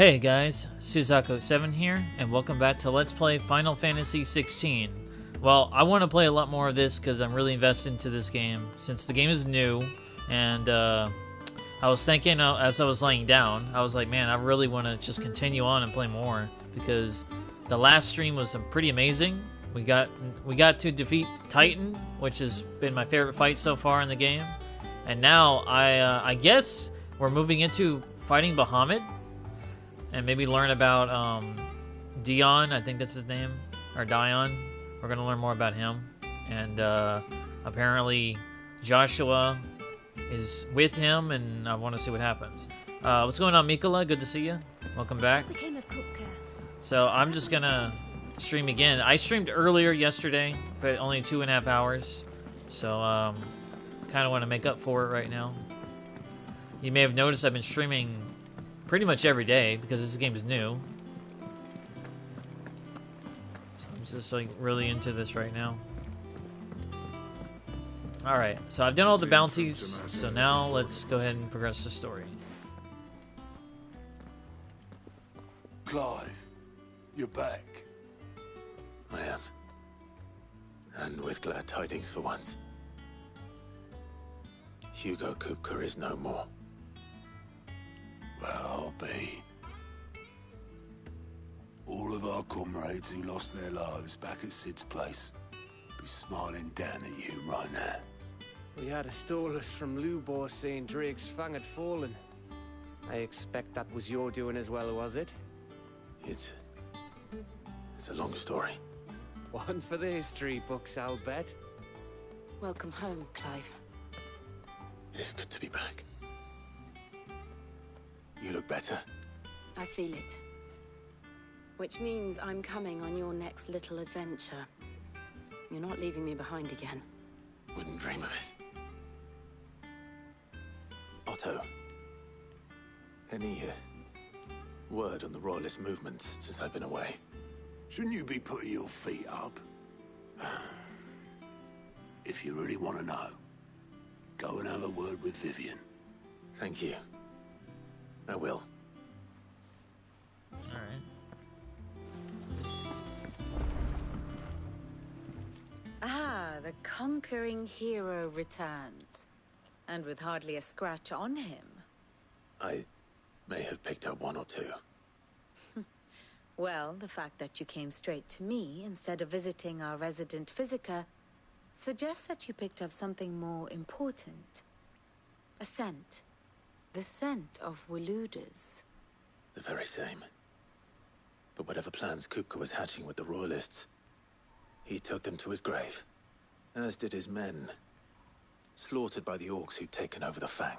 Hey guys, Suzako7 here, and welcome back to Let's Play Final Fantasy XVI. Well, I want to play a lot more of this because I'm really invested into this game, since the game is new, and I was thinking as I was laying down, I was like, man, I really want to just continue on and play more, because the last stream was pretty amazing. We got to defeat Titan, which has been my favorite fight so far in the game, and now I guess we're moving into fighting Bahamut, and maybe learn about Dion, I think that's his name, or Dion. We're going to learn more about him. And apparently Joshua is with him, and I want to see what happens. What's going on, Mikola? Good to see you. Welcome back. So I'm just going to stream again. I streamed earlier yesterday, but only 2.5 hours. So kind of want to make up for it right now. You may have noticed I've been streaming pretty much every day because this game is new. So I'm just like really into this right now. Alright, so I've done all the bounties, so now let's go ahead and progress the story. Clive, you're back. I am. And with glad tidings for once. Hugo Kupka is no more. Well, I'll be. All of our comrades who lost their lives back at Sid's place be smiling down at you right now. We had a stolus from Lubor saying Drake's fang had fallen. I expect that was your doing as well, was it? It's a long story. One for the history books, I'll bet. Welcome home, Clive. It's good to be back. You look better. I feel it. Which means I'm coming on your next little adventure. You're not leaving me behind again. Wouldn't dream of it. Otto. Any word on the Royalist movement since I've been away? Shouldn't you be putting your feet up? If you really want to know, go and have a word with Vivian. Thank you. I will. Alright. Ah, the conquering hero returns. And with hardly a scratch on him. I may have picked up one or two. Well, the fact that you came straight to me instead of visiting our resident physiker suggests that you picked up something more important. A scent. The scent of Waludas. The very same. But whatever plans Kupka was hatching with the Royalists, he took them to his grave. As did his men. Slaughtered by the orcs who'd taken over the Fang.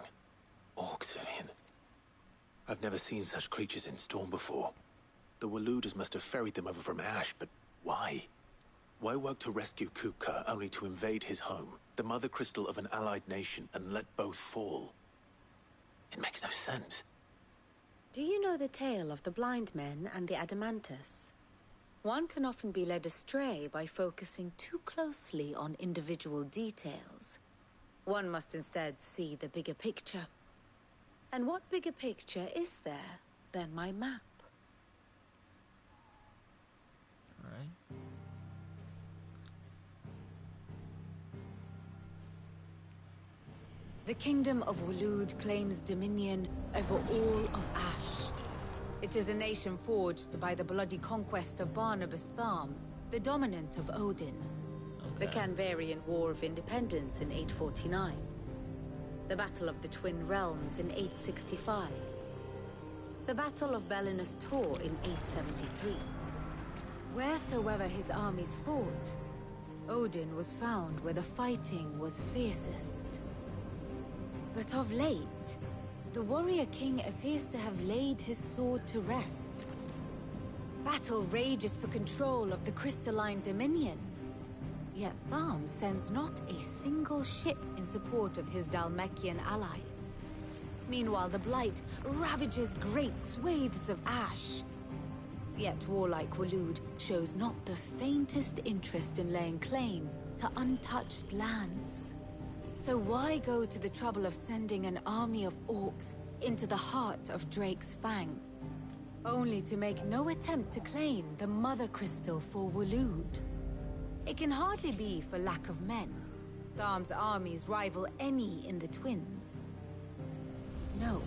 Orcs, Vivian. I've never seen such creatures in Storm before. The Waludas must have ferried them over from Ash, but why? Why work to rescue Kupka only to invade his home, the mother crystal of an allied nation, and let both fall? It makes no sense. Do you know the tale of the blind men and the Adamantus? One can often be led astray by focusing too closely on individual details. One must instead see the bigger picture. And what bigger picture is there than my map? Alright. The kingdom of Waloed claims dominion over all of Ash. It is a nation forged by the bloody conquest of Barnabas Tharm, the dominant of Odin. The Canvarian War of Independence in 849. The Battle of the Twin Realms in 865. The Battle of Belinus Tor in 873. Wheresoever his armies fought, Odin was found where the fighting was fiercest. But of late, the warrior king appears to have laid his sword to rest. Battle rages for control of the crystalline dominion. Yet Tharm sends not a single ship in support of his Dhalmekian allies. Meanwhile, the Blight ravages great swathes of Ash. Yet warlike Waloed shows not the faintest interest in laying claim to untouched lands. So why go to the trouble of sending an army of orcs into the heart of Drake's Fang? only to make no attempt to claim the Mother Crystal for Waloed. It can hardly be for lack of men. Tharm's armies rival any in the Twins. No.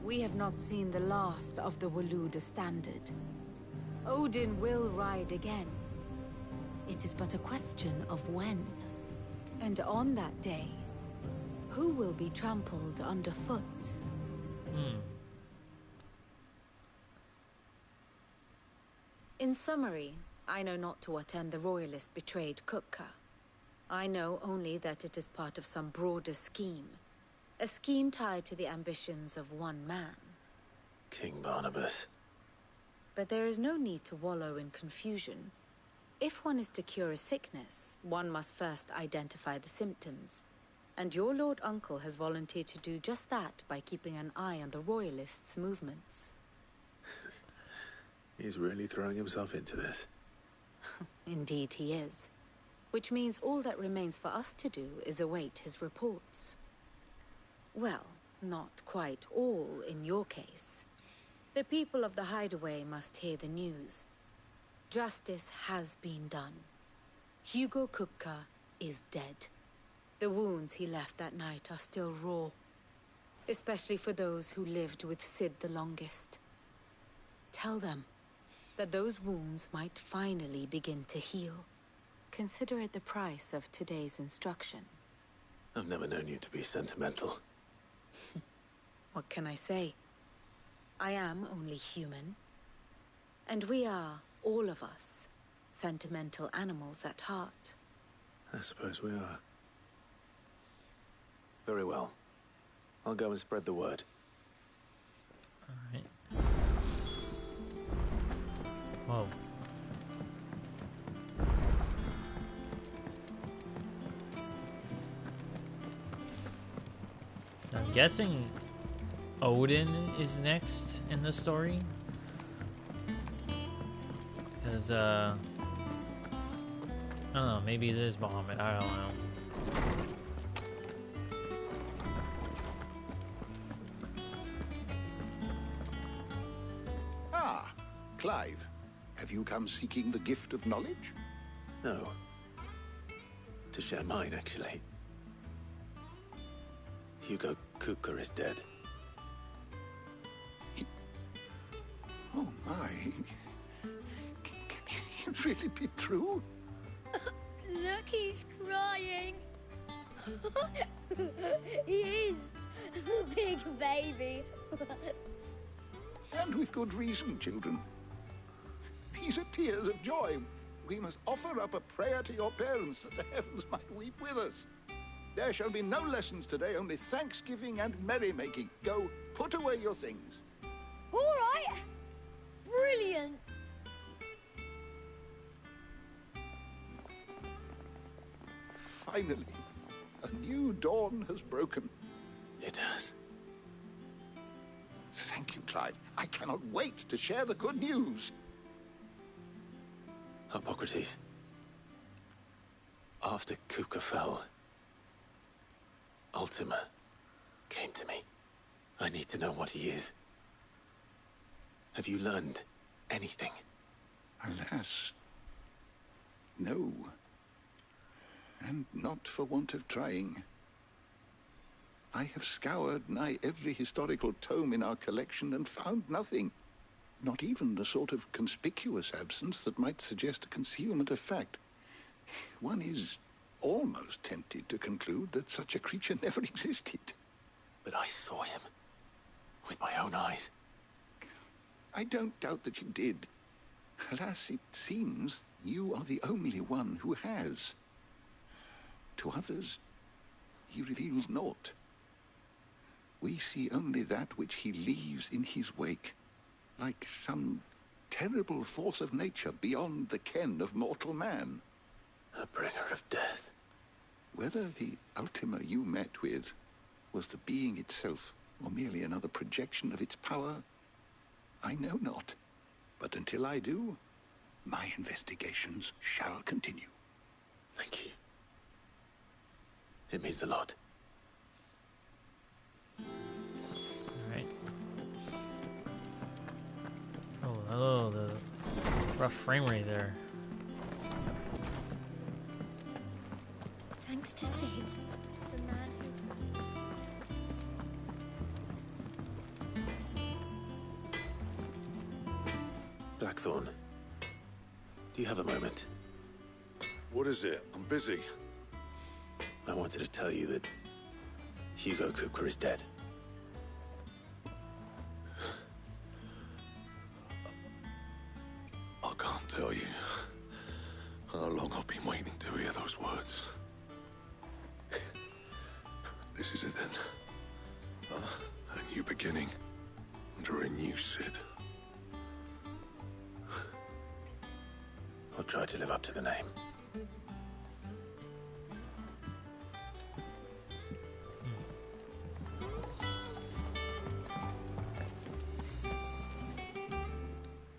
We have not seen the last of the Waloed standard. Odin will ride again. It is but a question of when. And on that day, who will be trampled underfoot? In summary, I know not to what end the Royalists betrayed Kupka. I know only that it is part of some broader scheme. A scheme tied to the ambitions of one man. King Barnabas. But there is no need to wallow in confusion. If one is to cure a sickness, one must first identify the symptoms. And your Lord Uncle has volunteered to do just that by keeping an eye on the Royalists' movements. He's really throwing himself into this. Indeed he is. Which means all that remains for us to do is await his reports. Well, not quite all in your case. The people of the Hideaway must hear the news. Justice has been done. Hugo Kupka is dead. The wounds he left that night are still raw. Especially for those who lived with Sid the longest. Tell them that those wounds might finally begin to heal. Consider it the price of today's instruction. I've never known you to be sentimental. What can I say? I am only human. And we are, all of us, sentimental animals at heart. I suppose we are. Very well. I'll go and spread the word. All right. Whoa. I'm guessing Odin is next in the story. Because, I don't know, maybe it is Bahamut, I don't know. Ah, Clive. Have you come seeking the gift of knowledge? No. To share mine, actually. Hugo Kupka is dead. Oh, my. Can it really be true? Look, he's crying. He is. The big baby. And with good reason, children. These are tears of joy. We must offer up a prayer to your parents that the heavens might weep with us. There shall be no lessons today, only thanksgiving and merrymaking. Go, put away your things. All right. Brilliant. Finally, a new dawn has broken. It has. Thank you, Clive. I cannot wait to share the good news. Hippocrates. After Kupka fell, Ultima came to me. I need to know what he is. Have you learned anything? Alas, no. And not for want of trying. I have scoured nigh every historical tome in our collection and found nothing. Not even the sort of conspicuous absence that might suggest a concealment of fact. One is almost tempted to conclude that such a creature never existed. But I saw him. With my own eyes. I don't doubt that you did. Alas, it seems you are the only one who has. To others, he reveals naught. We see only that which he leaves in his wake, like some terrible force of nature beyond the ken of mortal man. A bringer of death. Whether the Ultima you met with was the being itself, or merely another projection of its power, I know not. But until I do, my investigations shall continue. Thank you. It means a lot. Alright. Oh, the rough frame rate there. Thanks to Sid, the man who... Blackthorn, do you have a moment? What is it? I'm busy. I wanted to tell you that Hugo Kupka is dead. I can't tell you how long I've been waiting to hear those words. This is it then. A new beginning under a new Sid. I'll try to live up to the name.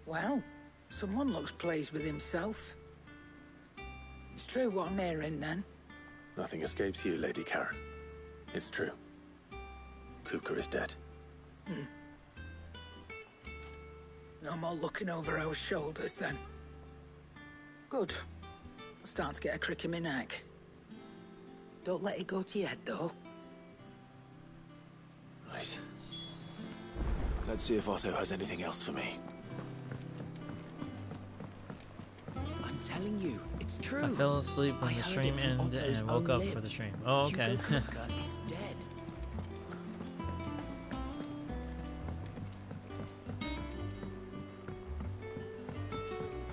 Well, someone looks pleased with himself. It's true what I'm hearing, then. Nothing escapes you, Lady Karen. It's true. Kupka is dead. No more looking over our shoulders, then. Good. I'm starting to get a crick in my neck. Don't let it go to your head, though. Right. Let's see if Otto has anything else for me. I'm telling you, it's true. I fell asleep when I the heard stream it from ended Otto's and woke own up for the lips. stream. Oh, okay. Hugo Kupka is dead.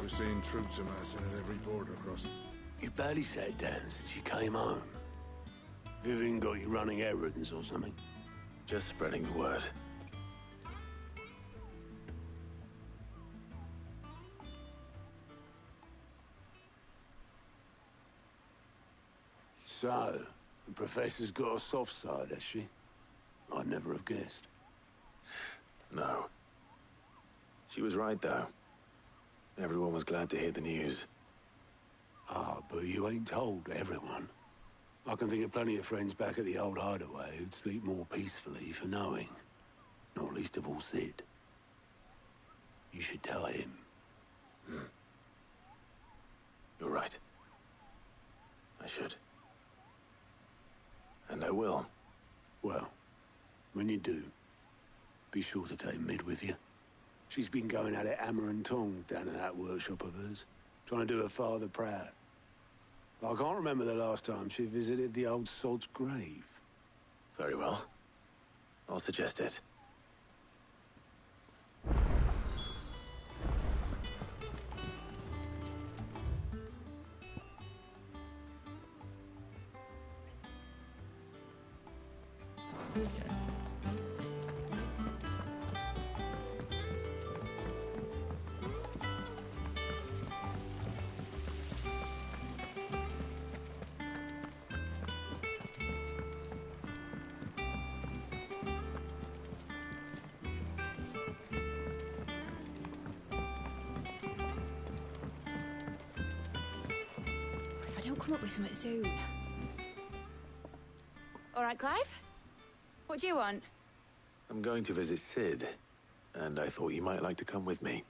We're seeing troops amassing at every border crossing. You barely sat down since you came home. Vivian got you running errands or something? Just spreading the word. So, the Professor's got a soft side, has she? I'd never have guessed. No. She was right, though. Everyone was glad to hear the news. Ah, but you ain't told everyone. I can think of plenty of friends back at the old hideaway who'd sleep more peacefully for knowing. Not least of all Sid. You should tell him. You're right. I should. And I will. Well, when you do, be sure to take Mid with you. She's been going at it hammer and tongs down in that workshop of hers, trying to do her father proud. I can't remember the last time she visited the old sod's grave. Very well. I'll suggest it. If I don't come up with something soon. All right, Clive? What do you want? I'm going to visit Sid, and I thought you might like to come with me.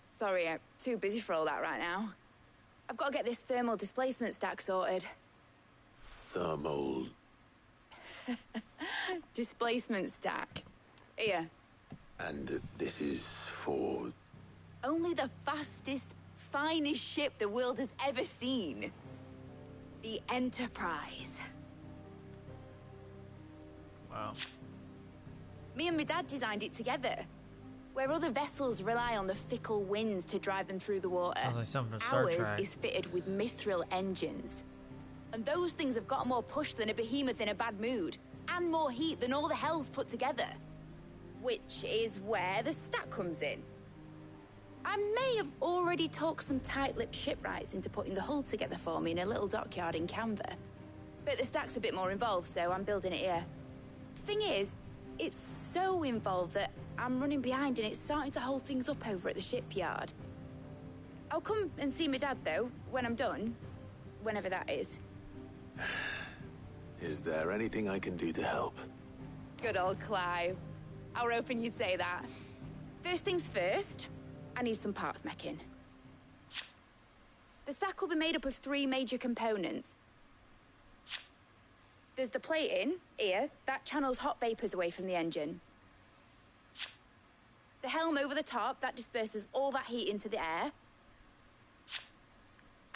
Sorry, I'm too busy for all that right now. I've got to get this thermal displacement stack sorted. Thermal... Displacement stack. Here. And this is for... Only the fastest, finest ship the world has ever seen. The Enterprise. Wow. Me and my dad designed it together. Where other vessels rely on the fickle winds to drive them through the water, Sounds like something from Star ours Trek. is fitted with mithril engines. And those things have got more push than a behemoth in a bad mood, and more heat than all the hells put together. Which is where the stack comes in. I may have already talked some tight-lipped shipwrights into putting the hull together for me in a little dockyard in Canva. But the stack's a bit more involved, so I'm building it here. Thing is, it's so involved that I'm running behind and it's starting to hold things up over at the shipyard. I'll come and see my dad, though, when I'm done. Whenever that is. Is there anything I can do to help? Good old Clive. I were hoping you'd say that. First things first, I need some parts mecking. The sack will be made up of 3 major components. There's the plating, here, that channels hot vapors away from the engine. The helm over the top, that disperses all that heat into the air.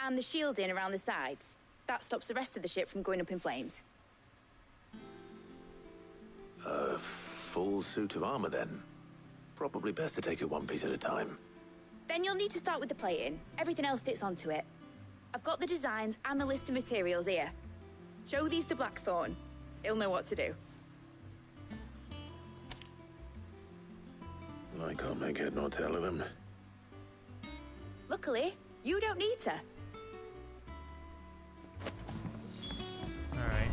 And the shielding around the sides. That stops the rest of the ship from going up in flames. A full suit of armor, then. Probably best to take it one piece at a time. Then you'll need to start with the plating. Everything else fits onto it. I've got the designs and the list of materials here. Show these to Blackthorn. He'll know what to do. I can't make head nor tail of them. Luckily, you don't need to. Alright.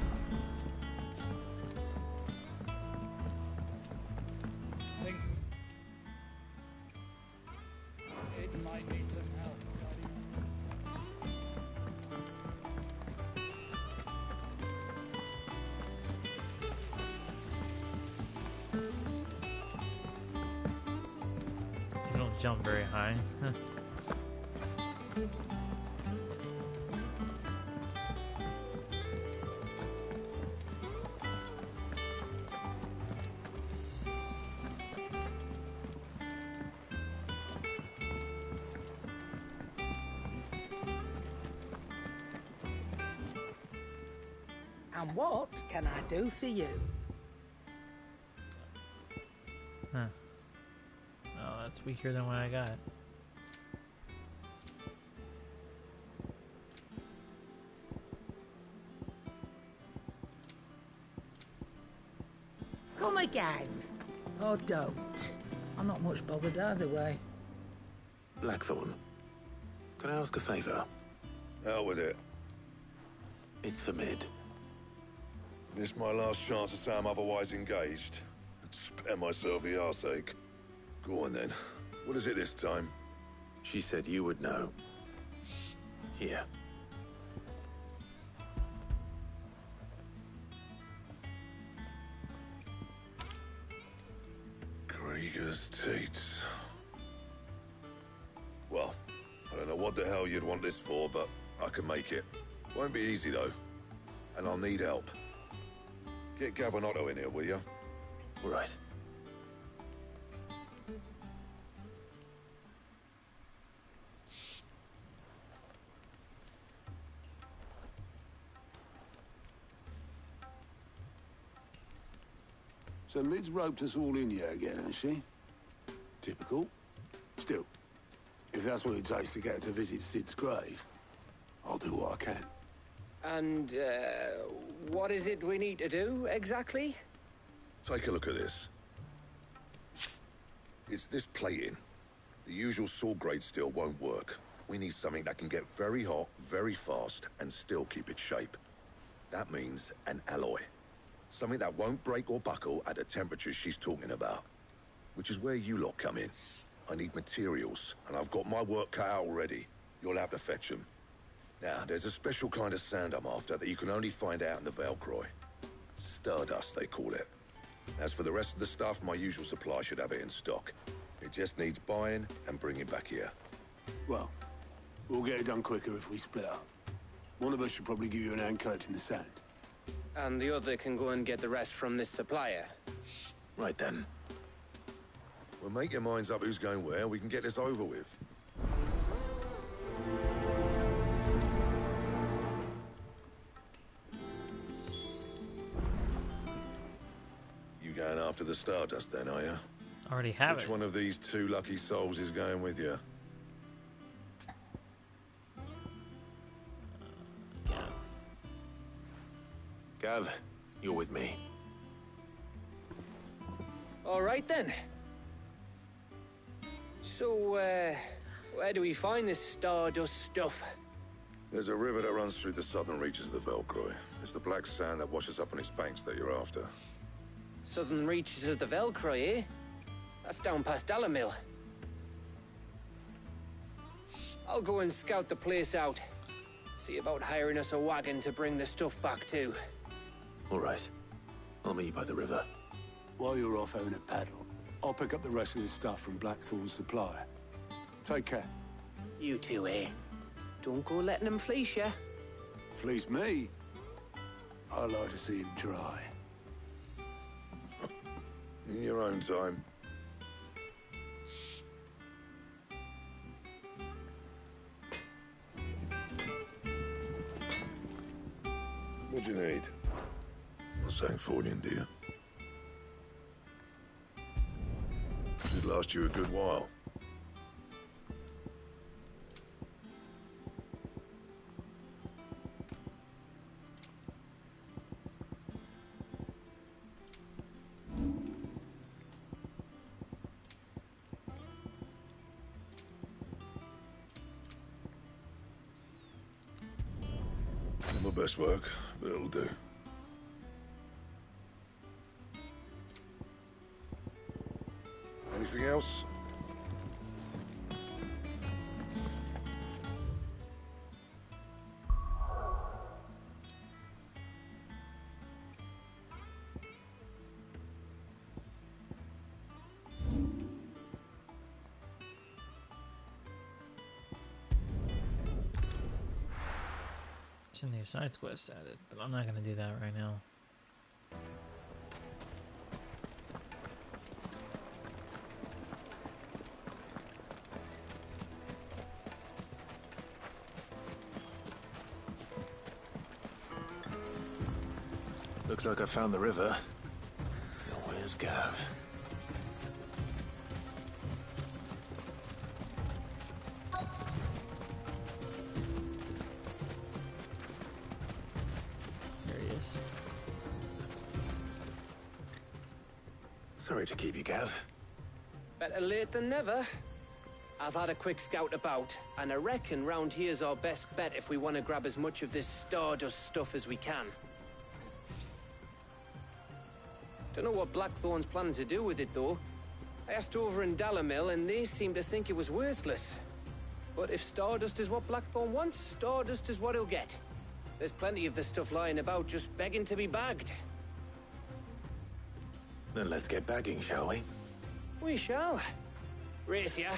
It might need some help. You don't jump very high. And what can I do for you? Huh. Oh, that's weaker than what I got. Come again. Or don't. I'm not much bothered either way. Blackthorn, can I ask a favor? Hell with it. It's for Mid. This my last chance to say I'm otherwise engaged. Spare myself the arseache. Go on then. What is it this time? She said you would know. Here. Krieger's teats. Well, I don't know what the hell you'd want this for, but I can make it. Won't be easy though. And I'll need help. Get Gavin-Otto in here, will you? Right. So Mid's roped us all in here again, has she? Typical. Still, if that's what it takes to get her to visit Sid's grave, I'll do what I can. And, what is it we need to do, exactly? Take a look at this. It's this plating. The usual sword grade steel won't work. We need something that can get very hot, very fast, and still keep its shape. That means an alloy. Something that won't break or buckle at the temperatures she's talking about. Which is where you lot come in. I need materials, and I've got my work cut out already. You'll have to fetch them. Now, there's a special kind of sand I'm after that you can only find out in the Velcroy. Stardust, they call it. As for the rest of the stuff, my usual supply should have it in stock. It just needs buying and bringing back here. Well, we'll get it done quicker if we split up. One of us should probably give you an hand coat in the sand. And the other can go and get the rest from this supplier. Right then. Well, make your minds up who's going where. We can get this over with. You going after the Stardust then, are you? Already have Which it. one of these 2 lucky souls is going with you? Yeah. Gav, you're with me. All right, then. So, where do we find this Stardust stuff? There's a river that runs through the southern reaches of the Velcroy. It's the black sand that washes up on its banks that you're after. Southern reaches of the Velcroy, eh? That's down past Alamil. I'll go and scout the place out. See about hiring us a wagon to bring the stuff back to. All right. I'll meet you by the river. While you're off having a paddle, I'll pick up the rest of the stuff from Blackthorn's supplier. Take care. You two, eh? Don't go letting them fleece you. Fleece me? I'd like to see him try. In your own time. What do you need? Not saying fortune, do you? Should last you a good while. Not my best work, but it'll do. Anything else? Some new side quests added, but I'm not gonna do that right now. Looks like I found the river. Now where's Gav? There he is. Sorry to keep you, Gav. Better late than never. I've had a quick scout about, and I reckon round here's our best bet if we want to grab as much of this Stardust stuff as we can. Don't know what Blackthorn's planning to do with it, though. I asked over in Dalamil, and they seem to think it was worthless. But if Stardust is what Blackthorn wants, Stardust is what he'll get. There's plenty of the stuff lying about, just begging to be bagged. Then let's get bagging, shall we? We shall. Race ya.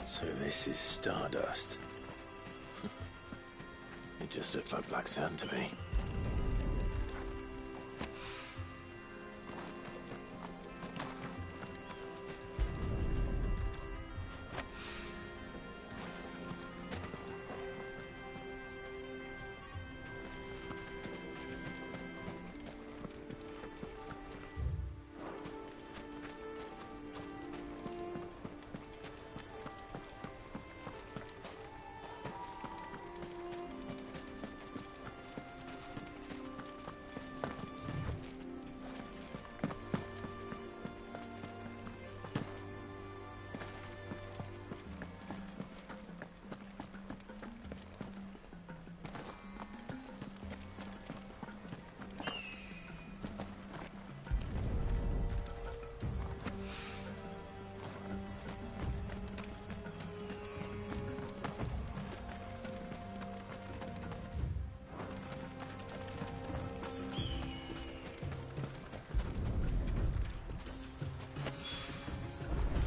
So this is Stardust. It just looks like black sand to me.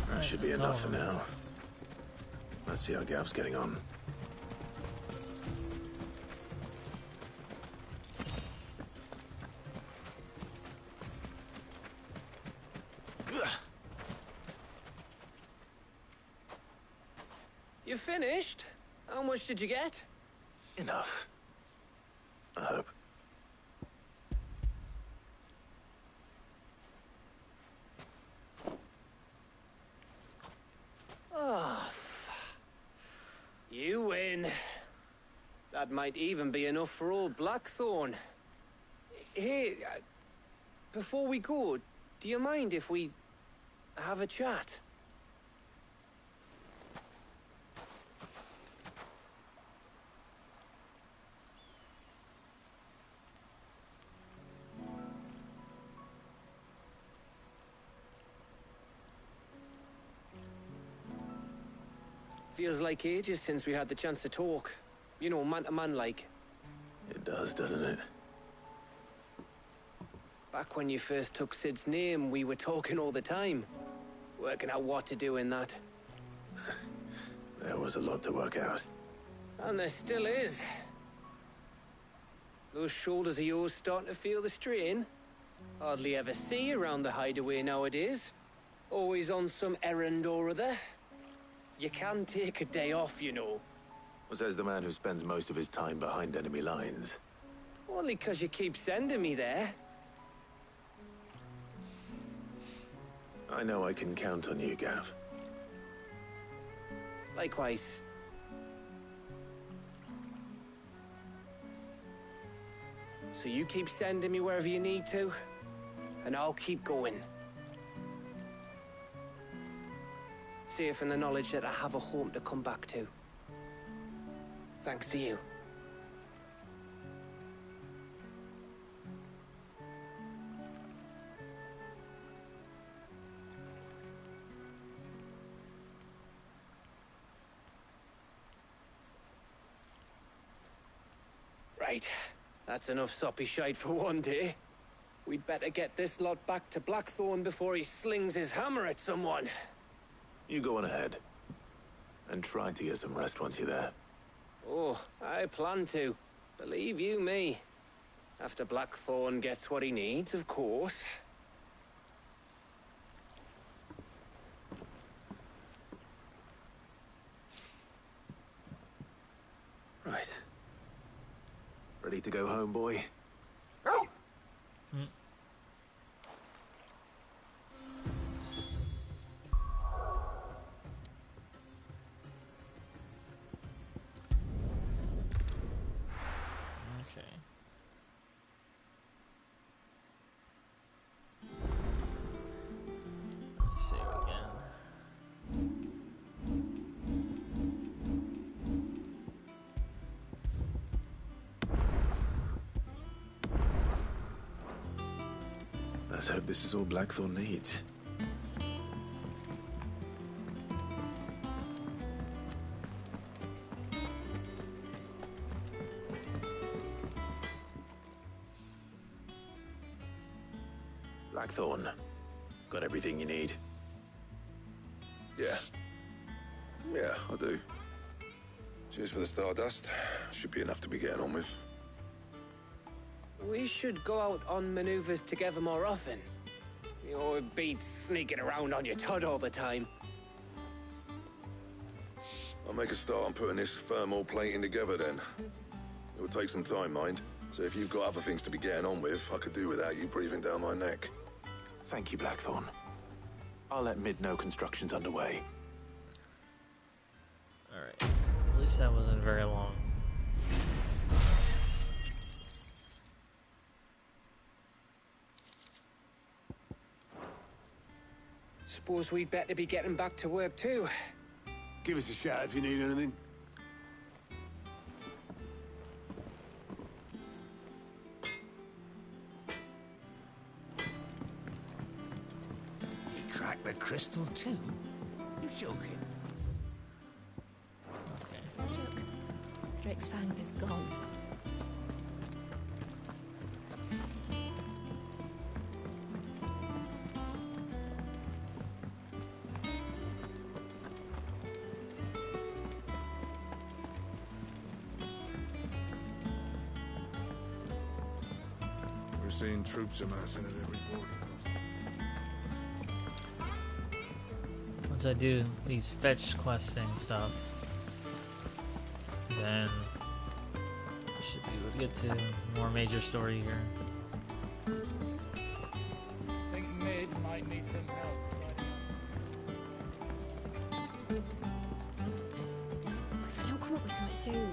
That should be enough for now. Let's see how Gav's getting on. You finished? How much did you get? Enough. I hope. Oh, you win. That might even be enough for old Blackthorn. Hey, before we go, do you mind if we have a chat? Feels like ages since we had the chance to talk. You know, man to man like. It does, doesn't it? Back when you first took Sid's name, we were talking all the time. Working out what to do in that. There was a lot to work out. And there still is. Those shoulders of yours starting to feel the strain. Hardly ever see you around the hideaway nowadays. Always on some errand or other. You can take a day off, you know. Says the man who spends most of his time behind enemy lines. Only 'cause you keep sending me there. I know I can count on you, Gav. Likewise. So you keep sending me wherever you need to, and I'll keep going. Safe in the knowledge that I have a home to come back to. Thanks to you. Right. That's enough soppy shite for one day. We'd better get this lot back to Blackthorn before he slings his hammer at someone. You go on ahead. And try to get some rest once you're there. Oh, I plan to. Believe you me. After Blackthorn gets what he needs, of course. Right. Ready to go home, boy? Okay. Let's save again. Let's hope this is all Blackthorn needs. Blackthorn, got everything you need? Yeah. Yeah, I do. Cheers for the stardust. Should be enough to be getting on with. We should go out on maneuvers together more often. You're beat sneaking around on your Todd all the time. I'll make a start on putting this thermal plating together then. It'll take some time, mind. So if you've got other things to be getting on with, I could do without you breathing down my neck. Thank you, Blackthorn. I'll let Mid know construction's underway. Alright. At least that wasn't very long. Suppose we'd better be getting back to work too. Give us a shout if you need anything. He cracked the crystal too? You're joking. Okay. It's no joke. Drake's fang is gone. We're seeing troops amassing at every border post. Once I do these fetch questing stuff, then I should be able to get to more major story here. Think Mid might need some help tidying If I don't come up with something soon.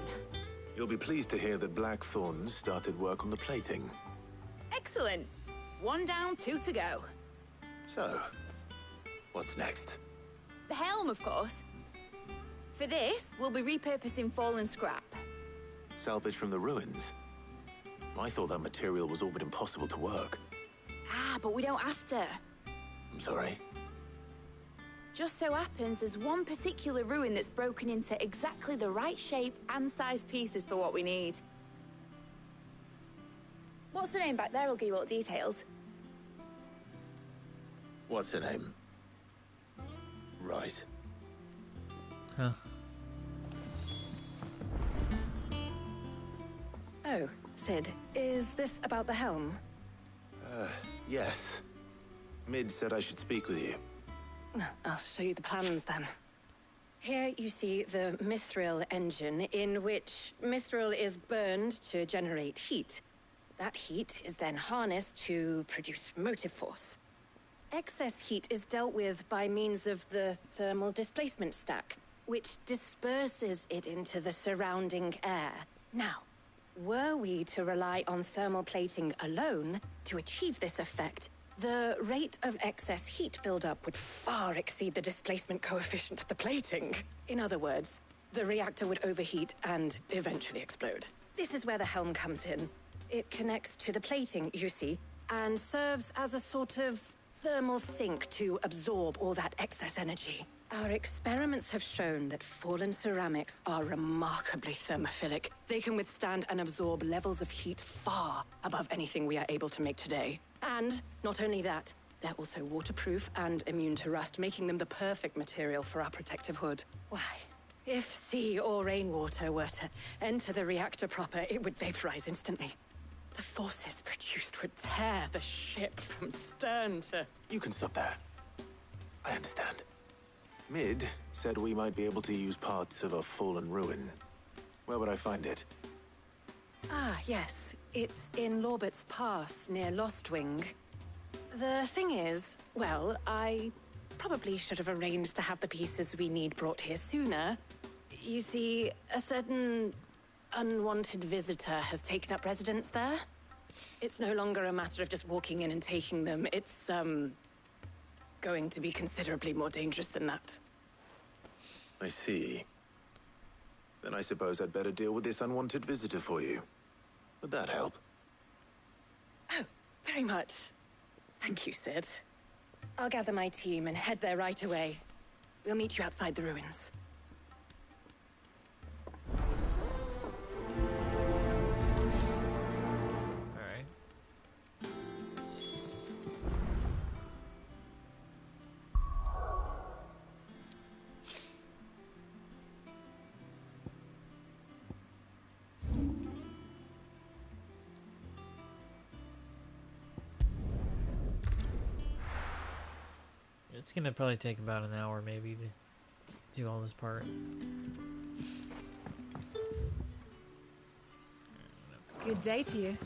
You'll be pleased to hear that Blackthorn started work on the plating. Excellent. 1 down, 2 to go. So, what's next? The helm, of course. For this, we'll be repurposing fallen scrap. Salvage from the ruins? I thought that material was all but impossible to work. Ah, but we don't have to. I'm sorry. Just so happens there's one particular ruin that's broken into exactly the right shape and size pieces for what we need. What's the name back there? I'll give you all the details. What's her name? Right. Huh. Oh, Sid, is this about the helm? Yes. Mid said I should speak with you. I'll show you the plans then. Here you see the mithril engine, in which mithril is burned to generate heat. That heat is then harnessed to produce motive force. Excess heat is dealt with by means of the thermal displacement stack, which disperses it into the surrounding air. Now, were we to rely on thermal plating alone to achieve this effect, the rate of excess heat buildup would far exceed the displacement coefficient of the plating. In other words, the reactor would overheat and eventually explode. This is where the helm comes in. It connects to the plating, you see, and serves as a sort of thermal sink to absorb all that excess energy. Our experiments have shown that fallen ceramics are remarkably thermophilic. They can withstand and absorb levels of heat far above anything we are able to make today. And not only that, they're also waterproof and immune to rust, making them the perfect material for our protective hood. Why, if sea or rainwater were to enter the reactor proper, it would vaporize instantly. The forces produced would tear the ship from stern to... You can stop there. I understand. Mid said we might be able to use parts of a fallen ruin. Where would I find it? Ah, yes. It's in Lorbert's Pass, near Lostwing. The thing is, well, I probably should have arranged to have the pieces we need brought here sooner. You see, a certain unwanted visitor has taken up residence there. It's no longer a matter of just walking in and taking them. It's, going to be considerably more dangerous than that. I see. Then I suppose I'd better deal with this unwanted visitor for you. Would that help? Oh, very much. Thank you, Sid. I'll gather my team and head there right away. We'll meet you outside the ruins. It's gonna probably take about an hour maybe to do all this part. Good day to you.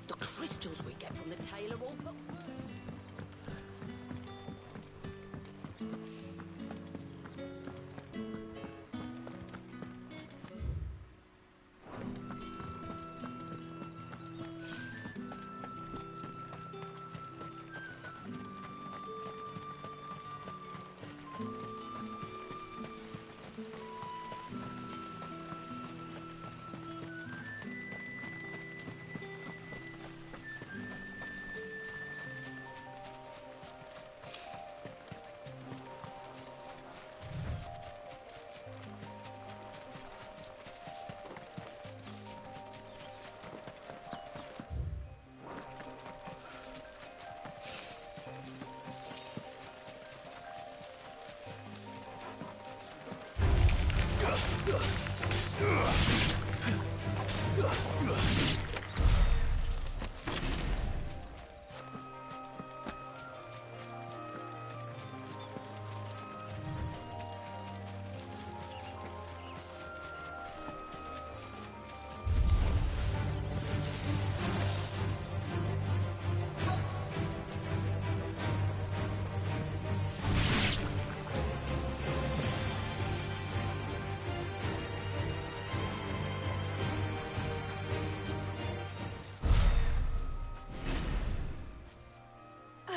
The crystals we get from the tailor all but...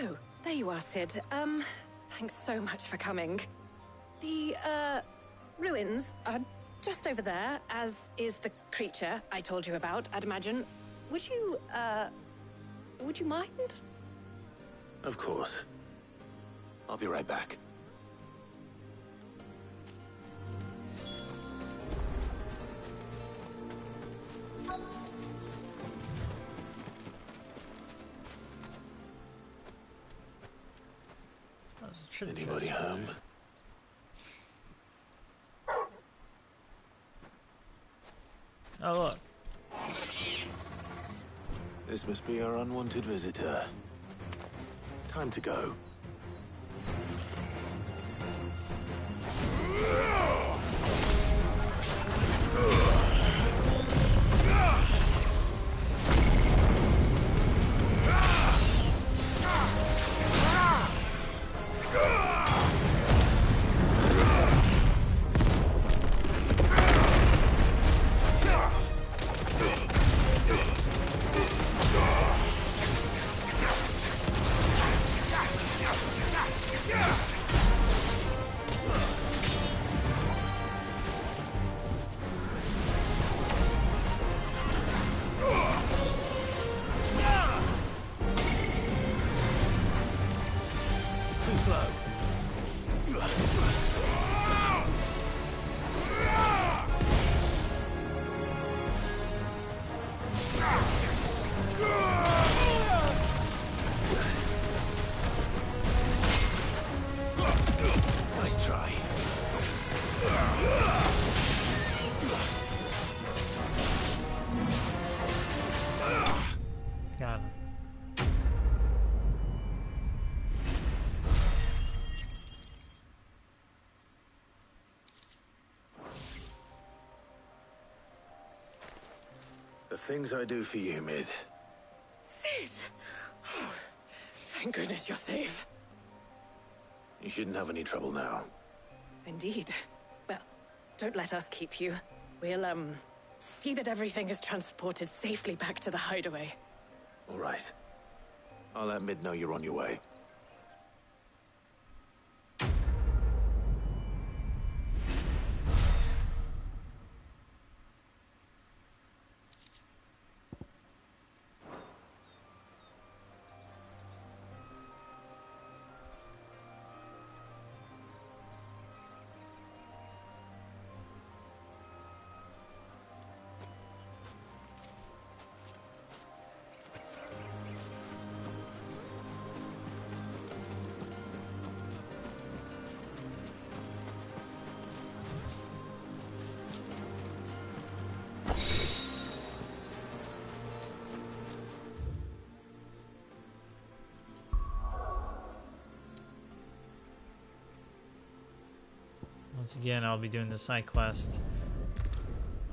Oh, there you are, Sid. Thanks so much for coming. The, ruins are just over there, as is the creature I told you about, I'd imagine. would you mind? Of course. I'll be right back. Anybody home? Oh, look. This must be our unwanted visitor. Time to go. Nice try. Got him. The things I do for you, Mid. Sid! Oh, thank goodness you're safe. You shouldn't have any trouble now. Indeed. Well, don't let us keep you. We'll, see that everything is transported safely back to the hideaway. All right. I'll let Mid know you're on your way. Once again, I'll be doing the side quest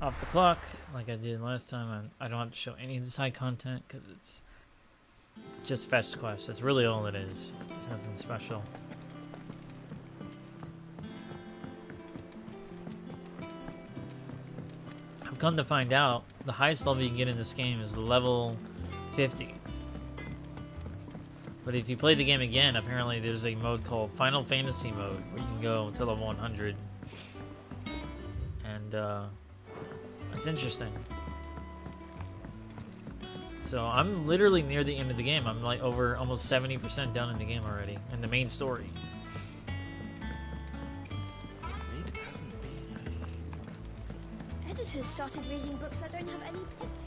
off the clock, like I did last time. I don't have to show any of the side content, because it's just fetch quests. That's really all it is. It's nothing special. I've come to find out, the highest level you can get in this game is level 50. But if you play the game again, apparently there's a mode called Final Fantasy mode, where you can go to level 100. And, it's interesting. So I'm literally near the end of the game. I'm like over almost 70% done in the game already, in the main story. Editors started reading books that don't have any pictures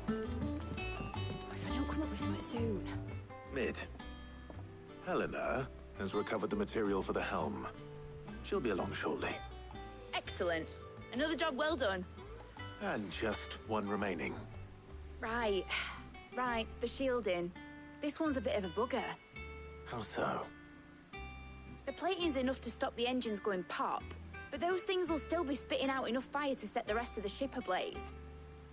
in. If I don't come up with something soon. Mid. Helena has recovered the material for the helm. She'll be along shortly. Excellent. Another job well done. And just one remaining. Right. Right, the shielding. This one's a bit of a bugger. How so? The plating's enough to stop the engines going pop, but those things will still be spitting out enough fire to set the rest of the ship ablaze.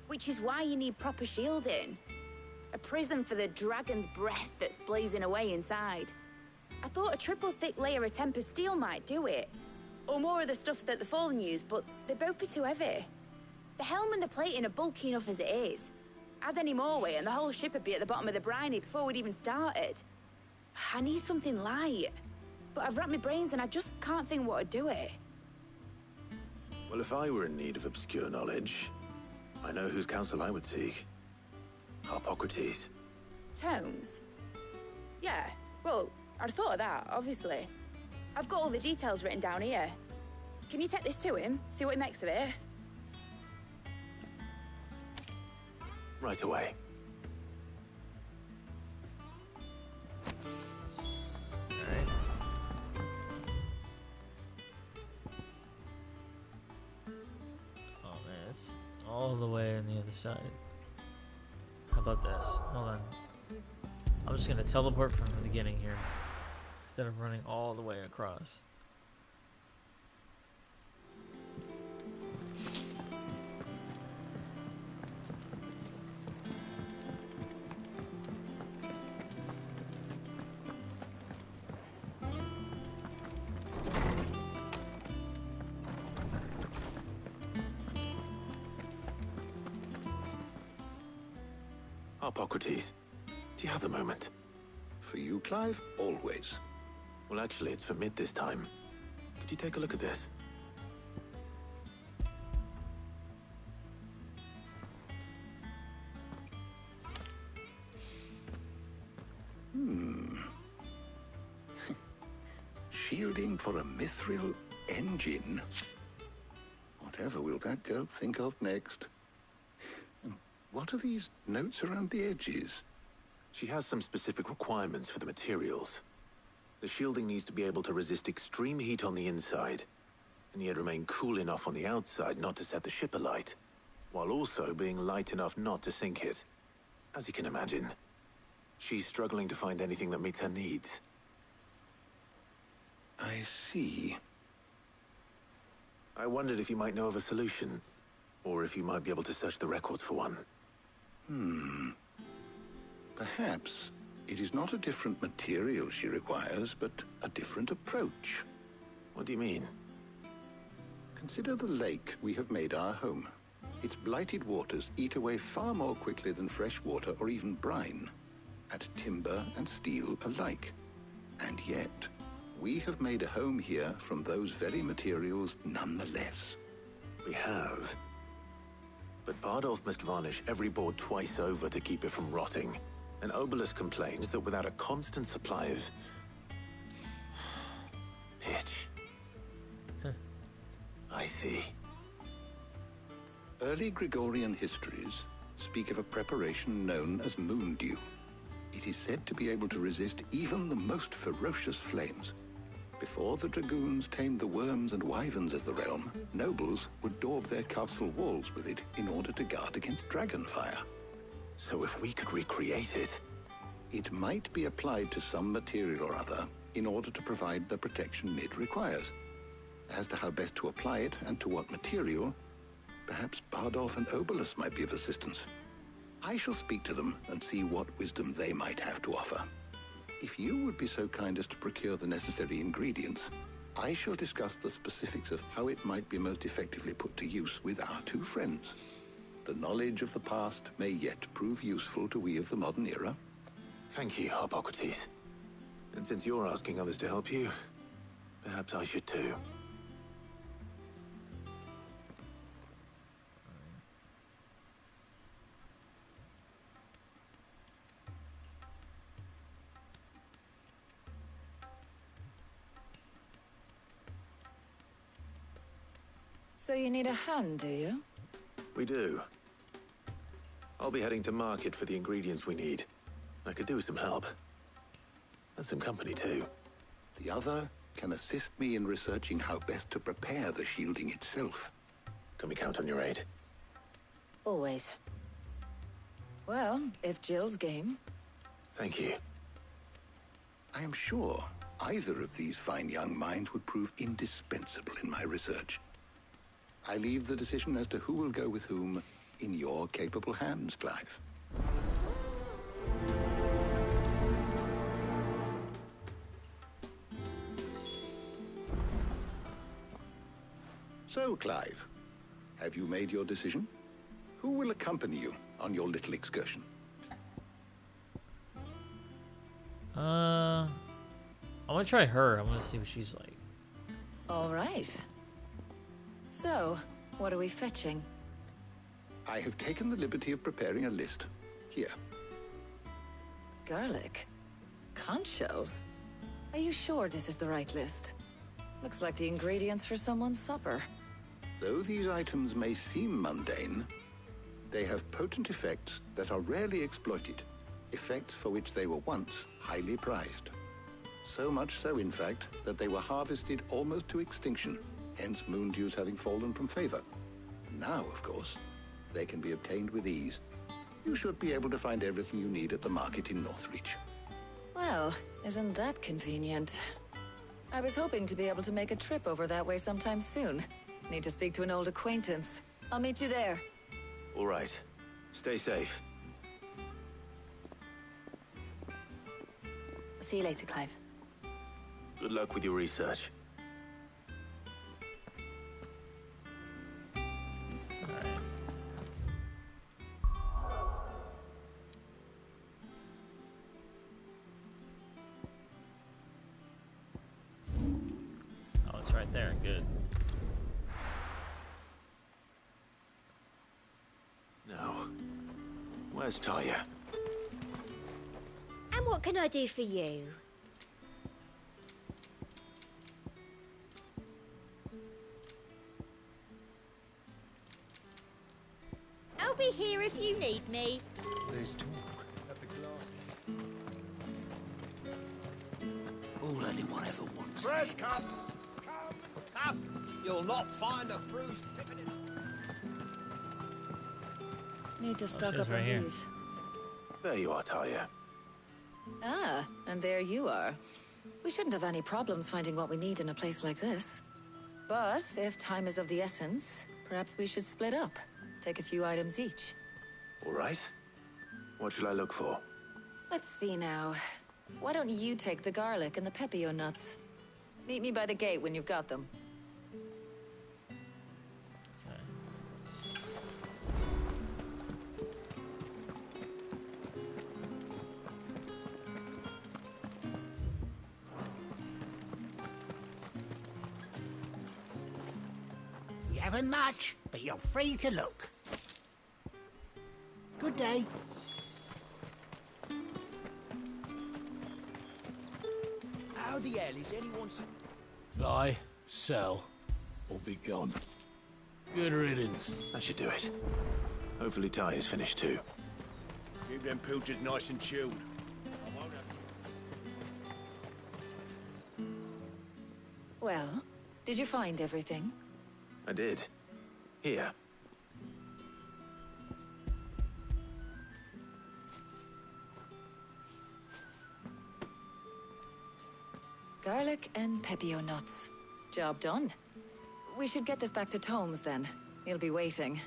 Which is why you need proper shielding. A prison for the dragon's breath that's blazing away inside. I thought a triple thick layer of tempered steel might do it. Or more of the stuff that the Fallen use, but they'd both be too heavy. The helm and the plating are bulky enough as it is. Add any more weight and the whole ship would be at the bottom of the briny before we'd even started. I need something light. But I've racked my brains and I just can't think what would do it. Well, if I were in need of obscure knowledge, I know whose counsel I would seek. Hippocrates. Tomes? Yeah, well, I'd thought of that, obviously. I've got all the details written down here. Can you take this to him, see what he makes of it? Right away. Alright. Oh man, it's all the way on the other side. How about this? Hold on. I'm just gonna teleport from the beginning here, instead of running all the way across. Hippocrates, do you have a moment? For you, Clive? Always. Well, actually, it's for mid this time. Could you take a look at this? Shielding for a mithril engine. Whatever will that girl think of next? What are these notes around the edges? She has some specific requirements for the materials. The shielding needs to be able to resist extreme heat on the inside, and yet remain cool enough on the outside not to set the ship alight, while also being light enough not to sink it. As you can imagine, she's struggling to find anything that meets her needs. I see. I wondered if you might know of a solution, or if you might be able to search the records for one. Perhaps it is not a different material she requires, but a different approach. What do you mean? Consider the lake we have made our home. Its blighted waters eat away far more quickly than fresh water or even brine, at timber and steel alike. And yet, we have made a home here from those very materials nonetheless. We have. But Bardolph must varnish every board twice over to keep it from rotting. And Obelisk complains that without a constant supply of pitch. I see. Early Gregorian histories speak of a preparation known as moon dew. It is said to be able to resist even the most ferocious flames. Before the dragoons tamed the worms and wyverns of the realm, nobles would daub their castle walls with it in order to guard against dragonfire. So if we could recreate it... It might be applied to some material or other in order to provide the protection it requires. As to how best to apply it and to what material, perhaps Bardolph and Obelisk might be of assistance. I shall speak to them and see what wisdom they might have to offer. If you would be so kind as to procure the necessary ingredients, I shall discuss the specifics of how it might be most effectively put to use with our two friends. The knowledge of the past may yet prove useful to we of the modern era. Thank you, Hippocrates. And since you're asking others to help you, perhaps I should too. So you need a hand, do you? We do. I'll be heading to market for the ingredients we need. I could do with some help. And some company, too. The other can assist me in researching how best to prepare the shielding itself. Can we count on your aid? Always. Well, if Jill's game. Thank you. I am sure either of these fine young minds would prove indispensable in my research. I leave the decision as to who will go with whom in your capable hands, Clive. So, Clive, have you made your decision? Who will accompany you on your little excursion? I want to try her. I want to see what she's like. All right. So, what are we fetching? I have taken the liberty of preparing a list. Here. Garlic? Conch shells? Are you sure this is the right list? Looks like the ingredients for someone's supper. Though these items may seem mundane, they have potent effects that are rarely exploited. Effects for which they were once highly prized. So much so, in fact, that they were harvested almost to extinction, hence moon dews having fallen from favor. Now, of course, they can be obtained with ease. You should be able to find everything you need at the market in Northreach. Well, isn't that convenient? I was hoping to be able to make a trip over that way sometime soon. Need to speak to an old acquaintance. I'll meet you there. All right. Stay safe. See you later, Clive. Good luck with your research. Oh, it's right there. Good. Now, where's Talia? And what can I do for you? I'll be here if you need me. There's talk at the glass. All anyone ever wants. Fresh cups! Come! You'll not find a bruised pippin in... Need to stock she's up right on here. these. There you are, Talia. Ah, and there you are. We shouldn't have any problems finding what we need in a place like this. But if time is of the essence, perhaps we should split up. Take a few items each. All right. What shall I look for? Let's see now. Why don't you take the garlic and the pepio nuts? Meet me by the gate when you've got them. You haven't much, but you're free to look. Good day. How the hell is anyone... Buy, sell, or be gone. Good riddance. That should do it. Hopefully Talia's finished too. Keep them pilchards nice and chilled. Well, did you find everything? I did. Here. Garlic and pepio nuts. Job done. We should get this back to Tomes then. He'll be waiting.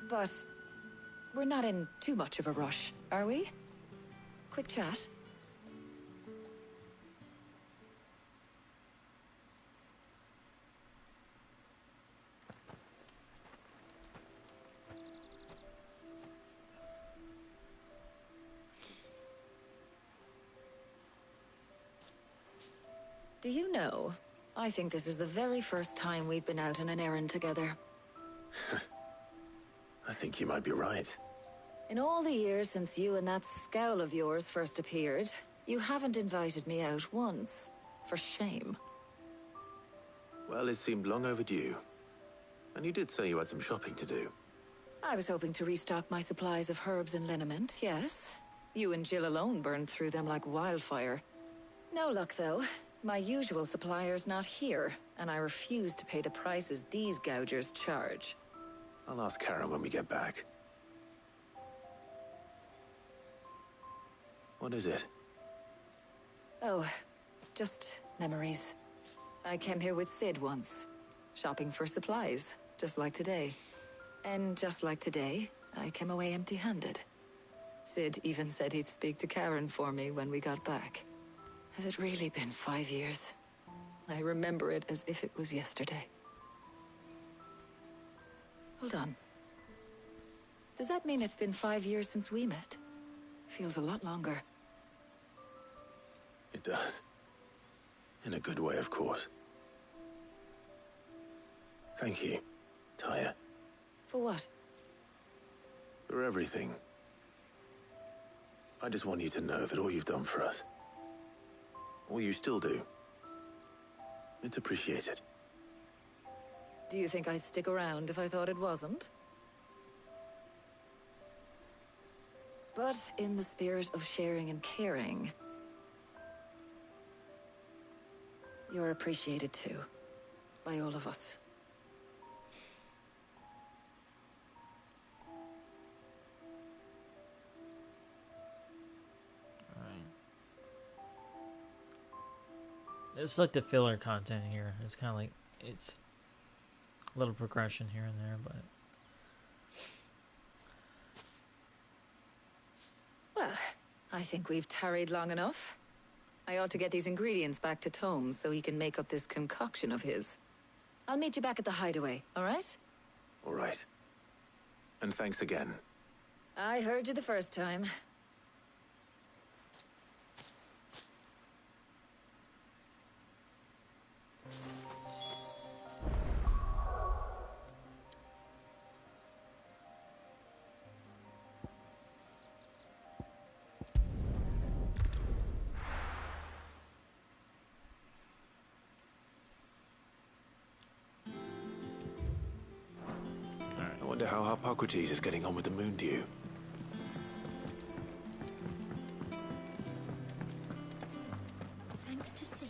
But we're not in too much of a rush, are we? Quick chat. Do you know, I think this is the very first time we've been out on an errand together. I think you might be right. In all the years since you and that scowl of yours first appeared, you haven't invited me out once. For shame. Well, it seemed long overdue. And you did say you had some shopping to do. I was hoping to restock my supplies of herbs and liniment, yes. You and Jill alone burned through them like wildfire. No luck, though. My usual supplier's not here, and I refuse to pay the prices these gougers charge. I'll ask Karen when we get back. What is it? Oh, just memories. I came here with Sid once, shopping for supplies, just like today. And just like today, I came away empty-handed. Sid even said he'd speak to Karen for me when we got back. Has it really been 5 years? I remember it as if it was yesterday. Hold on. Does that mean it's been 5 years since we met? Feels a lot longer. It does. In a good way, of course. Thank you, Tyre. For what? For everything. I just want you to know that all you've done for us, all you still do, it's appreciated. Do you think I'd stick around if I thought it wasn't? But in the spirit of sharing and caring, you're appreciated too, by all of us. It's like the filler content here. It's kind of like, it's a little progression here and there, but... Well, I think we've tarried long enough. I ought to get these ingredients back to Tome so he can make up this concoction of his. I'll meet you back at the hideaway, all right? All right. And thanks again. I heard you the first time. I wonder how Hippocrates is getting on with the moon dew. Thanks to Sid.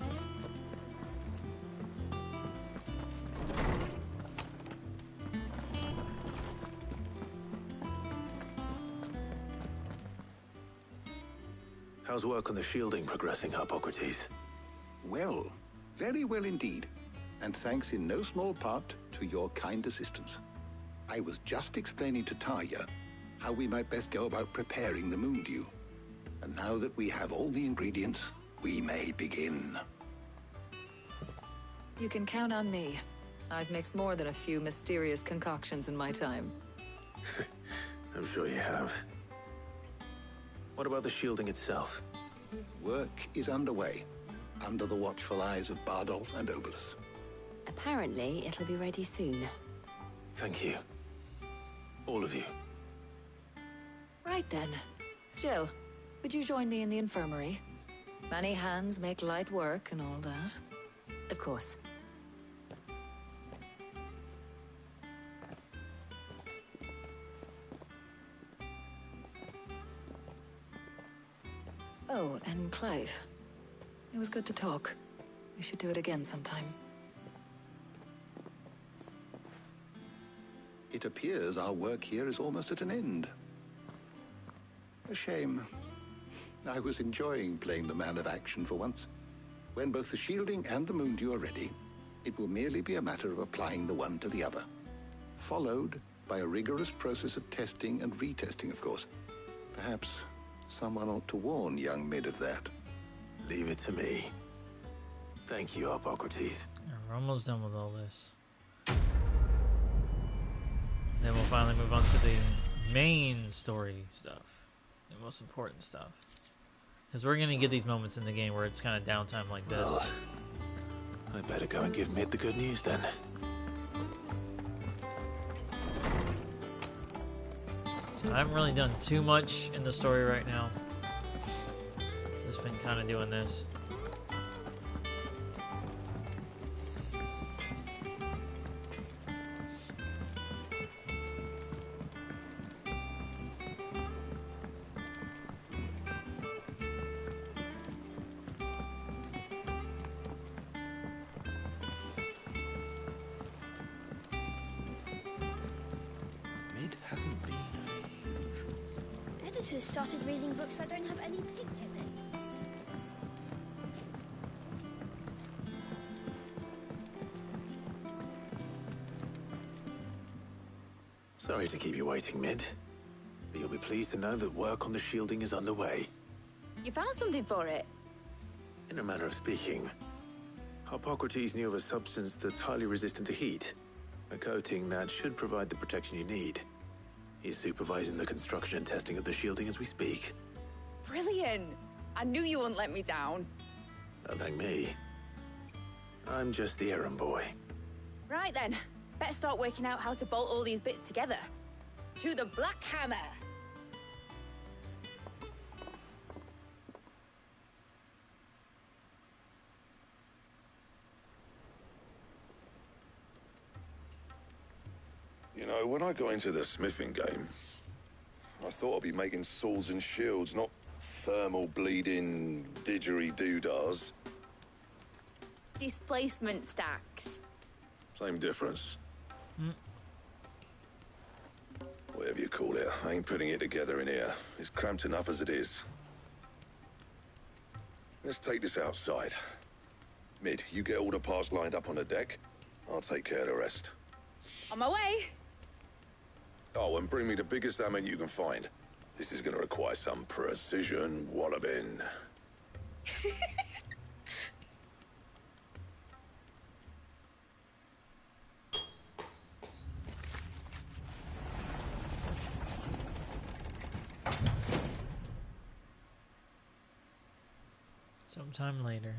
How's work on the shielding progressing, Hippocrates? Well, very well indeed. And thanks in no small part to your kind assistance. I was just explaining to Tarja how we might best go about preparing the moon dew. And now that we have all the ingredients, we may begin. You can count on me. I've mixed more than a few mysterious concoctions in my time. I'm sure you have. What about the shielding itself? Work is underway, under the watchful eyes of Bardolph and Obolus. Apparently, it'll be ready soon. Thank you. All of you. Right then. Jill, would you join me in the infirmary? Many hands make light work and all that. Of course. Oh, and Clive. It was good to talk. We should do it again sometime. It appears our work here is almost at an end. A shame. I was enjoying playing the man of action for once. When both the shielding and the moon dew are ready, it will merely be a matter of applying the one to the other. Followed by a rigorous process of testing and retesting, of course. Perhaps someone ought to warn young Mid of that. Leave it to me. Thank you, Hippocrates. Yeah, we're almost done with all this. Then we'll finally move on to the main story stuff. The most important stuff. Because we're going to get these moments in the game where it's kind of downtime like this. Well, I better go and give Mid the good news then. So I haven't really done too much in the story right now. Just been kind of doing this. Editors started reading books that don't have any pictures in. Sorry to keep you waiting, Mid. But you'll be pleased to know that work on the shielding is underway. You found something for it? In a manner of speaking, Hippocrates knew of a substance that's highly resistant to heat. A coating that should provide the protection you need. He's supervising the construction and testing of the shielding as we speak. Brilliant! I knew you wouldn't let me down. Don't thank me. I'm just the errand boy. Right then. Better start working out how to bolt all these bits together. To the Black Hammer! You know, when I got into the smithing game, I thought I'd be making swords and shields, not thermal bleeding didgeridoo-dahs. Displacement stacks. Same difference. Whatever you call it, I ain't putting it together in here. It's cramped enough as it is. Let's take this outside. Mid, you get all the parts lined up on the deck. I'll take care of the rest. On my way! Oh, and bring me the biggest hammer you can find. This is gonna require some precision walloping. Sometime later.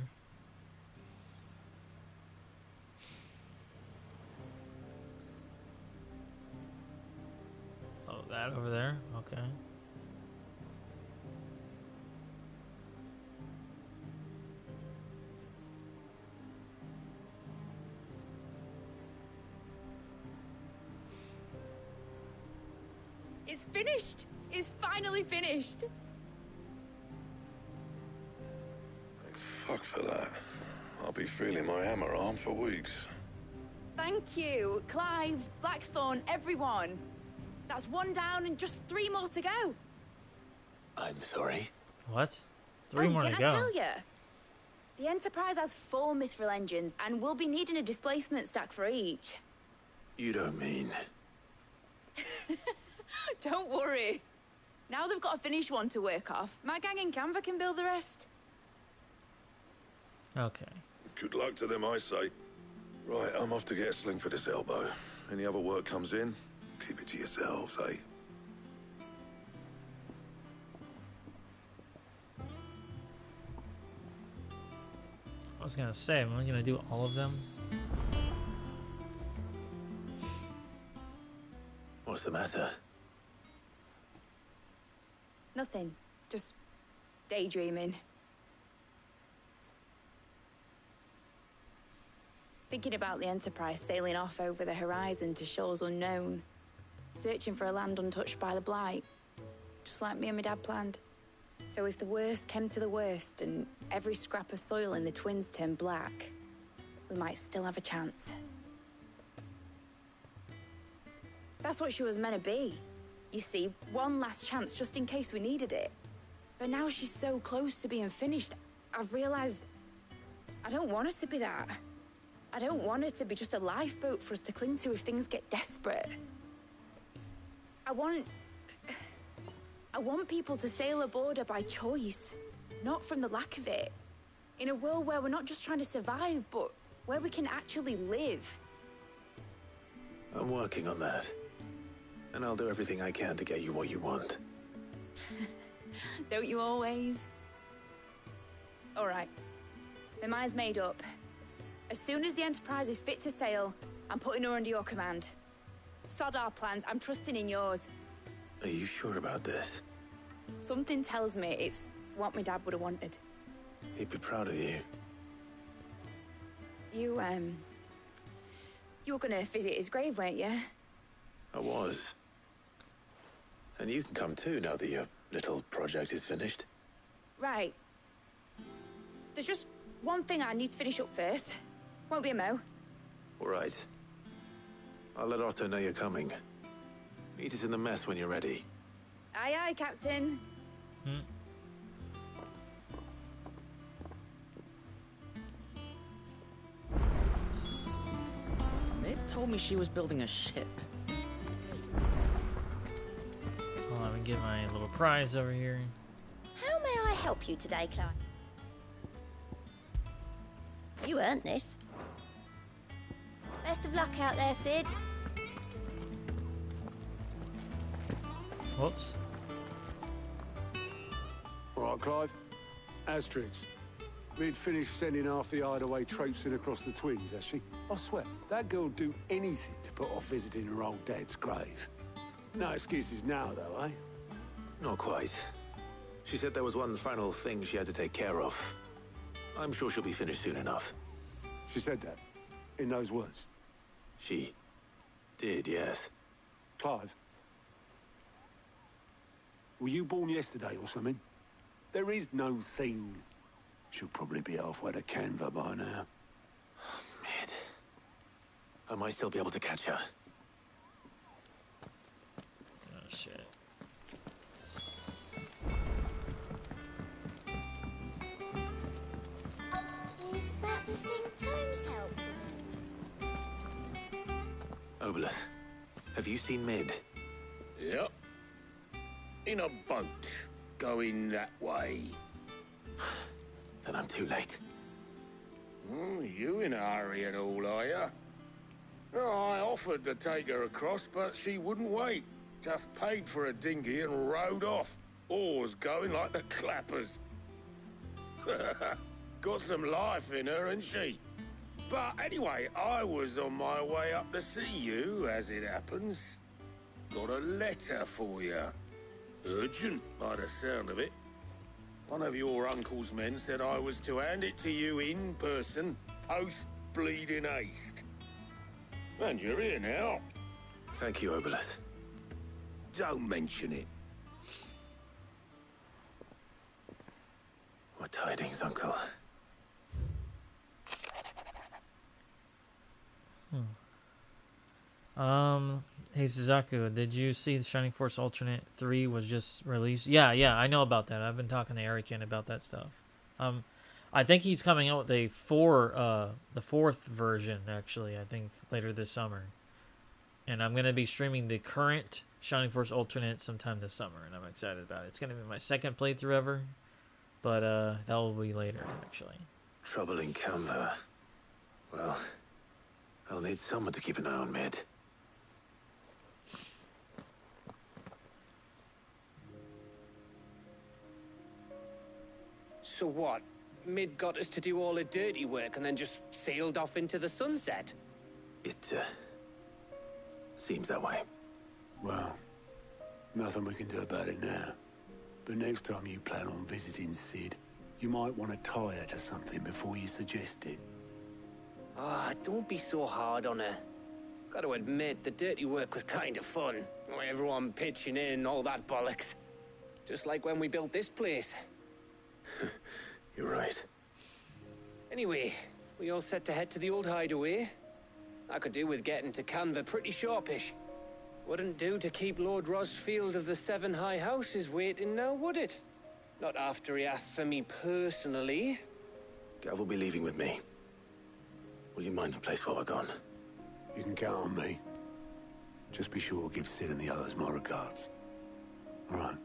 Oh, that over there? Okay. It's finished! It's finally finished! Thank fuck for that. I'll be feeling my hammer arm for weeks. Thank you, Clive, Blackthorn, everyone. That's one down and just 3 more to go. I'm sorry. What? 3 more to didn't go. I tell you? The Enterprise has 4 mithril engines, and we'll be needing a displacement stack for each. You don't mean... Don't worry. Now they've got a finished one to work off. My gang in Canva can build the rest. Okay. Good luck to them, I say. Right, I'm off to get a sling for this elbow. Any other work comes in, keep it to yourselves, eh? I was gonna say, am I gonna do all of them? What's the matter? Nothing. Just daydreaming. Thinking about the Enterprise sailing off over the horizon to shores unknown. Searching for a land untouched by the Blight. Just like me and my dad planned. So if the worst came to the worst and every scrap of soil in the Twins turned black, we might still have a chance. That's what she was meant to be. You see, one last chance just in case we needed it. But now she's so close to being finished, I've realized I don't want it to be that. I don't want it to be just a lifeboat for us to cling to if things get desperate. I want people to sail aboard her by choice, not from the lack of it. In a world where we're not just trying to survive, but where we can actually live. I'm working on that. And I'll do everything I can to get you what you want. Don't you always? All right. My mind's made up. As soon as the Enterprise is fit to sail, I'm putting her under your command. Sod our plans, I'm trusting in yours. Are you sure about this? Something tells me it's what my dad would have wanted. He'd be proud of you. You were gonna visit his grave, weren't you? I was. And you can come too now that your little project is finished. Right. There's just one thing I need to finish up first. Won't be a mo. All right. I'll let Otto know you're coming. Meet us in the mess when you're ready. Aye, aye, Captain. Mid told me she was building a ship. Hold on, let me get my little prize over here. How may I help you today, Clive? You earned this. Best of luck out there, Sid. Whoops. All right, Clive. Asterix. Mid finished sending half the hideaway traipsing across the twins, has she? I swear, that girl'd do anything to put off visiting her old dad's grave. No excuses now, though, eh? Not quite. She said there was one final thing she had to take care of. I'm sure she'll be finished soon enough. She said that? In those words? She did, yes. Clive? Were you born yesterday or something? There is no thing. She'll probably be halfway to Canva by now. Mid. I might still be able to catch her. Oh, shit. Is that the thing Tomes helped with? Obolus, have you seen Mid? Yep. In a boat, going that way. Then I'm too late. You in a hurry and all, are ya? Oh, I offered to take her across, but she wouldn't wait. Just paid for a dinghy and rowed off. Oars going like the clappers. Got some life in her, ain't she? But anyway, I was on my way up to see you, as it happens. Got a letter for you. Urgent, by the sound of it. One of your uncle's men said I was to hand it to you in person, post-bleeding haste. And you're here now. Thank you, Obolus. Don't mention it. What tidings, Uncle? Hey Suzaku, did you see the Shining Force Alternate 3 was just released? Yeah, I know about that. I've been talking to Erican about that stuff. I think he's coming out with the fourth version, actually, I think, later this summer. And I'm going to be streaming the current Shining Force Alternate sometime this summer, and I'm excited about it. It's going to be my second playthrough ever, but that will be later, actually. Trouble in Canva. Well, I'll need someone to keep an eye on Mid. So what? Mid got us to do all the dirty work and then just sailed off into the sunset? It, seems that way. Well, nothing we can do about it now. But next time you plan on visiting Sid, you might want to tie her to something before you suggest it. Ah, don't be so hard on her. Got to admit, the dirty work was kind of fun. Everyone pitching in, all that bollocks. Just like when we built this place. You're right. Anyway, we all set to head to the old hideaway. I could do with getting to Canva pretty sharpish. Wouldn't do to keep Lord Rosfield of the Seven High Houses waiting now, would it? Not after he asked for me personally. Gav will be leaving with me. Will you mind the place while we're gone? You can count on me. Just be sure to give Sid and the others my regards. All right.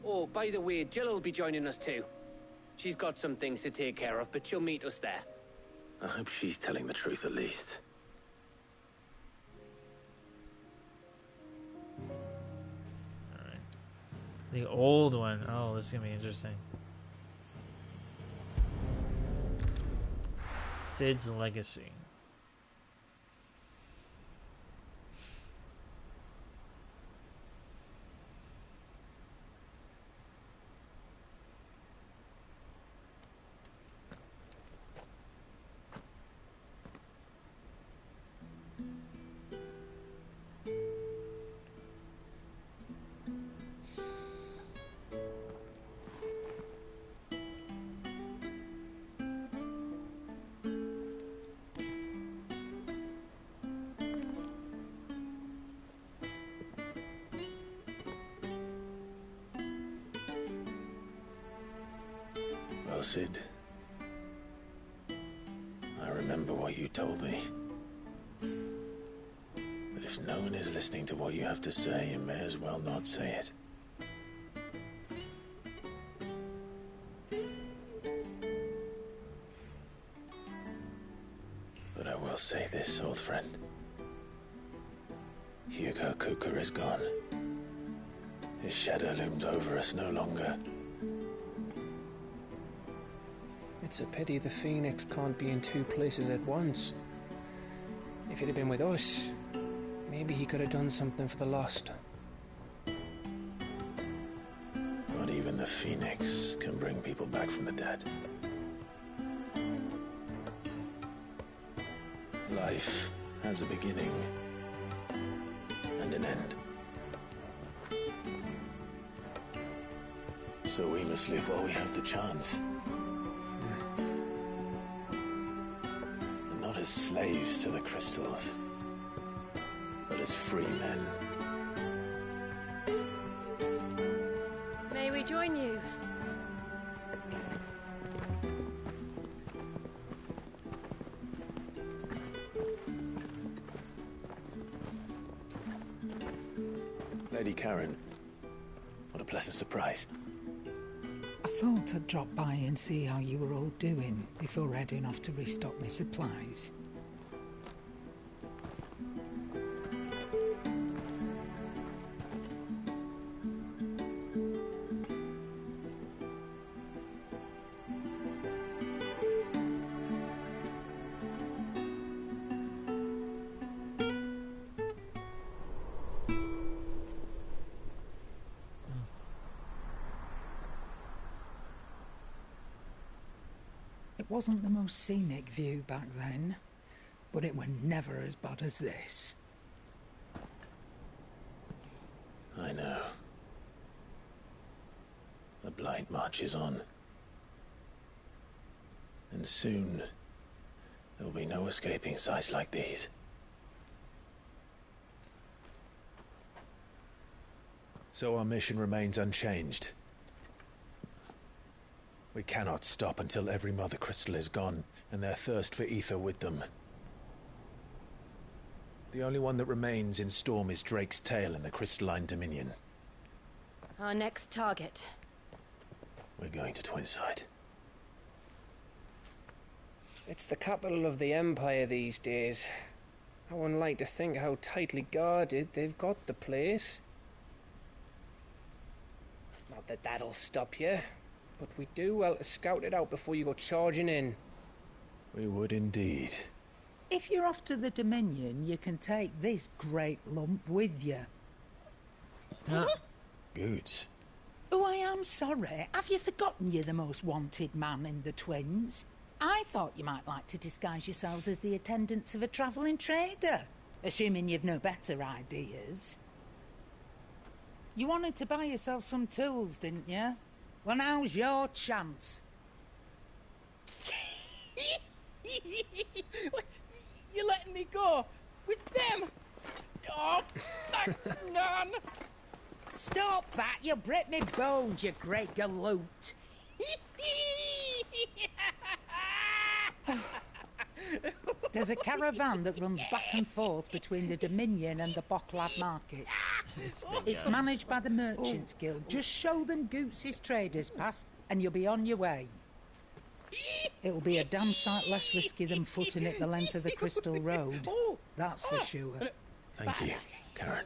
Oh, by the way, Jill will be joining us too. She's got some things to take care of, but she'll meet us there. I hope she's telling the truth at least. Alright. The old one. Oh, this is going to be interesting. Sid's Legacy. Well, Sid, I remember what you told me. But if no one is listening to what you have to say, you may as well not say it. But I will say this, old friend. Hugo Kuka is gone. His shadow looms over us no longer. It's a pity the Phoenix can't be in two places at once. If he'd have been with us, maybe he could have done something for the lost. Not even the Phoenix can bring people back from the dead. Life has a beginning and an end. So we must live while we have the chance. And not as slaves to the crystals, but as free men. May we join you? Lady Karen, what a pleasant surprise. I thought I'd drop by and see how you were all doing before heading off to restock my supplies. It wasn't the most scenic view back then, but it were never as bad as this. I know. The blight marches on. And soon, there will be no escaping sights like these. So our mission remains unchanged. We cannot stop until every Mother Crystal is gone, and their thirst for ether with them. The only one that remains in Storm is Drake's Tail in the Crystalline Dominion. Our next target. We're going to Twinside. It's the capital of the Empire these days. I wouldn't like to think how tightly guarded they've got the place. Not that that'll stop you, but we do well to scout it out before you go charging in. We would indeed. If you're off to the Dominion, you can take this great lump with you. Goods. Oh, I am sorry. Have you forgotten you're the most wanted man in the Twins? I thought you might like to disguise yourselves as the attendants of a travelling trader, assuming you've no better ideas. You wanted to buy yourself some tools, didn't you? Well, now's your chance. You're letting me go with them? Oh, thanks, Nan. Stop that! You'll break me bones, you great galoot. There's a caravan that runs back and forth between the Dominion and the Bocklad markets. It's managed by the Merchants Guild. Just show them Goots' traders pass and you'll be on your way. It'll be a damn sight less risky than footing it the length of the Crystal Road. That's for sure. Thank you, Karen.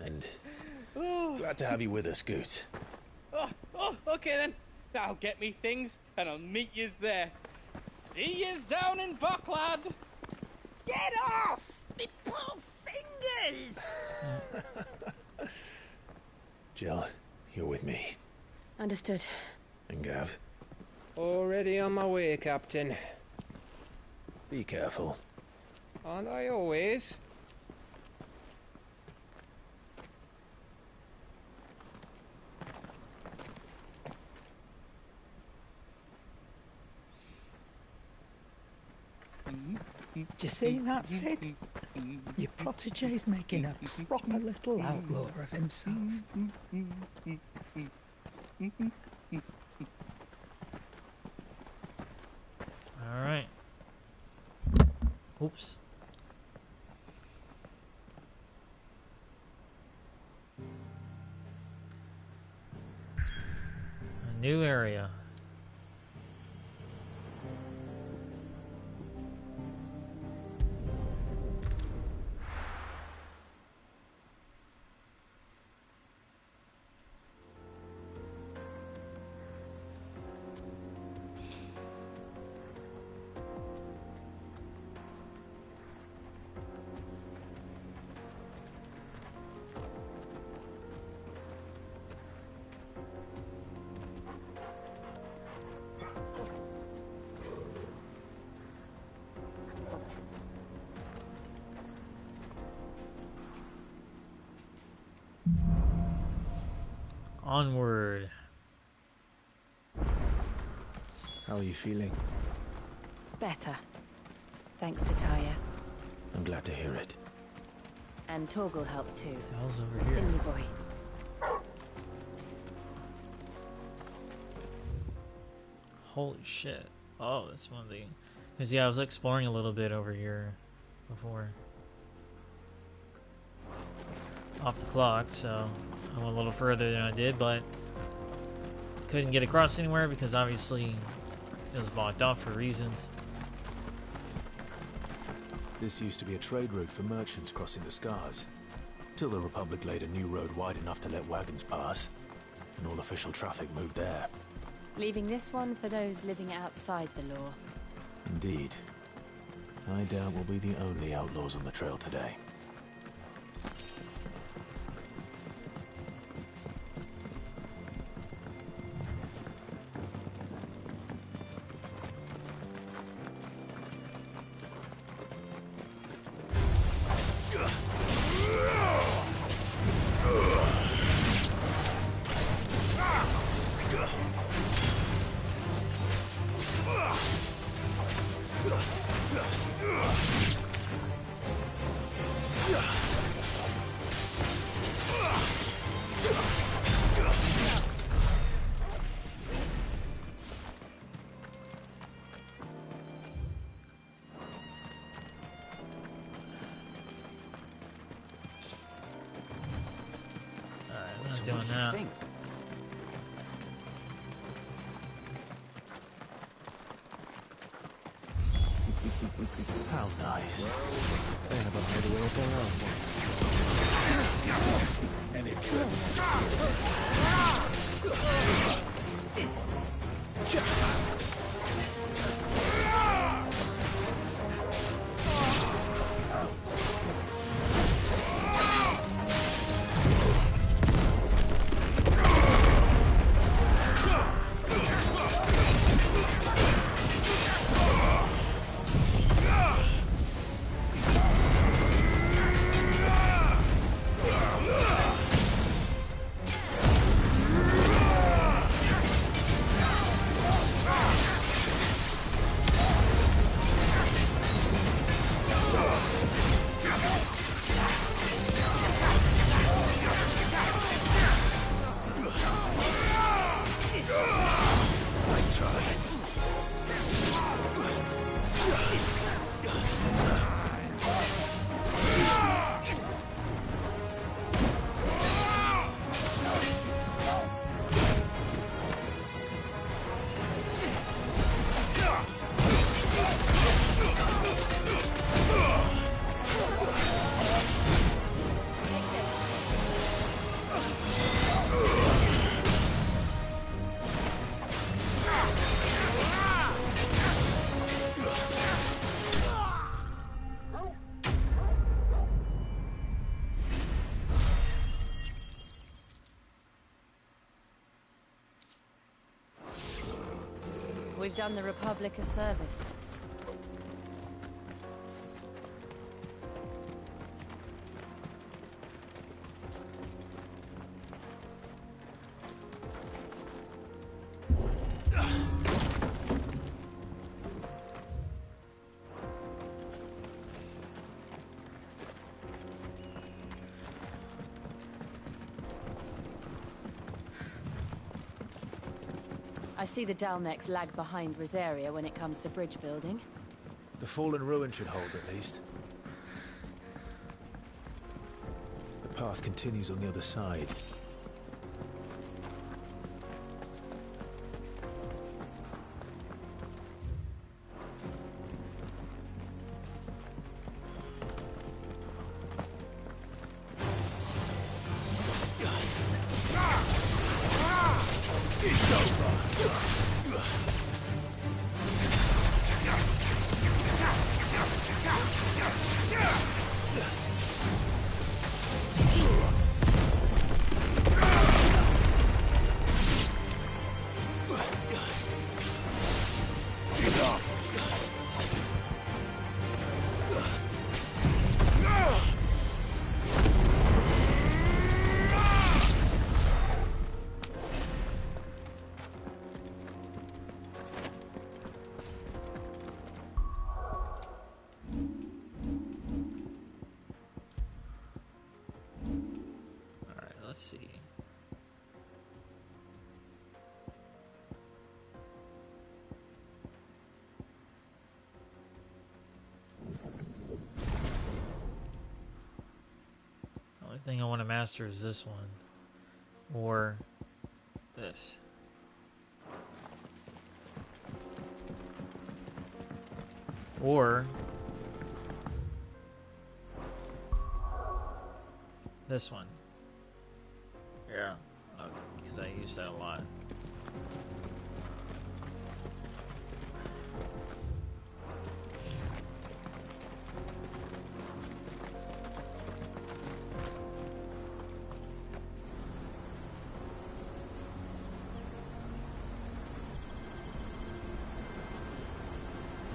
And glad to have you with us, Goots. Okay then. I'll get me things and I'll meet yous there. See yous down in Bocklad. Get off! Me poor fingers! Jill, you're with me. Understood. And Gav? Already on my way, Captain. Be careful. Aren't I always? Do you see that, Sid? Your protege's making a proper little outlaw of himself. All right. Oops. A new area. Onward. How are you feeling? Better. Thanks to Taya. I'm glad to hear it. And Torgal helped too. The hell's over here? The new boy. Holy shit. Oh, that's one of the... Because, yeah, I was exploring a little bit over here before. Off the clock, so I went a little further than I did, but couldn't get across anywhere because obviously it was blocked off for reasons. This used to be a trade route for merchants crossing the Scars, till the Republic laid a new road wide enough to let wagons pass, and all official traffic moved there. Leaving this one for those living outside the law. Indeed. I doubt we'll be the only outlaws on the trail today. Doing that. How nice. They have a hideaway of their own. And if you We've done the Republic a service. I see the Dalmex lag behind Rosaria when it comes to bridge building. The fallen ruin should hold, at least. The path continues on the other side. It's over. faster is this one. Or this. Or this one. Yeah, because I use that a lot.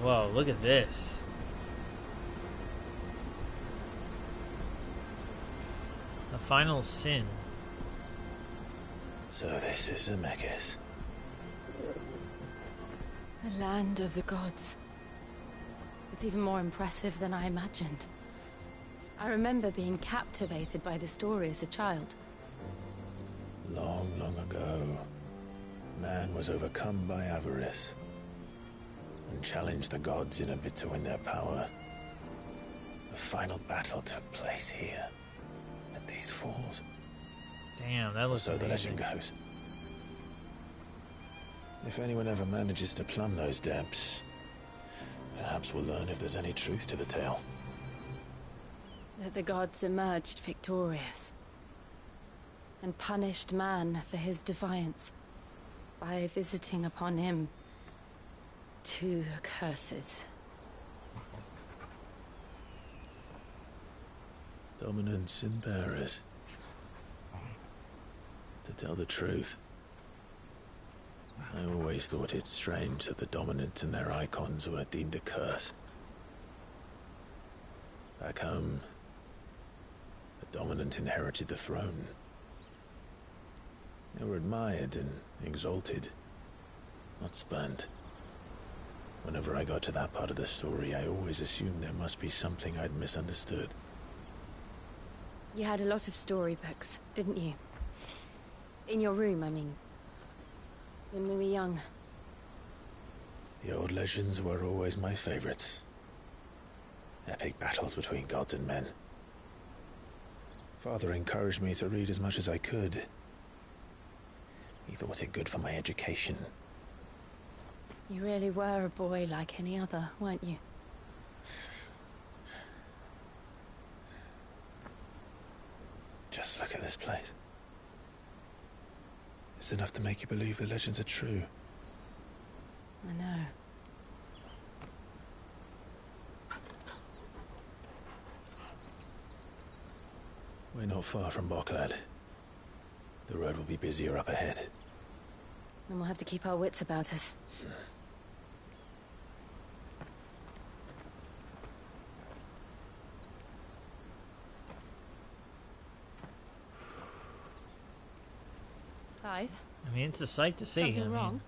Whoa, look at this. The final sin. So this is Zemeckis. The land of the gods. It's even more impressive than I imagined. I remember being captivated by the story as a child. Long, long ago, man was overcome by avarice and challenged the gods in a bid to win their power. The final battle took place here, at these falls. Damn, that looks so the legend goes. If anyone ever manages to plumb those depths, perhaps we'll learn if there's any truth to the tale. That the gods emerged victorious and punished man for his defiance by visiting upon him 2 curses. Dominance and bearers. To tell the truth, I always thought it strange that the dominant and their icons were deemed a curse. Back home, the dominant inherited the throne. They were admired and exalted, not spurned. Whenever I got to that part of the story, I always assumed there must be something I'd misunderstood. You had a lot of storybooks, didn't you? In your room, I mean. When we were young. The old legends were always my favorites. Epic battles between gods and men. Father encouraged me to read as much as I could. He thought it good for my education. You really were a boy like any other, weren't you? Just look at this place. It's enough to make you believe the legends are true. I know. We're not far from Boklad. The road will be busier up ahead. Then we'll have to keep our wits about us. Clive? I mean, it's a sight to see. Something wrong?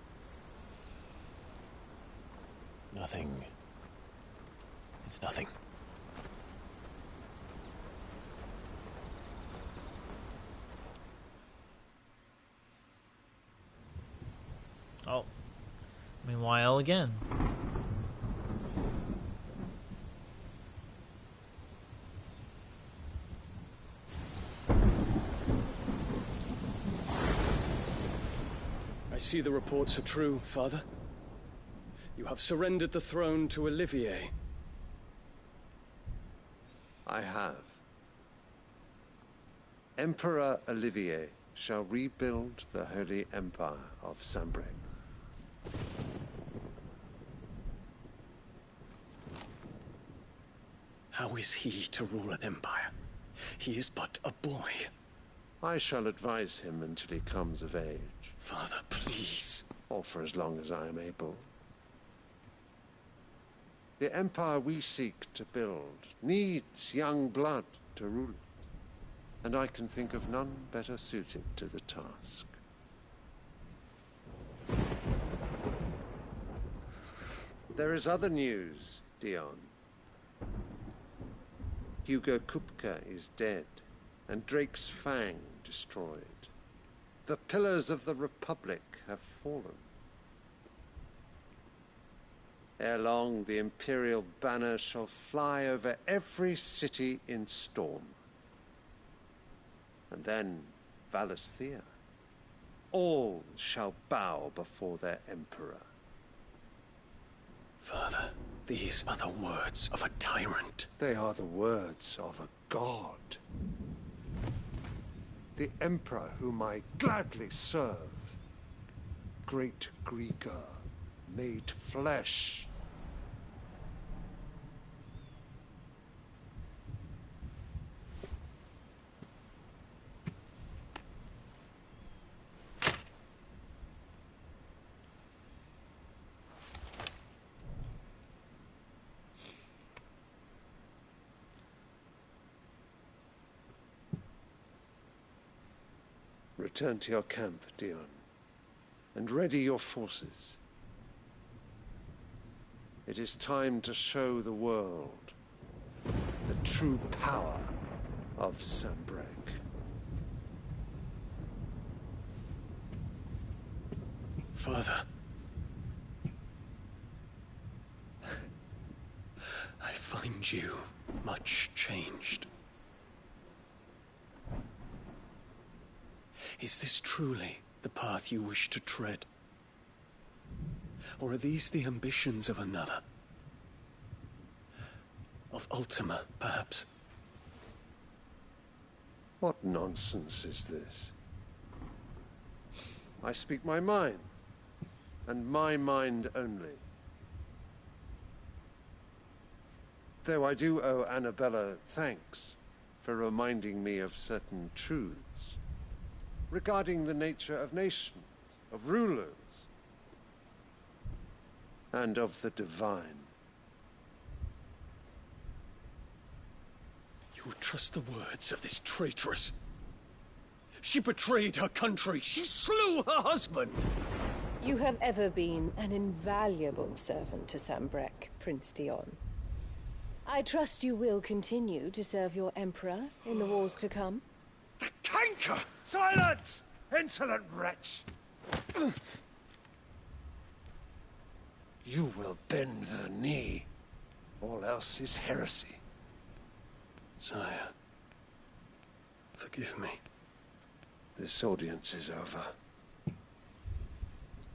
Nothing. It's nothing. Oh. Meanwhile, again. I see the reports are true, Father. You have surrendered the throne to Olivier. I have. Emperor Olivier shall rebuild the Holy Empire of Sanbreque. How is he to rule an empire? He is but a boy. I shall advise him until he comes of age. Father, please. Or for as long as I am able. The empire we seek to build needs young blood to rule it, and I can think of none better suited to the task. There is other news, Dion. Hugo Kupka is dead, and Drake's Fang destroyed. The pillars of the Republic have fallen. Ere long, the Imperial banner shall fly over every city in Storm. and then Valisthea. All shall bow before their emperor. Father, these are the words of a tyrant. They are the words of a god. The emperor whom I gladly serve. Great Greeker, made flesh. Return to your camp, Dion, and ready your forces. It is time to show the world the true power of Sanbreque. Father. I find you much changed. Is this truly the path you wish to tread? Or are these the ambitions of another? Of Ultima, perhaps? What nonsense is this? I speak my mind, and my mind only. Though I do owe Annabella thanks for reminding me of certain truths regarding the nature of nations, of rulers, and of the divine. You would trust the words of this traitress? She betrayed her country. She slew her husband. You have ever been an invaluable servant to Sanbreque, Prince Dion. I trust you will continue to serve your emperor in the wars to come. The canker! Silence! Insolent wretch! You will bend the knee. All else is heresy. Sire, forgive me. This audience is over.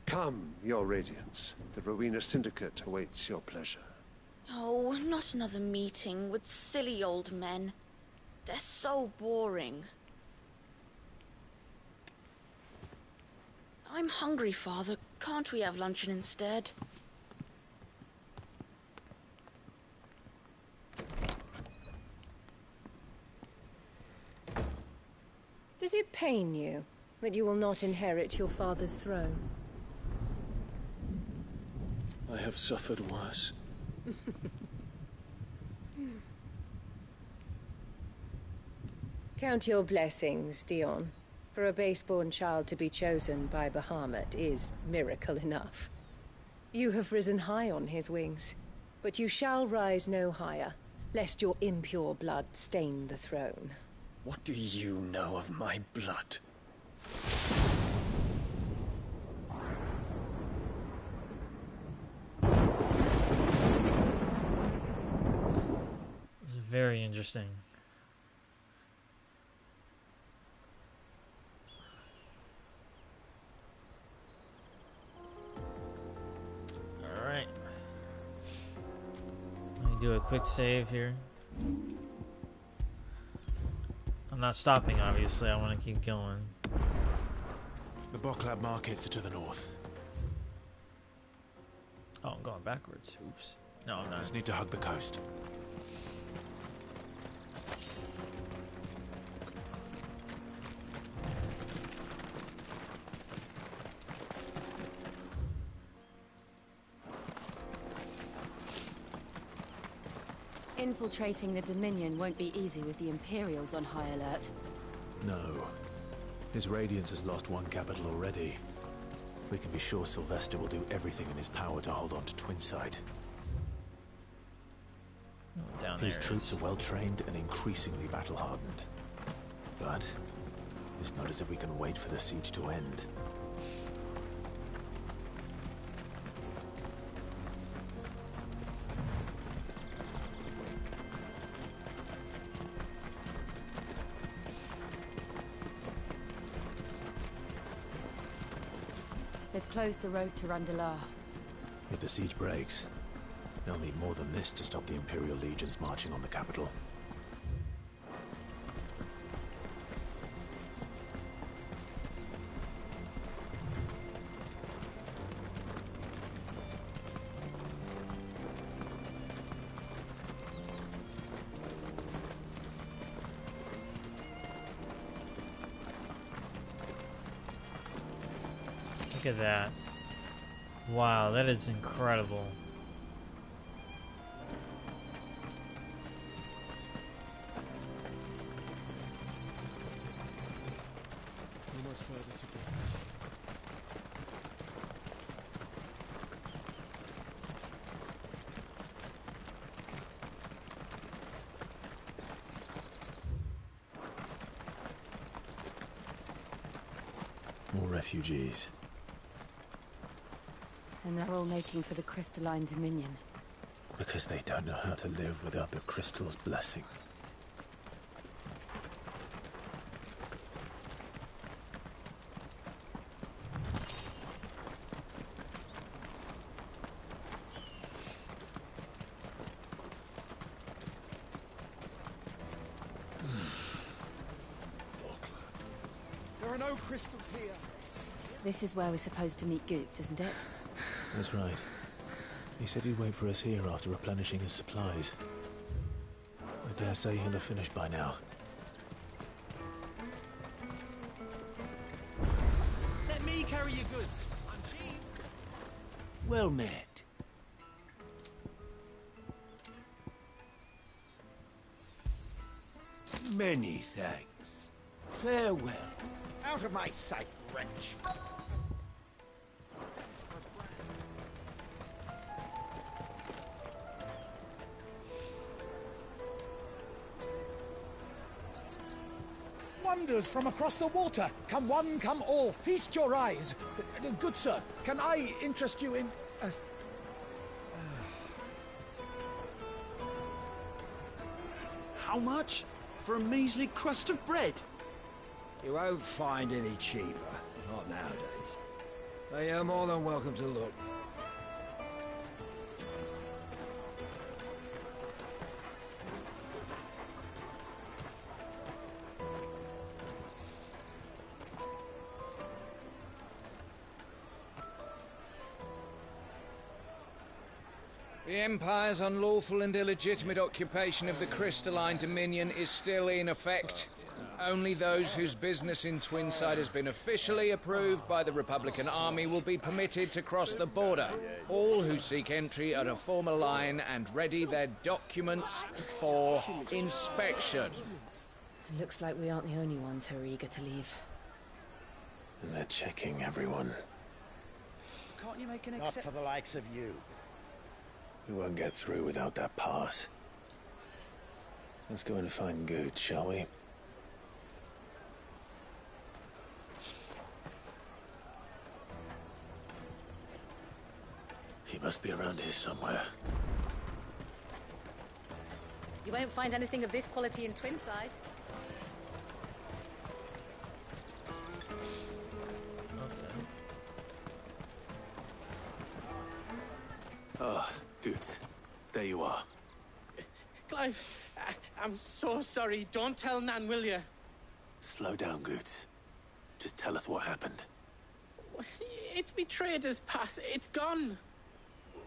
Come, your radiance. The Rowena Syndicate awaits your pleasure. Oh, not another meeting with silly old men. They're so boring. I'm hungry, Father. Can't we have luncheon instead? Does it pain you that you will not inherit your father's throne? I have suffered worse. Count your blessings, Dion. For a base-born child to be chosen by Bahamut is miracle enough. You have risen high on his wings, but you shall rise no higher, lest your impure blood stain the throne. What do you know of my blood? It's very interesting. Alright. Let me do a quick save here. I'm not stopping, obviously. I want to keep going. The Boklab markets are to the north. Oh, I'm going backwards. Oops. No, I'm not. Just need to hug the coast. Infiltrating the Dominion won't be easy with the Imperials on high alert. No. His Radiance has lost one capital already. We can be sure Sylvester will do everything in his power to hold on to Twinside. His troops are well-trained and increasingly battle-hardened. But it's not as if we can wait for the siege to end. They've closed the road to Randalar. If the siege breaks, they'll need more than this to stop the Imperial legions marching on the capital. Look at that. Wow, that is incredible. No much further to go. More refugees. And they're all making for the Crystalline Dominion. Because they don't know how to live without the crystal's blessing. There are no crystals here. This is where we're supposed to meet Goots, isn't it? That's right. He said he'd wait for us here after replenishing his supplies. I dare say he'll have finished by now. Let me carry your goods. I'm cheap. Well met. Many thanks. Farewell. Out of my sight, wretch. Wonders from across the water. Come one, come all. Feast your eyes. Good sir, can I interest you in... How much? For a measly crust of bread? You won't find any cheaper. Not nowadays. But you're more than welcome to look. The Empire's unlawful and illegitimate occupation of the Crystalline Dominion is still in effect. Only those whose business in Twinside has been officially approved by the Republican Army will be permitted to cross the border. All who seek entry are to form a line and ready their documents for inspection. It looks like we aren't the only ones who are eager to leave. And they're checking everyone. Can't you make an Not for the likes of you. We won't get through without that pass. Let's go and find Good, shall we? He must be around here somewhere. You won't find anything of this quality in Twinside. Oh, good. There you are. Clive, I'm so sorry. Don't tell Nan, will you? Slow down, Goots. Just tell us what happened. It's me trader's pass. It's gone.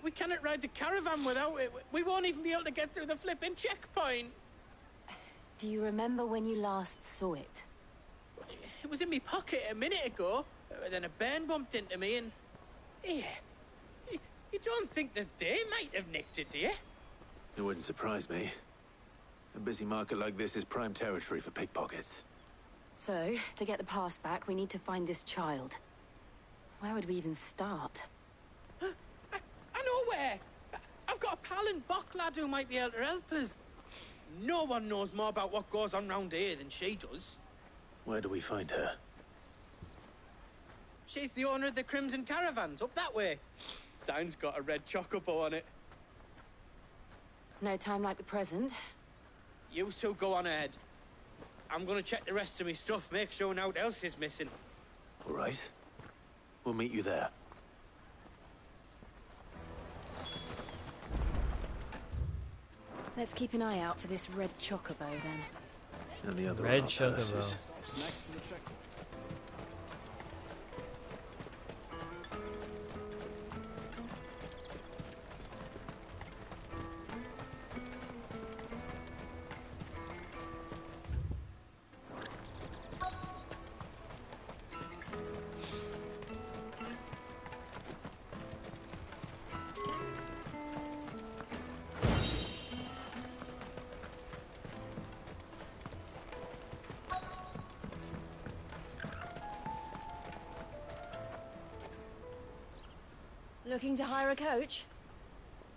We cannot ride the caravan without it. We won't even be able to get through the flipping checkpoint. Do you remember when you last saw it? It was in my pocket a minute ago. Then a bairn bumped into me and... Yeah. You don't think that they might have nicked it, do you? It wouldn't surprise me. A busy market like this is prime territory for pickpockets. So, to get the pass back, we need to find this child. Where would we even start? I know where! I've got a pal in Bock lad who might be able to help us. No one knows more about what goes on round here than she does. Where do we find her? She's the owner of the Crimson Caravans, up that way. Sign's got a red chocobo on it. No time like the present. You two go on ahead. I'm gonna check the rest of my stuff, make sure naught else is missing. All right. We'll meet you there. Let's keep an eye out for this red chocobo then. And the other Red are our chocobo. purses. Stops next to the check. Looking to hire a coach?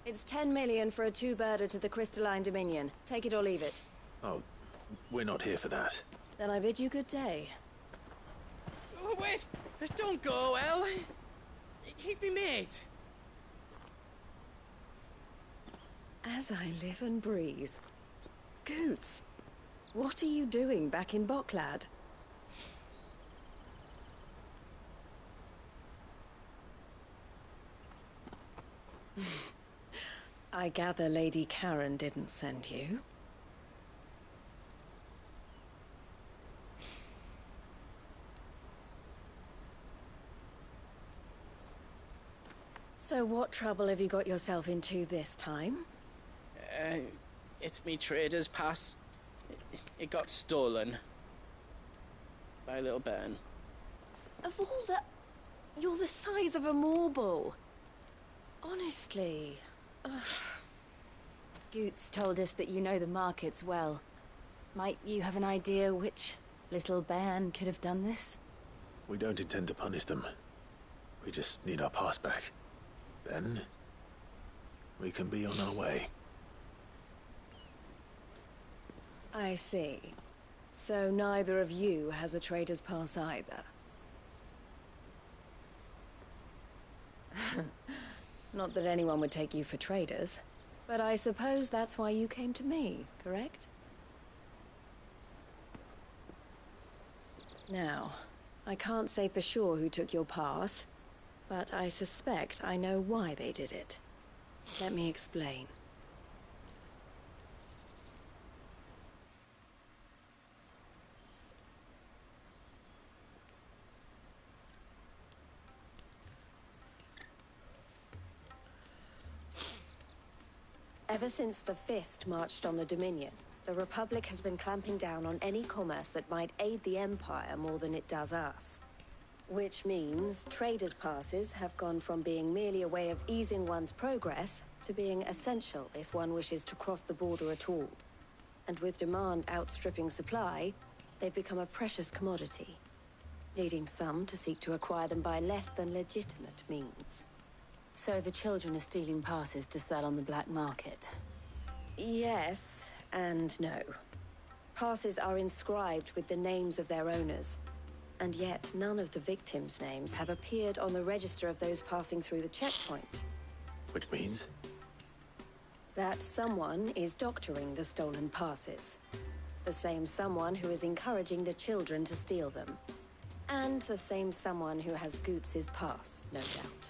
It's 10 million for a two-birder to the Crystalline Dominion. Take it or leave it. Oh, we're not here for that. Then I bid you good day. Oh, wait! Don't go, El. He's me mate. As I live and breathe. Goots, what are you doing back in Boklad? I gather Lady Karen didn't send you. So what trouble have you got yourself into this time? It's me trader's pass. It got stolen. By a little bairn. Of all the... You're the size of a marble. Honestly. Ugh. Goots told us that you know the markets well. Might you have an idea which little bairn could have done this? We don't intend to punish them. We just need our pass back. Then, we can be on our way. I see. So neither of you has a trader's pass either. Not that anyone would take you for traders, but I suppose that's why you came to me, correct? Now, I can't say for sure who took your pass, but I suspect I know why they did it. Let me explain. Ever since the Fist marched on the Dominion, the Republic has been clamping down on any commerce that might aid the Empire more than it does us. Which means traders' passes have gone from being merely a way of easing one's progress to being essential if one wishes to cross the border at all. And with demand outstripping supply, they've become a precious commodity, leading some to seek to acquire them by less than legitimate means. So the children are stealing passes to sell on the black market? Yes, and no. Passes are inscribed with the names of their owners, and yet none of the victims' names have appeared on the register of those passing through the checkpoint. Which means? That someone is doctoring the stolen passes. The same someone who is encouraging the children to steal them. And the same someone who has Goots' pass, no doubt.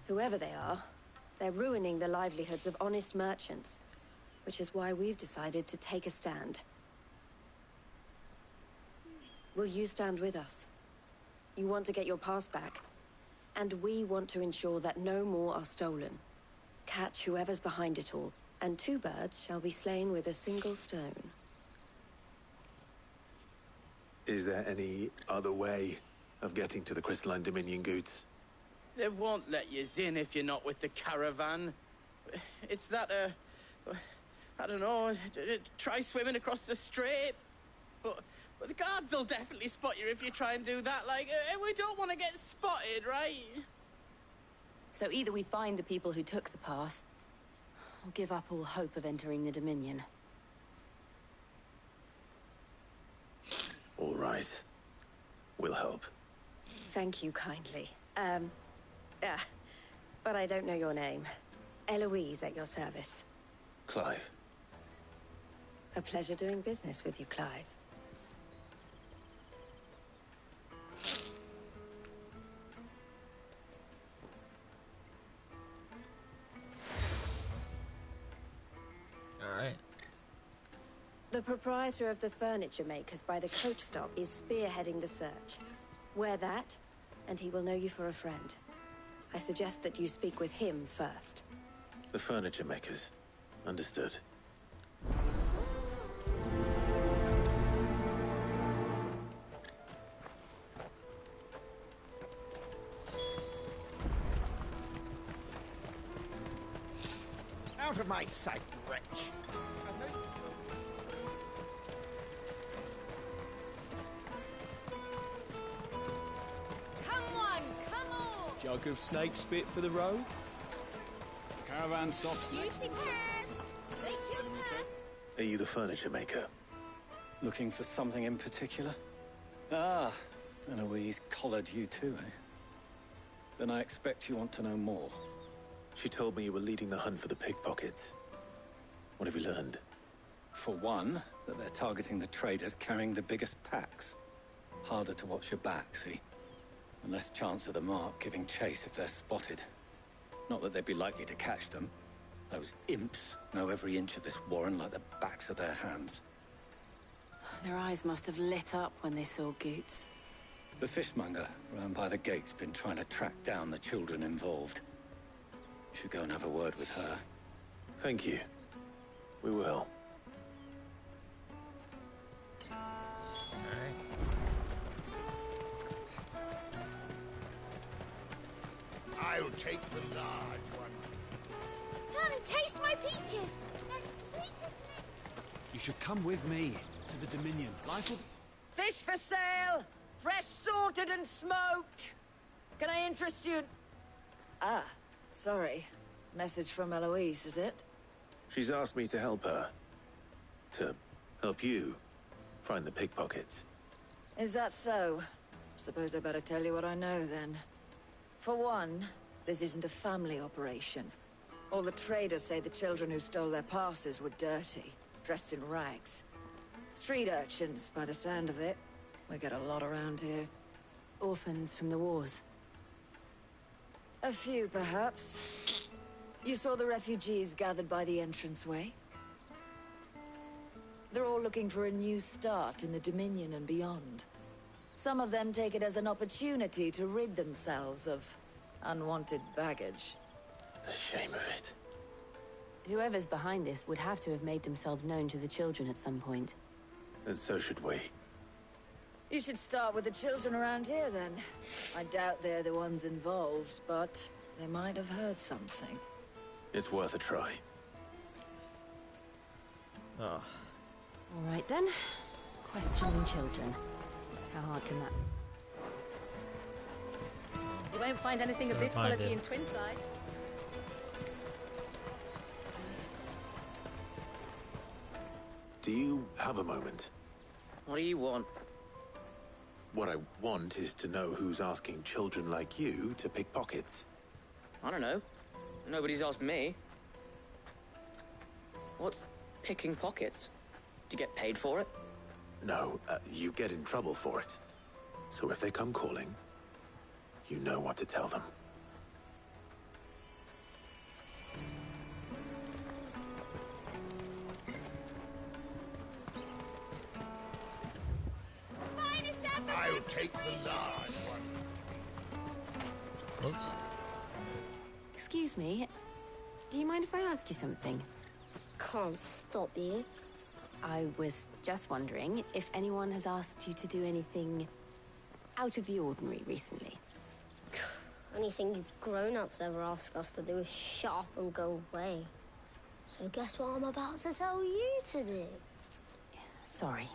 Whoever they are, they're ruining the livelihoods of honest merchants, which is why we've decided to take a stand. Will you stand with us? You want to get your pass back, and we want to ensure that no more are stolen. Catch whoever's behind it all, and two birds shall be slain with a single stone. Is there any other way of getting to the Crystalline Dominion, Goots? They won't let you in if you're not with the caravan. It's that, I don't know, try swimming across the strait. But the guards will definitely spot you if you try and do that. Like, we don't want to get spotted, right? So either we find the people who took the pass, or give up all hope of entering the Dominion. All right. We'll help. Thank you kindly. But I don't know your name. Eloise at your service. Clive. A pleasure doing business with you, Clive. The proprietor of the furniture makers by the coach stop is spearheading the search. Wear that, and he will know you for a friend. I suggest that you speak with him first. The furniture makers. Understood. Out of my sight, wretch! Come on! Jug of snake spit for the road? Caravan stops next. Are you the furniture maker? Looking for something in particular? Ah, Eloise collared you too, eh? Then I expect you want to know more. She told me you were leading the hunt for the pickpockets. What have you learned? For one, that they're targeting the traders carrying the biggest packs. Harder to watch your back, see? And less chance of the mark giving chase if they're spotted. Not that they'd be likely to catch them. Those imps know every inch of this warren like the backs of their hands. Their eyes must have lit up when they saw Goots. The fishmonger round by the gate's been trying to track down the children involved. You should go and have a word with her. Thank you. We will. I'll take the large one. Come and taste my peaches. They're sweet as... You should come with me to the Dominion. Life will... Fish for sale! Fresh sorted and smoked! Can I interest you in... Ah, sorry. Message from Eloise, is it? She's asked me to help her. To help you find the pickpockets. Is that so? Suppose I better tell you what I know, then. For one, this isn't a family operation. All the traders say the children who stole their passes were dirty, dressed in rags. Street urchins, by the sound of it. We get a lot around here. Orphans from the wars. A few, perhaps. You saw the refugees gathered by the entranceway? They're all looking for a new start in the Dominion and beyond. Some of them take it as an opportunity to rid themselves of unwanted baggage. The shame of it. Whoever's behind this would have to have made themselves known to the children at some point. And so should we. You should start with the children around here, then. I doubt they're the ones involved, but they might have heard something. It's worth a try. Oh. All right, then. Questioning children. How hard can that... You won't find anything of this quality in Twinside. Do you have a moment? What do you want? What I want is to know who's asking children like you to pick pockets. I don't know. Nobody's asked me. What's picking pockets? Do you get paid for it? No, you get in trouble for it. So if they come calling, you know what to tell them. I'll take the large one. Oops. Excuse me. Do you mind if I ask you something? Can't stop you. I was just wondering if anyone has asked you to do anything out of the ordinary recently. Anything you grown-ups ever ask us to do is shut up and go away. So guess what I'm about to tell you to do? Sorry.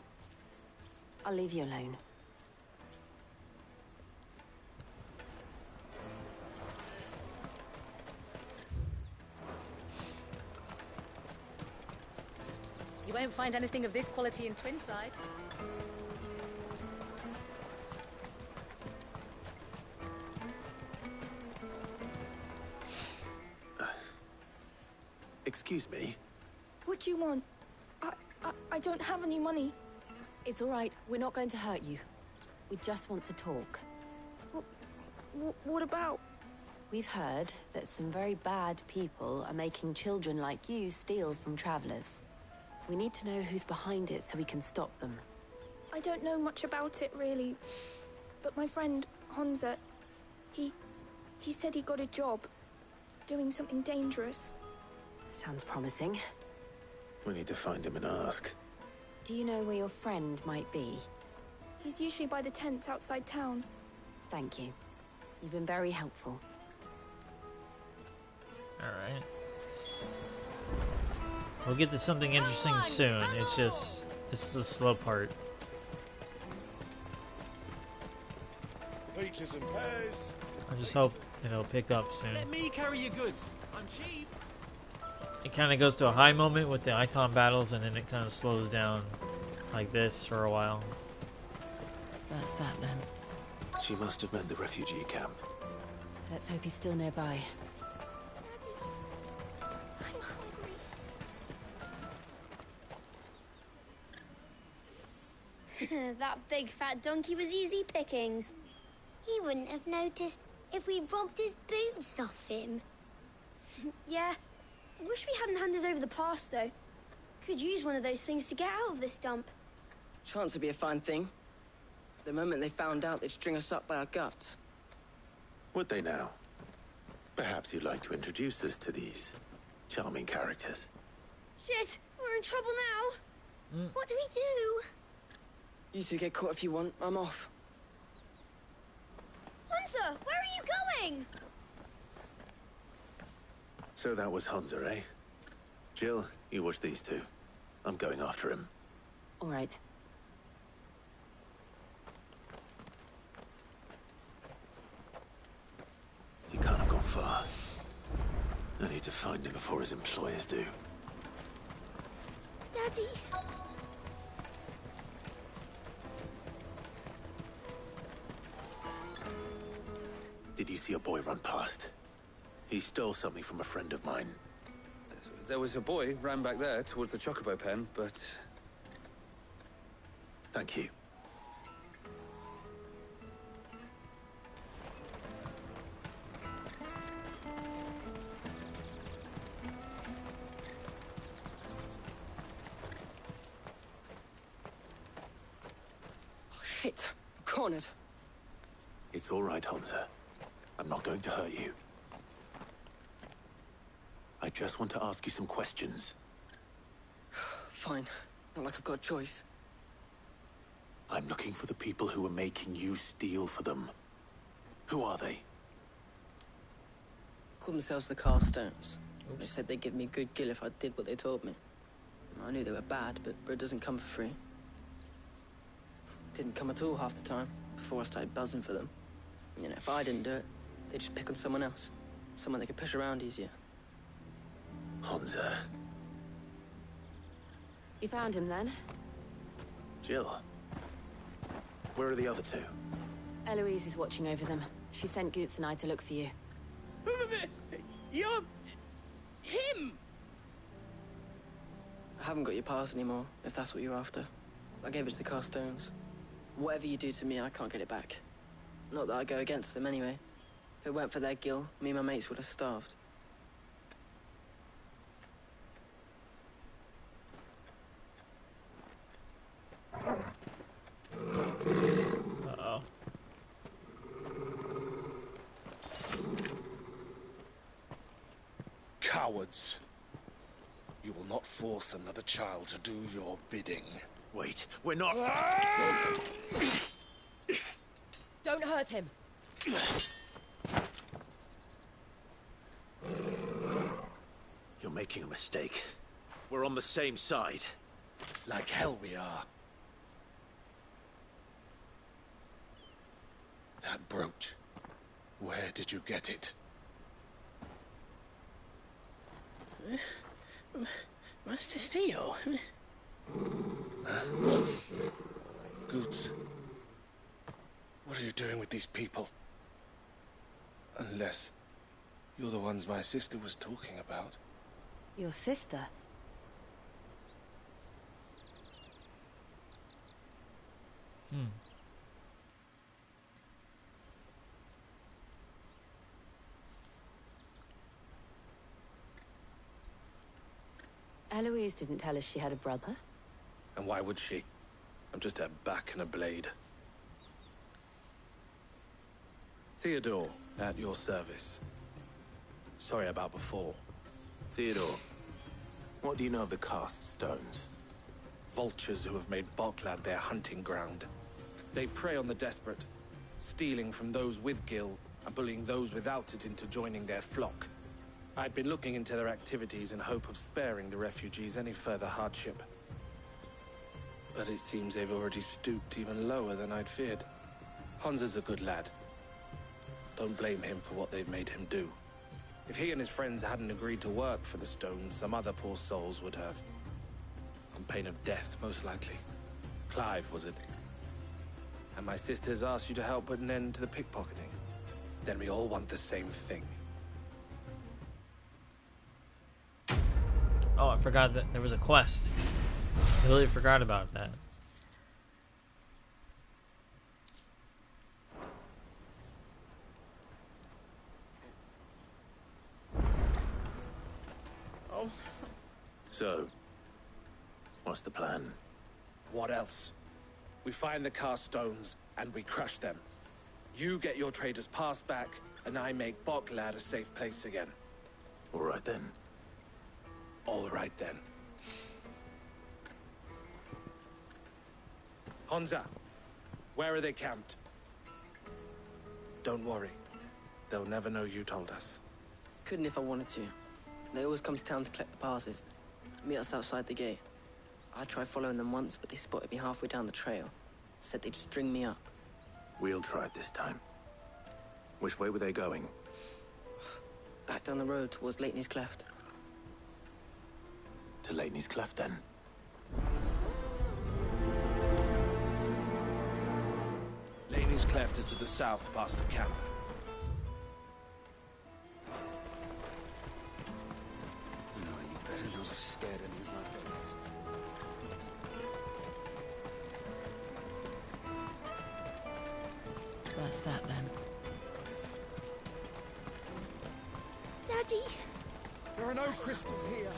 I'll leave you alone. You won't find anything of this quality in Twinside. Excuse me? What do you want? I don't have any money. It's all right. We're not going to hurt you. We just want to talk. What about? We've heard that some very bad people are making children like you steal from travelers. We need to know who's behind it so we can stop them. I don't know much about it, really. But my friend, Honza, he said he got a job. Doing something dangerous. Sounds promising. We need to find him and ask. Do you know where your friend might be? He's usually by the tents outside town. Thank you. You've been very helpful. Alright. We'll get to something interesting soon. It's the slow part. Peaches and pears. I just hope it'll pick up soon. Let me carry your goods. I'm cheap. It kind of goes to a high moment with the icon battles, and then it kind of slows down like this for a while. That's that then. She must have meant the refugee camp. Let's hope he's still nearby. That big fat donkey was easy pickings. He wouldn't have noticed if we'd robbed his boots off him. Yeah. Wish we hadn't handed over the pass, though. Could use one of those things to get out of this dump. Chance would be a fine thing. The moment they found out, they'd string us up by our guts. Would they now? Perhaps you'd like to introduce us to these charming characters. Shit, we're in trouble now. What do we do? You two get caught if you want. I'm off. Hunter, where are you going? So that was Hunter, eh? Jill, you watch these two. I'm going after him. All right. He can't have gone far. I need to find him before his employers do. Daddy. Did you see a boy run past? He stole something from a friend of mine. There was a boy ran back there towards the Chocobo pen, but... Thank you. Oh, shit. I'm cornered. It's all right, Hunter. I'm not going to hurt you. I just want to ask you some questions. Fine. Not like I've got a choice. I'm looking for the people who are making you steal for them. Who are they? Call themselves the Carstones. They said they'd give me good gill if I did what they told me. I knew they were bad, but bread doesn't come for free. Didn't come at all half the time, before I started buzzing for them. You know, if I didn't do it, they'd just pick on someone else. Someone they could push around easier. Hunter. You found him then? Jill. Where are the other two? Eloise is watching over them. She sent Goots and I to look for you. You're... him! I haven't got your pass anymore, if that's what you're after. I gave it to the Carstones. Whatever you do to me, I can't get it back. Not that I go against them anyway. If it weren't for their gill, me and my mates would have starved. Uh-oh. Cowards. You will not force another child to do your bidding. Wait, we're not... Don't hurt him. You're making a mistake. We're on the same side. Like hell we are. That brooch. Where did you get it? Master Theo? Goots. What are you doing with these people? Unless you're the ones my sister was talking about. Your sister? Eloise didn't tell us she had a brother. And why would she? I'm just her back and a blade. Theodore, at your service. Sorry about before. Theodore, what do you know of the cast stones? Vultures who have made Boklad their hunting ground. They prey on the desperate, stealing from those with gil and bullying those without it into joining their flock. I'd been looking into their activities in hope of sparing the refugees any further hardship. But it seems they've already stooped even lower than I'd feared. Hansa's a good lad. Don't blame him for what they've made him do. If he and his friends hadn't agreed to work for the stones, some other poor souls would have. On pain of death, most likely. Clive, was it? And my sisters asked you to help put an end to the pickpocketing. Then we all want the same thing. Oh, I forgot that there was a quest. I totally forgot about that. Oh. So, what's the plan? What else? We find the cast stones, and we crush them. You get your traders pass back, and I make Boklad a safe place again. All right then. All right then. Hansa, where are they camped? Don't worry. They'll never know you told us. Couldn't if I wanted to. They always come to town to collect the passes. Meet us outside the gate. I tried following them once, but they spotted me halfway down the trail. Said they'd string me up. We'll try it this time. Which way were they going? Back down the road towards Leitney's Cleft. To Leitney's Cleft, then? Leitney's Cleft is to the south, past the camp. No, you better not have scared any of my friends. That's that then. Daddy! There are no crystals here.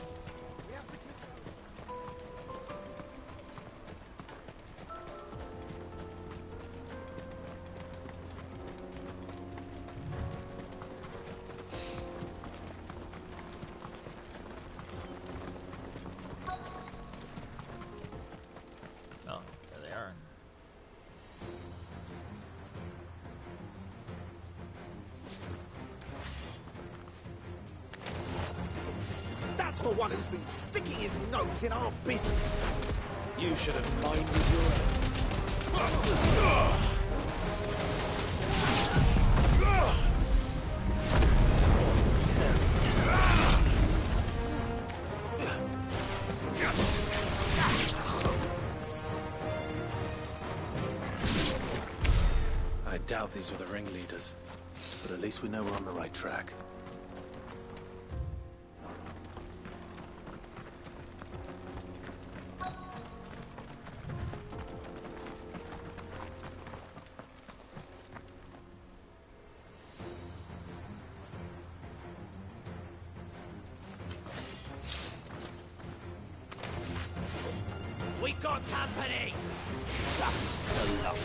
Oh, there they are. That's the one who's been sticking his nose in our business. You should have minded your own. I doubt these were the ringleaders. But at least we know we're on the right track. We got company! That's the lot.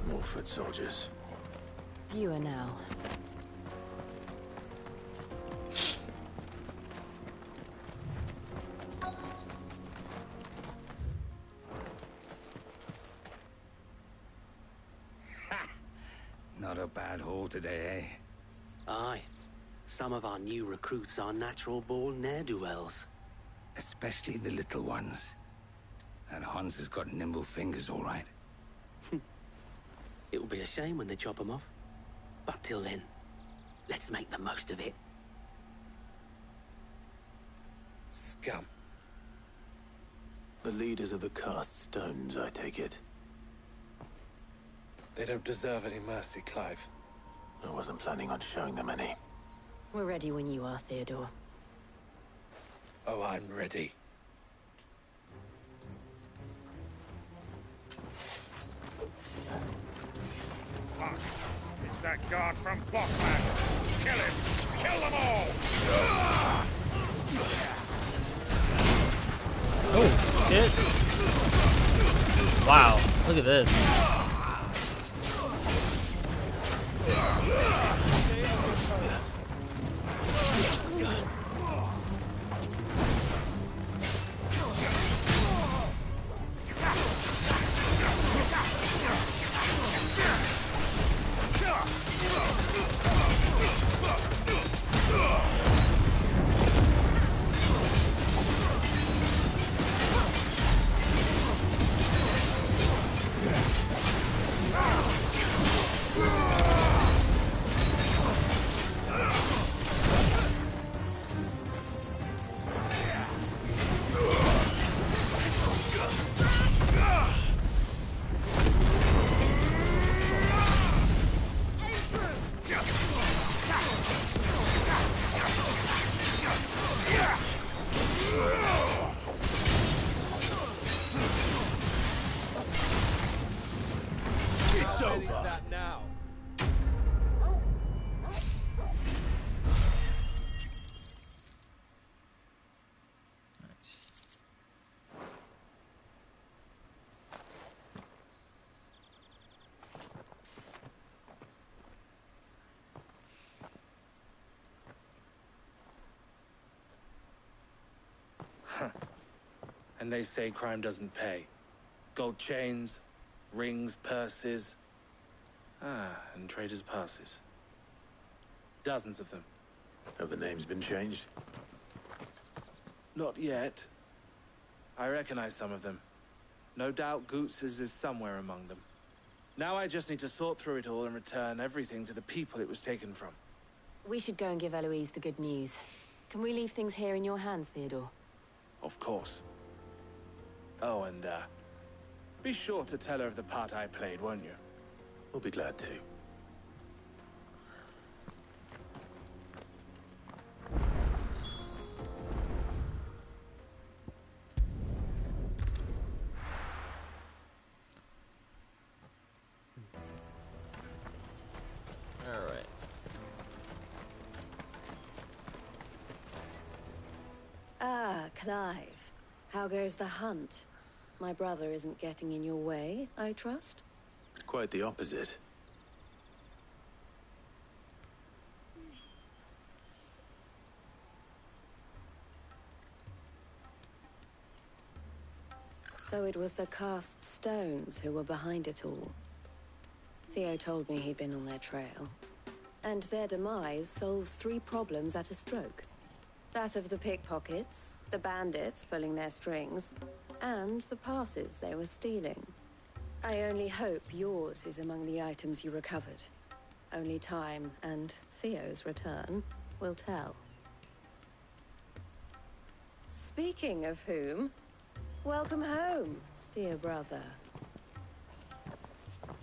More foot soldiers. Fewer now. Not a bad haul today, eh? Aye. Some of our new recruits are natural-born ne'er-do-wells. Especially the little ones. And Hans has got nimble fingers, all right. It will be a shame when they chop them off. But till then, let's make the most of it. Scum. The leaders of the cast stones, I take it. They don't deserve any mercy, Clive. I wasn't planning on showing them any. We're ready when you are, Theodore. Oh, I'm ready. Fuck! It's that guard from Bokland! Kill him! Kill them all! Oh, shit. Wow, look at this. It's over. That now. And they say crime doesn't pay. Gold chains, rings, purses. And traders' passes. Dozens of them. Have the names been changed? Not yet. I recognize some of them. No doubt Goots's is somewhere among them. Now I just need to sort through it all and return everything to the people it was taken from. We should go and give Eloise the good news. Can we leave things here in your hands, Theodore? Of course. Oh, and, be sure to tell her of the part I played, won't you? We'll be glad to. All right. Ah, Clive. How goes the hunt? My brother isn't getting in your way, I trust? Quite the opposite. So it was the cast stones who were behind it all. Theo told me he'd been on their trail. And their demise solves 3 problems at a stroke. That of the pickpockets, the bandits pulling their strings, and the passes they were stealing. I only hope yours is among the items you recovered. Only time and Theo's return will tell. Speaking of whom, welcome home, dear brother.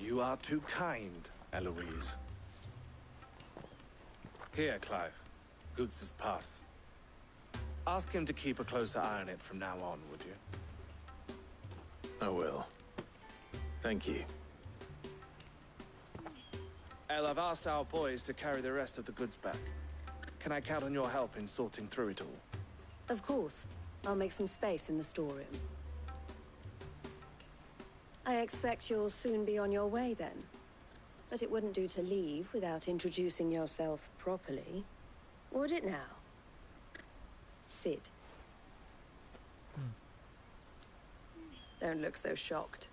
You are too kind, Eloise. Here, Clive. Goots's pass. Ask him to keep a closer eye on it from now on, would you? I will. Thank you. El, I've asked our boys to carry the rest of the goods back. Can I count on your help in sorting through it all? Of course. I'll make some space in the storeroom. I expect you'll soon be on your way then. But it wouldn't do to leave without introducing yourself properly. Would it now? Sid. Don't look so shocked.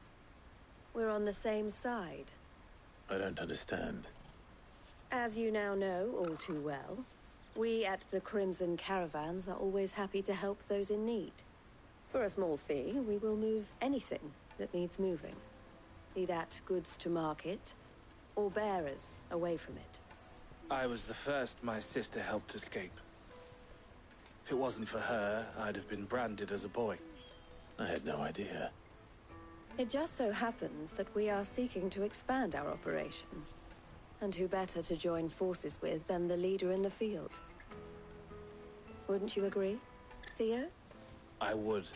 We're on the same side. I don't understand. As you now know all too well, we at the Crimson Caravans are always happy to help those in need. For a small fee, we will move anything that needs moving. Be that goods to market, or bearers away from it. I was the first my sister helped escape. If it wasn't for her, I'd have been branded as a boy. I had no idea. It just so happens that we are seeking to expand our operation. And who better to join forces with than the leader in the field? Wouldn't you agree, Theo? I would.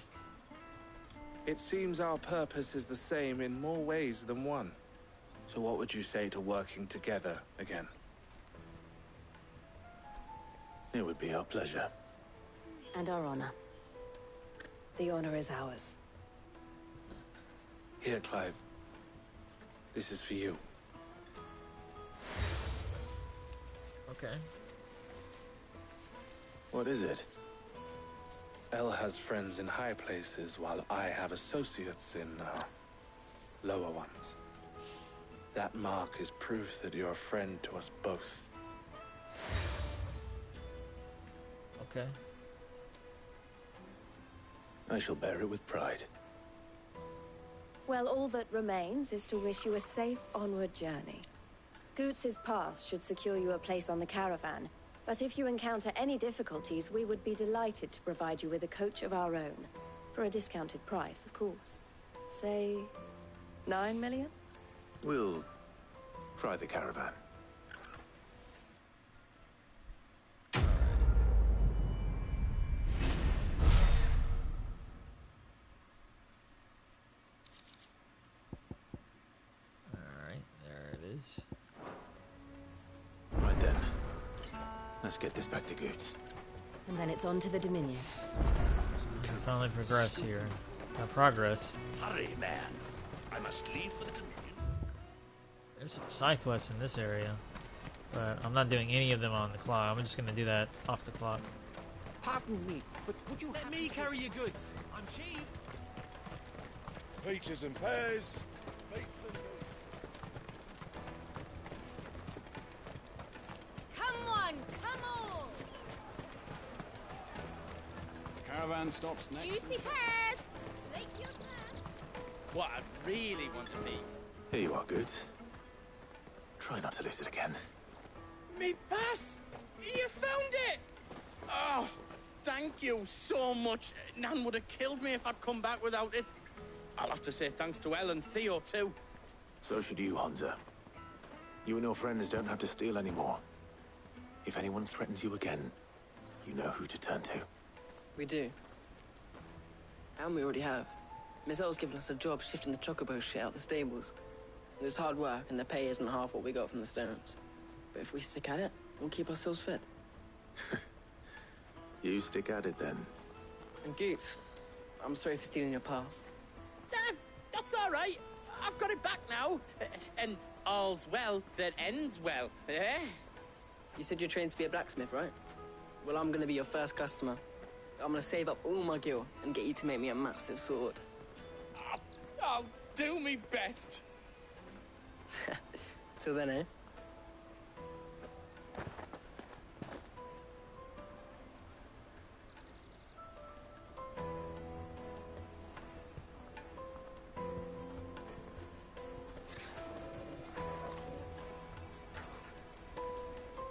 It seems our purpose is the same in more ways than one. So what would you say to working together again? It would be our pleasure. And our honor. The honor is ours. Here, Clive. This is for you. Okay. What is it? Elle has friends in high places, while I have associates in, lower ones. That mark is proof that you're a friend to us both. Okay. I shall bear it with pride. Well, all that remains is to wish you a safe onward journey. Goots's pass should secure you a place on the caravan, but if you encounter any difficulties, we would be delighted to provide you with a coach of our own. For a discounted price, of course. Say, 9 million? We'll try the caravan. Alright, there it is. Right then. Let's get this back to Goots. And then it's on to the Dominion. We finally progress here. Progress. Hurry, man. I must leave for the Dominion. There's some side quests in this area, but I'm not doing any of them on the clock. I'm just gonna do that off the clock. Pardon me, but would you let me carry your goods? I'm cheap. Peaches and pears. Peaches and Come on, come on! The caravan stops next. Juicy pears! Slake your thirst. What I really want to be. Here you are, Goots. Try not to lose it again. Me pass! You found it! Oh, thank you so much. Nan would have killed me if I'd come back without it. I'll have to say thanks to Elle and Theo, too. So should you, Hansa. You and your friends don't have to steal anymore. If anyone threatens you again, you know who to turn to. We do. And we already have. Miss Elle's given us a job shifting the chocobo shit out the stables. It's hard work, and the pay isn't half what we got from the Stones. But if we stick at it, we'll keep ourselves fed. You stick at it, then. And Goots, I'm sorry for stealing your pass. That's all right. I've got it back now. And all's well that ends well, eh? You said you're trained to be a blacksmith, right? Well, I'm gonna be your first customer. I'm gonna save up all my gil and get you to make me a massive sword. I'll do me best. Till then, eh?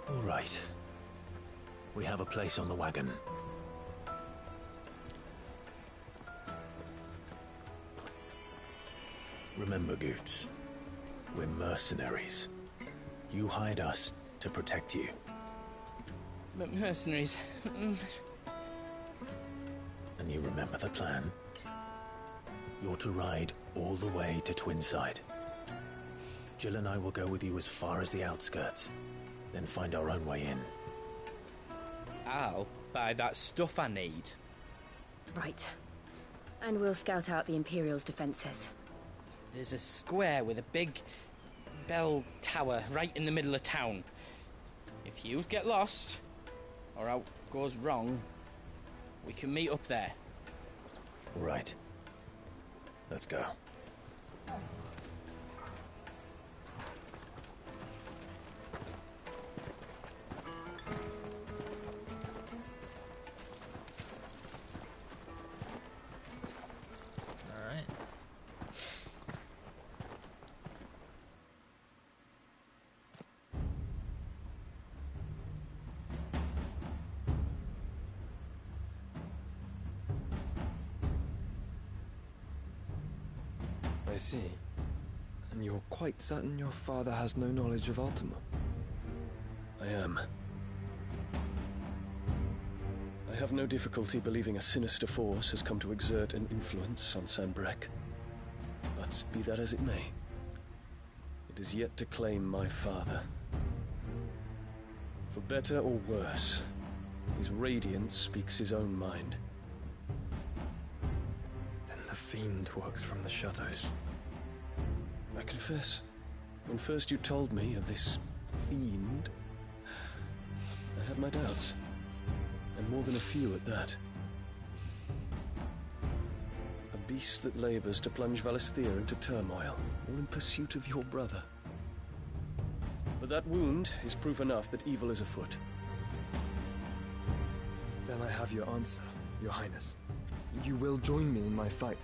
All right. We have a place on the wagon. Remember, Goots, we're mercenaries. You hired us to protect you. Mercenaries. And you remember the plan? You're to ride all the way to Twinside. Jill and I will go with you as far as the outskirts, then find our own way in. I'll buy that stuff I need. Right. And we'll scout out the Imperial's defenses. There's a square with a big bell tower right in the middle of town. If you get lost, or out goes wrong, we can meet up there. Right. Let's go. I see. And you're quite certain your father has no knowledge of Ultima? I am. I have no difficulty believing a sinister force has come to exert an influence on Sanbreque. But be that as it may, it is yet to claim my father. For better or worse, his radiance speaks his own mind. Then the fiend works from the shadows. I confess, when first you told me of this fiend, I had my doubts, and more than a few at that. A beast that labors to plunge Valisthea into turmoil, all in pursuit of your brother. But that wound is proof enough that evil is afoot. Then I have your answer, Your Highness. You will join me in my fight.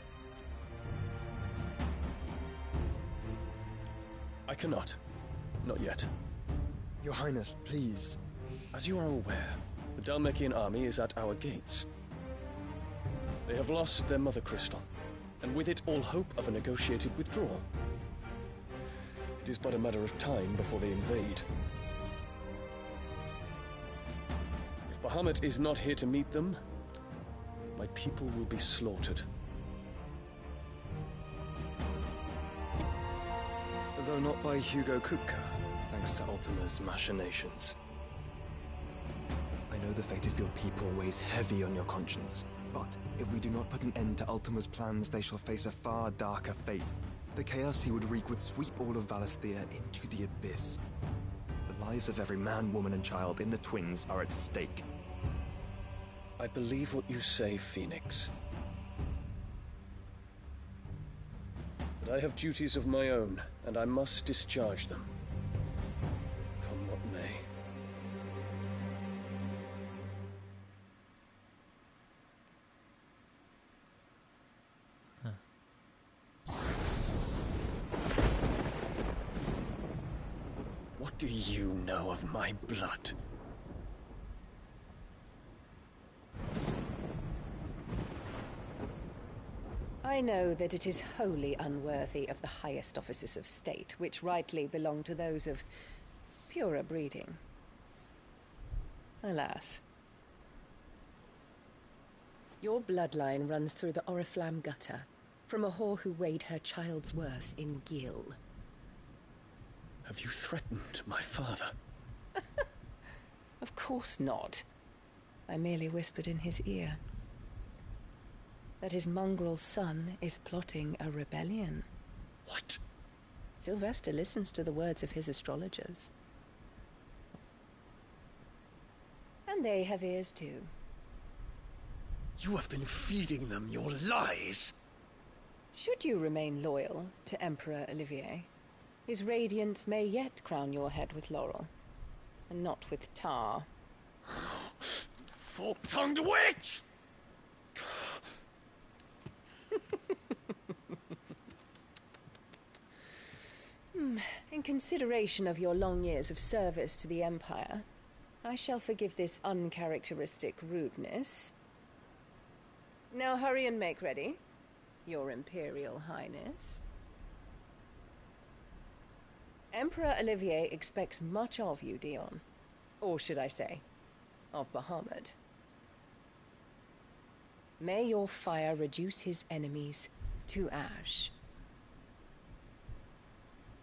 I cannot. Not yet. Your Highness, please. As you are aware, the Dhalmekian army is at our gates. They have lost their mother crystal, and with it all hope of a negotiated withdrawal. It is but a matter of time before they invade. If Bahamut is not here to meet them, my people will be slaughtered. Though not by Hugo Kupka, thanks to Ultima's machinations. I know the fate of your people weighs heavy on your conscience, but if we do not put an end to Ultima's plans, they shall face a far darker fate. The chaos he would wreak would sweep all of Valisthea into the abyss. The lives of every man, woman, and child in the Twins are at stake. I believe what you say, Phoenix. But I have duties of my own, and I must discharge them. Come what may. What do you know of my blood? I know that it is wholly unworthy of the highest offices of state, which rightly belong to those of purer breeding. Alas. Your bloodline runs through the Oriflamme gutter, from a whore who weighed her child's worth in gil. Have you threatened my father? Of course not. I merely whispered in his ear that his mongrel son is plotting a rebellion. What? Sylvester listens to the words of his astrologers. And they have ears too. You have been feeding them your lies! Should you remain loyal to Emperor Olivier, his radiance may yet crown your head with laurel, and not with tar. Fork-tongued witch! In consideration of your long years of service to the Empire, I shall forgive this uncharacteristic rudeness. Now hurry and make ready, Your Imperial Highness. Emperor Olivier expects much of you, Dion. Or should I say, of Bahamut. May your fire reduce his enemies to ash,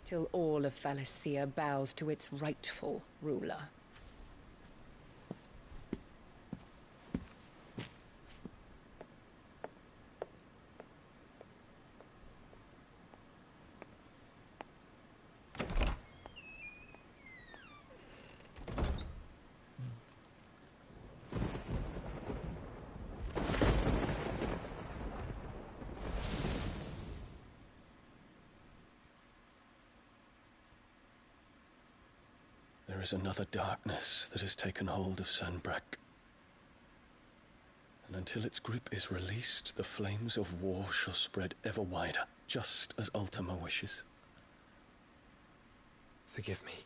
till all of Valisthea bows to its rightful ruler. There is another darkness that has taken hold of Sanbreque. And until its grip is released, the flames of war shall spread ever wider, just as Ultima wishes. Forgive me.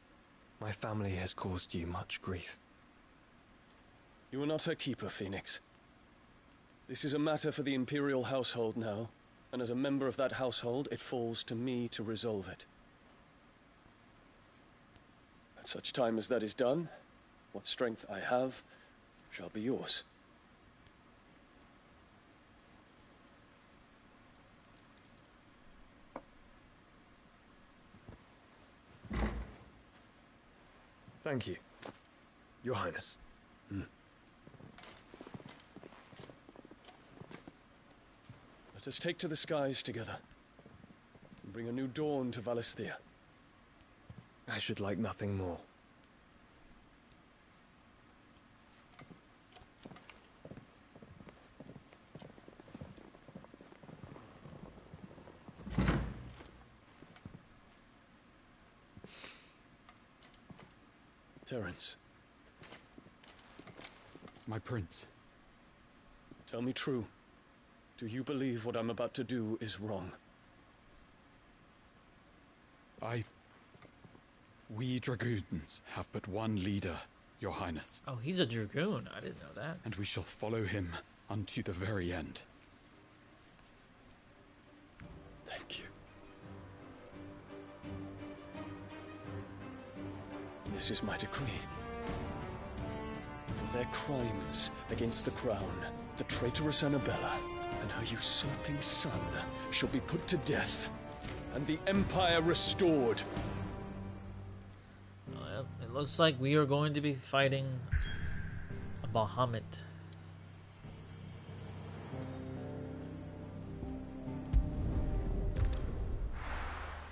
My family has caused you much grief. You are not her keeper, Phoenix. This is a matter for the Imperial household now, And as a member of that household, it falls to me to resolve it. At such time as that is done, what strength I have shall be yours. Thank you, Your Highness. Let us take to the skies together, and bring a new dawn to Valisthea. I should like nothing more. Terence. My prince. Tell me true. Do you believe what I'm about to do is wrong? We dragoons have but one leader, Your Highness. Oh, he's a dragoon. I didn't know that. And we shall follow him unto the very end. Thank you. This is my decree. For their crimes against the crown, the traitorous Annabella and her usurping son shall be put to death, and the Empire restored. Well, it looks like we are going to be fighting a Bahamut.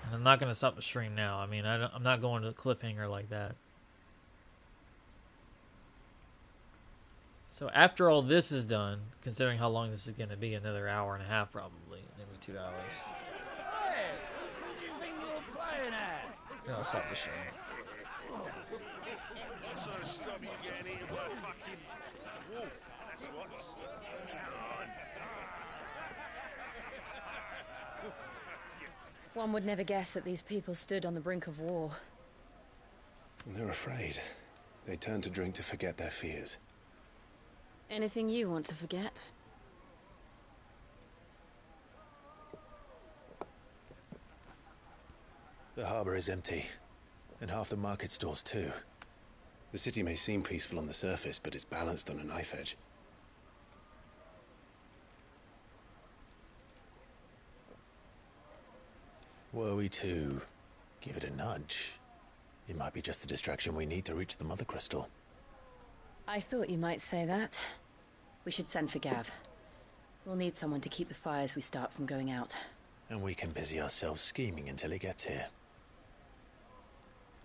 And I'm not going to stop the stream now. I mean, I'm not going to a cliffhanger like that. So after all this is done, considering how long this is going to be, another hour and a half probably, maybe 2 hours. Hey, what do you think you're playing at? No, I'll stop the stream. What sort of stop you getting eaten by a fucking wolf? That's what. One would never guess that these people stood on the brink of war. They're afraid. They turn to drink to forget their fears. Anything you want to forget? The harbor is empty, and half the market stalls too. The city may seem peaceful on the surface, but it's balanced on a knife edge. Were we to give it a nudge, it might be just the distraction we need to reach the Mother Crystal. I thought you might say that. We should send for Gav. We'll need someone to keep the fires we start from going out. And we can busy ourselves scheming until he gets here.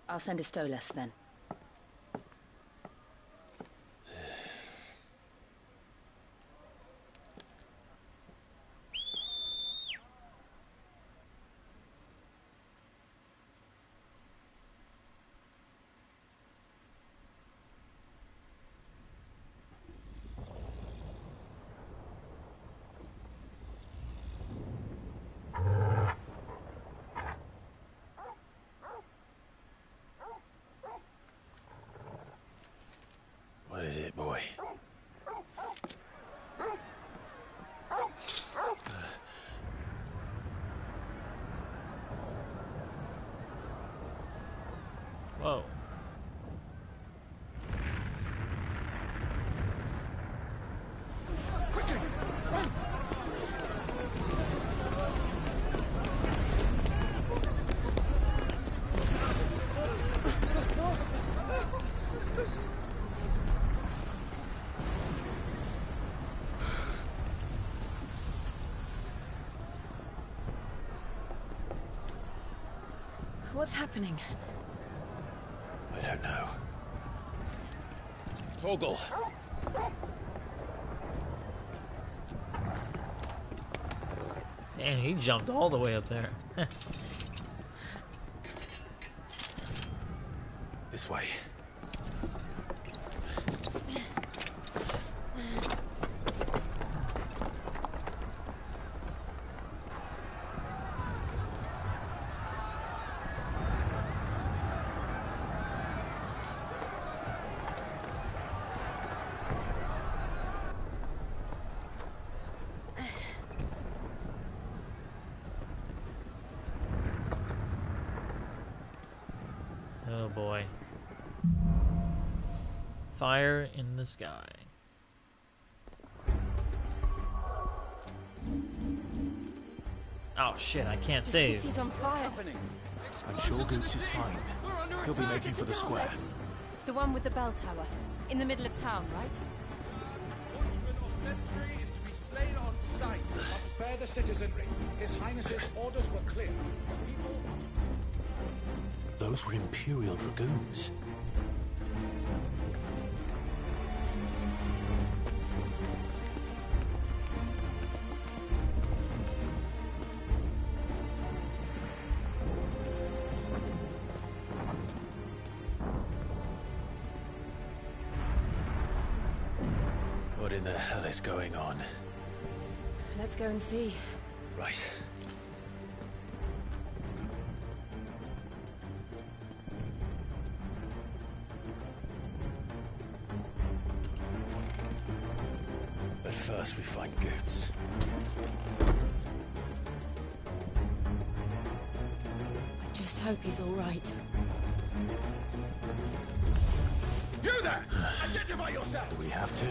I'll send a Stolas then. What is it, boy? Whoa. Quickly! Run! What's happening? I don't know. Torgal! Damn, he jumped all the way up there. This way. Fire in the sky. Oh shit, I can't save. The city's on fire. I'm sure Goots is fine. He'll be making for the square. The one with the bell tower. In the middle of town, right? Watchman or sentry is to be slain on sight. Not spare the citizenry. His Highness's orders were clear. People... Those were Imperial Dragoons. What in the hell is going on? Let's go and see. Right. But first we find Goots. I just hope he's all right. You there! Identify yourself! Do we have to?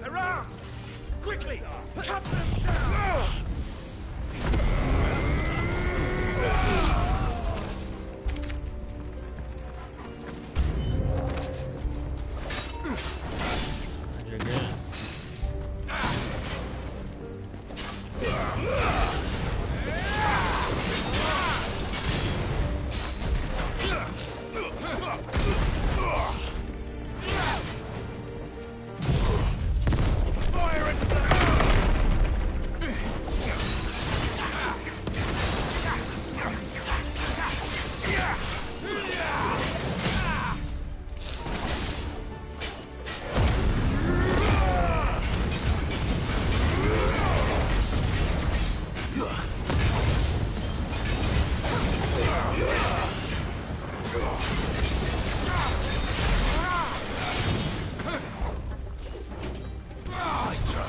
Around! Quickly! Cut them down! You're good. Nice try.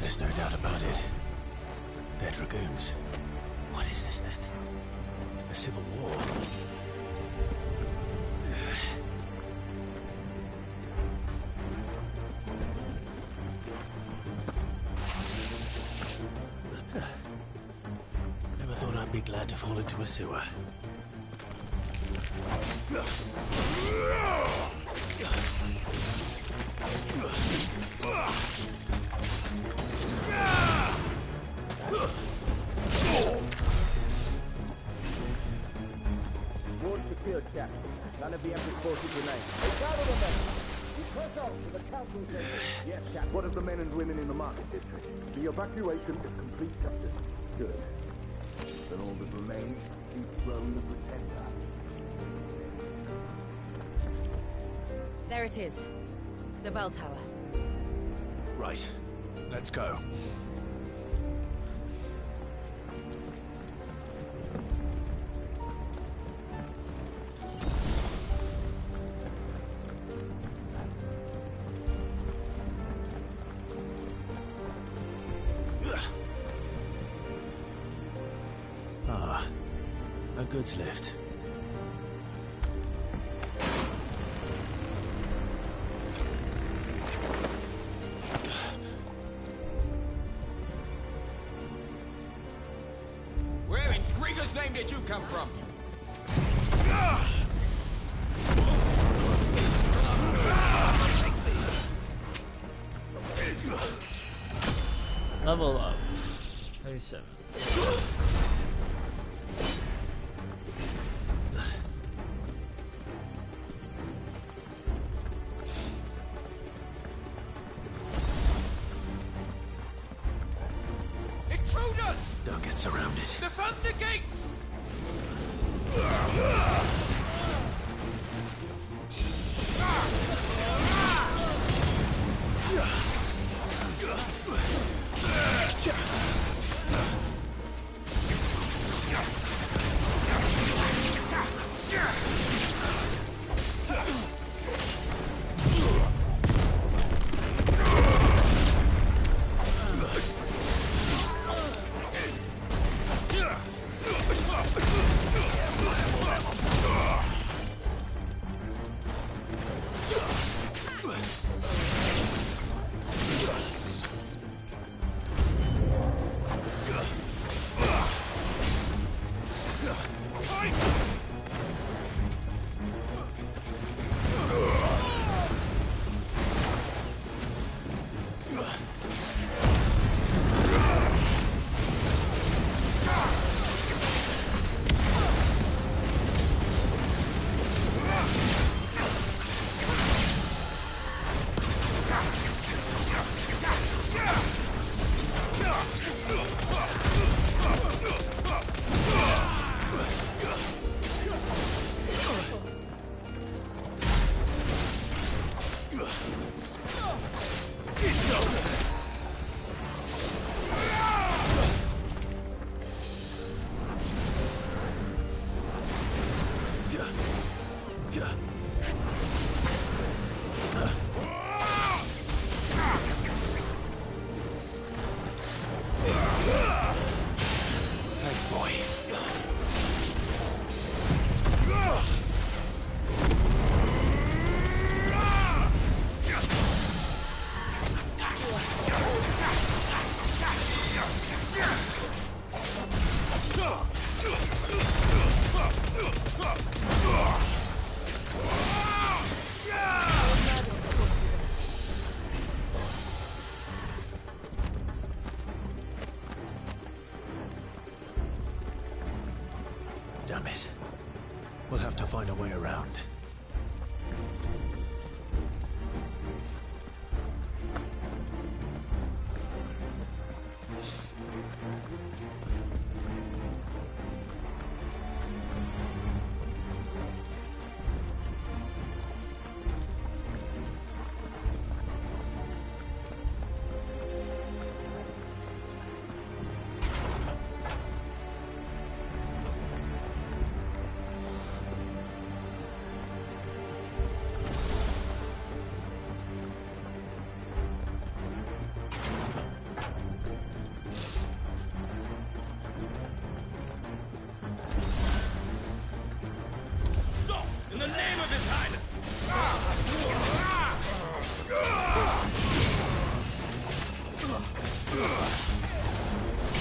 There's no doubt about it. They're Dragoons. What is this then? A civil war? Never thought I'd be glad to fall into a sewer. Ward secured, Captain. None of the Emperor's forces remain. Gather the men! We press on to the council chamber. Yes, Captain. What of the men and women in the market district? The evacuation is complete, Captain. Good. Then all that remains is to dethrone the Pretender. There it is. The bell tower. Right. Let's go. Ah, a goods lift. Where in Grieger's name did you come from? Level up. 37. surrounded. Defend the gates! Damn it. We'll have to find a way around. In the name of His Highness!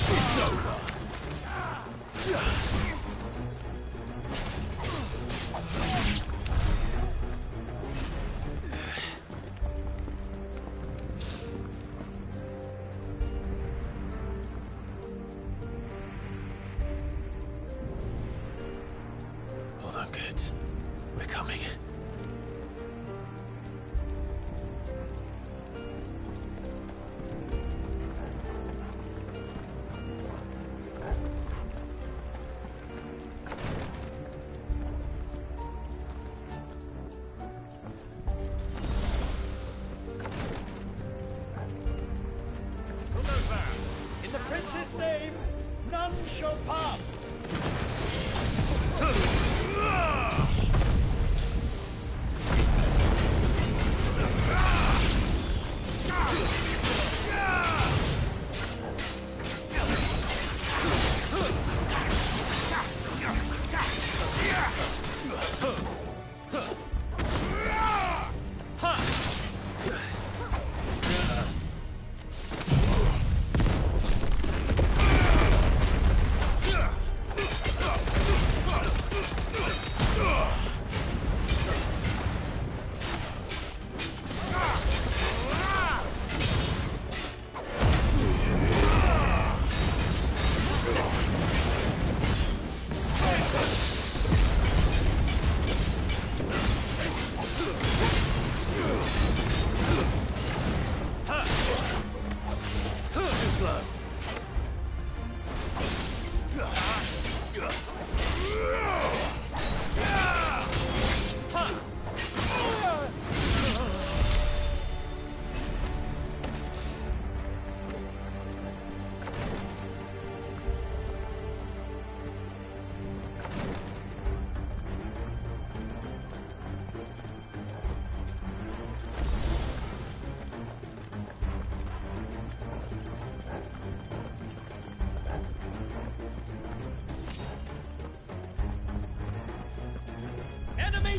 It's over! Hold on, kids. We're coming. In the prince's name, none shall pass.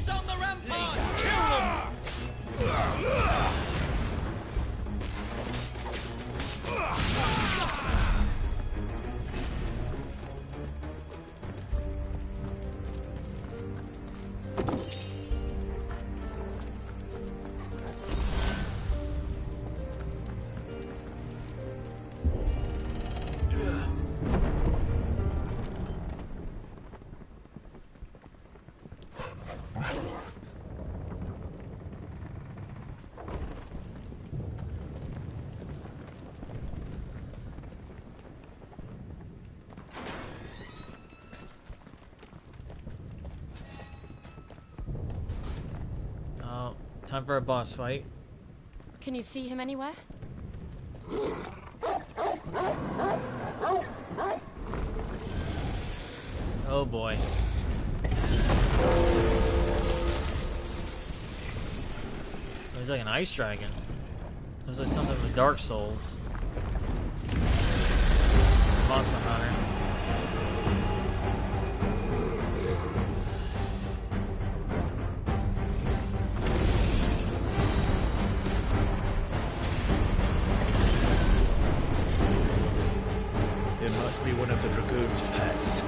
Seize on the rampart! Kill them! Time for a boss fight. Can you see him anywhere? Oh boy. Oh, he's like an ice dragon. Looks like something with Dark Souls. Monster Hunter. It must be one of the Dragoon's pets.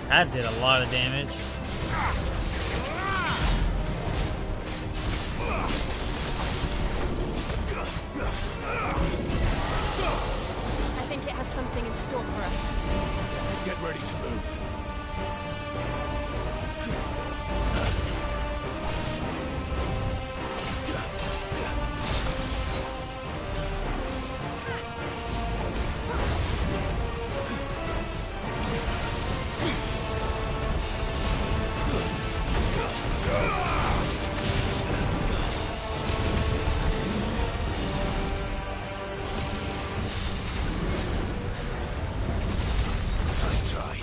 That did a lot of damage. I think it has something in store for us. Get ready to move. Nice try.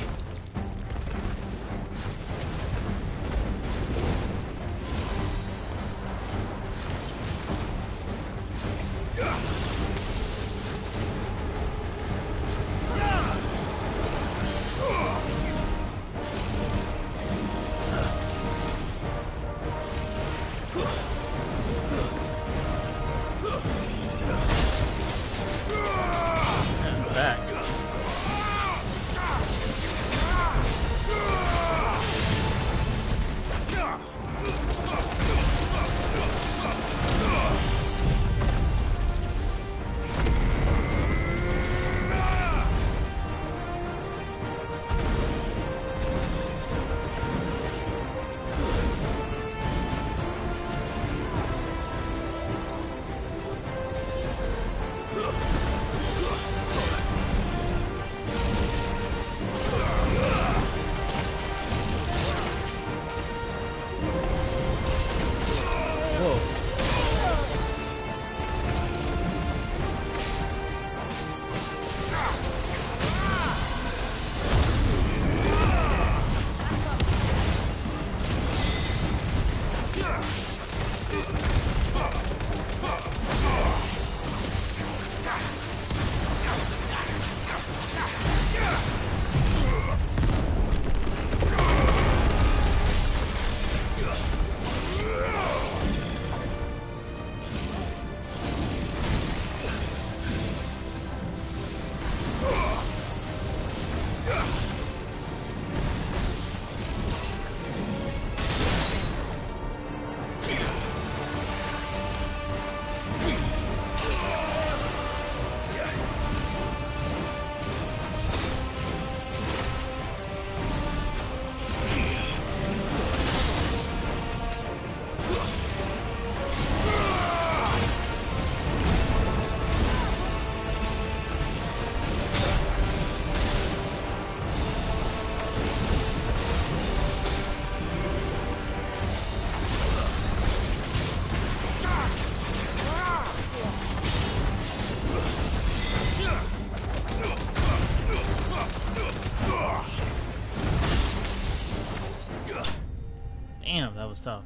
stuff.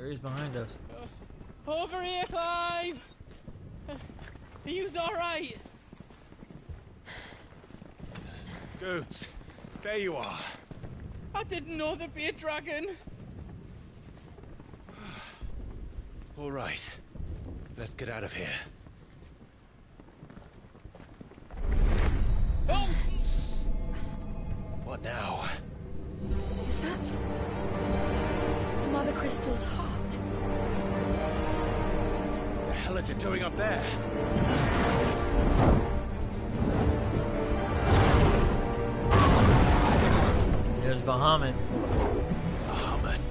He's behind us. Over here, Clive! Are you alright? Goats, there you are. I didn't know there'd be a dragon. All right, let's get out of here. Oh! What now? Is that Mother Crystal's heart? What the hell is it doing up there? There's Bahamut. Bahamut.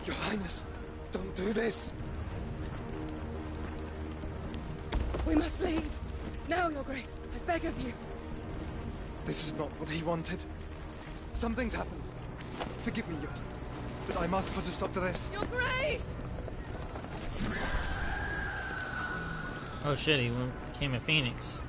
Your Highness, don't do this. We must leave. Now, Your Grace. I beg of you. This is not what he wanted. Something's happened. Forgive me, Yod, but I must put a stop to this. Your Grace! Oh shit, he became a phoenix.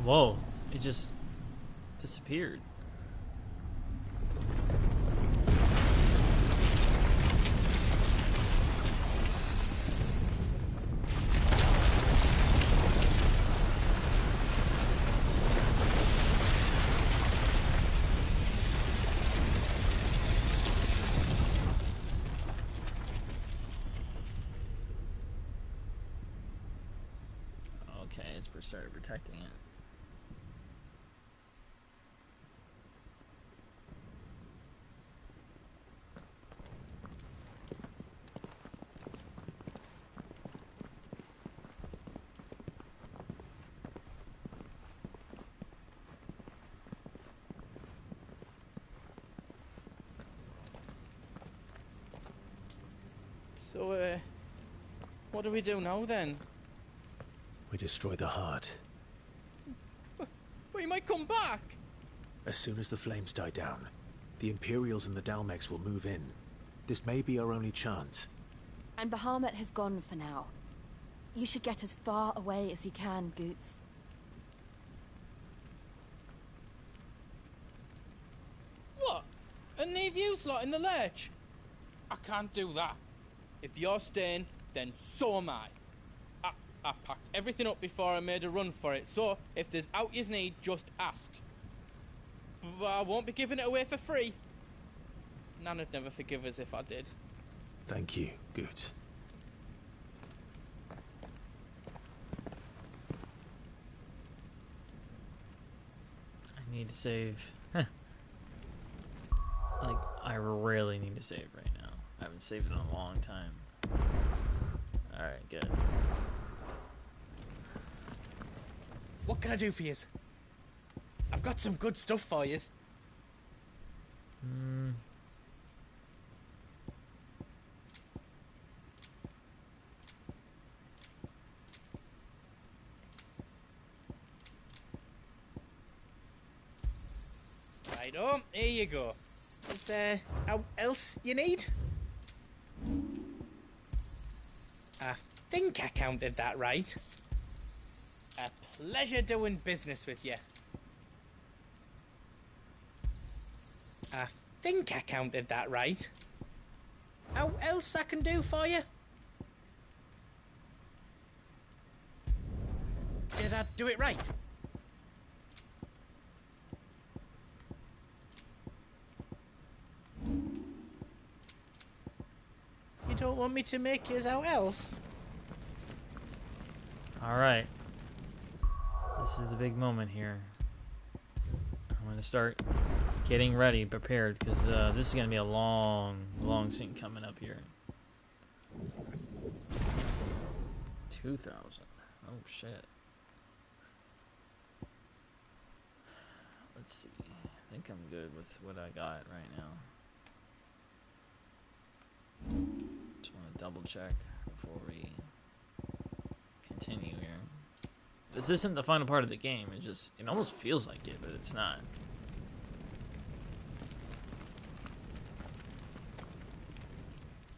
Whoa, it just disappeared. Okay, it's started protecting it. So, what do we do now then? We destroy the heart. We might come back! As soon as the flames die down, the Imperials and the Dalmex will move in. This may be our only chance. And Bahamut has gone for now. You should get as far away as you can, Goots. What? And leave you slot in the lurch? I can't do that. If you're staying, then so am I. I packed everything up before I made a run for it, so if there's out you need, just ask. But I won't be giving it away for free. Nana'd never forgive us if I did. Thank you, Goot. I need to save. really need to save right now. I haven't saved in a long time. Alright, good. What can I do for yous? I've got some good stuff for yous. Righto, here you go. Is there out else you need? I think I counted that right. A pleasure doing business with you. I think I counted that right. How else I can do for you? Did I do it right? You don't want me to make yours out else? Alright. This is the big moment here. I'm going to start getting ready, prepared, because this is going to be a long scene coming up here. 2,000. Oh, shit. Let's see. I think I'm good with what I got right now. Just want to double check before we continue here. This isn't the final part of the game. It almost feels like it, but it's not.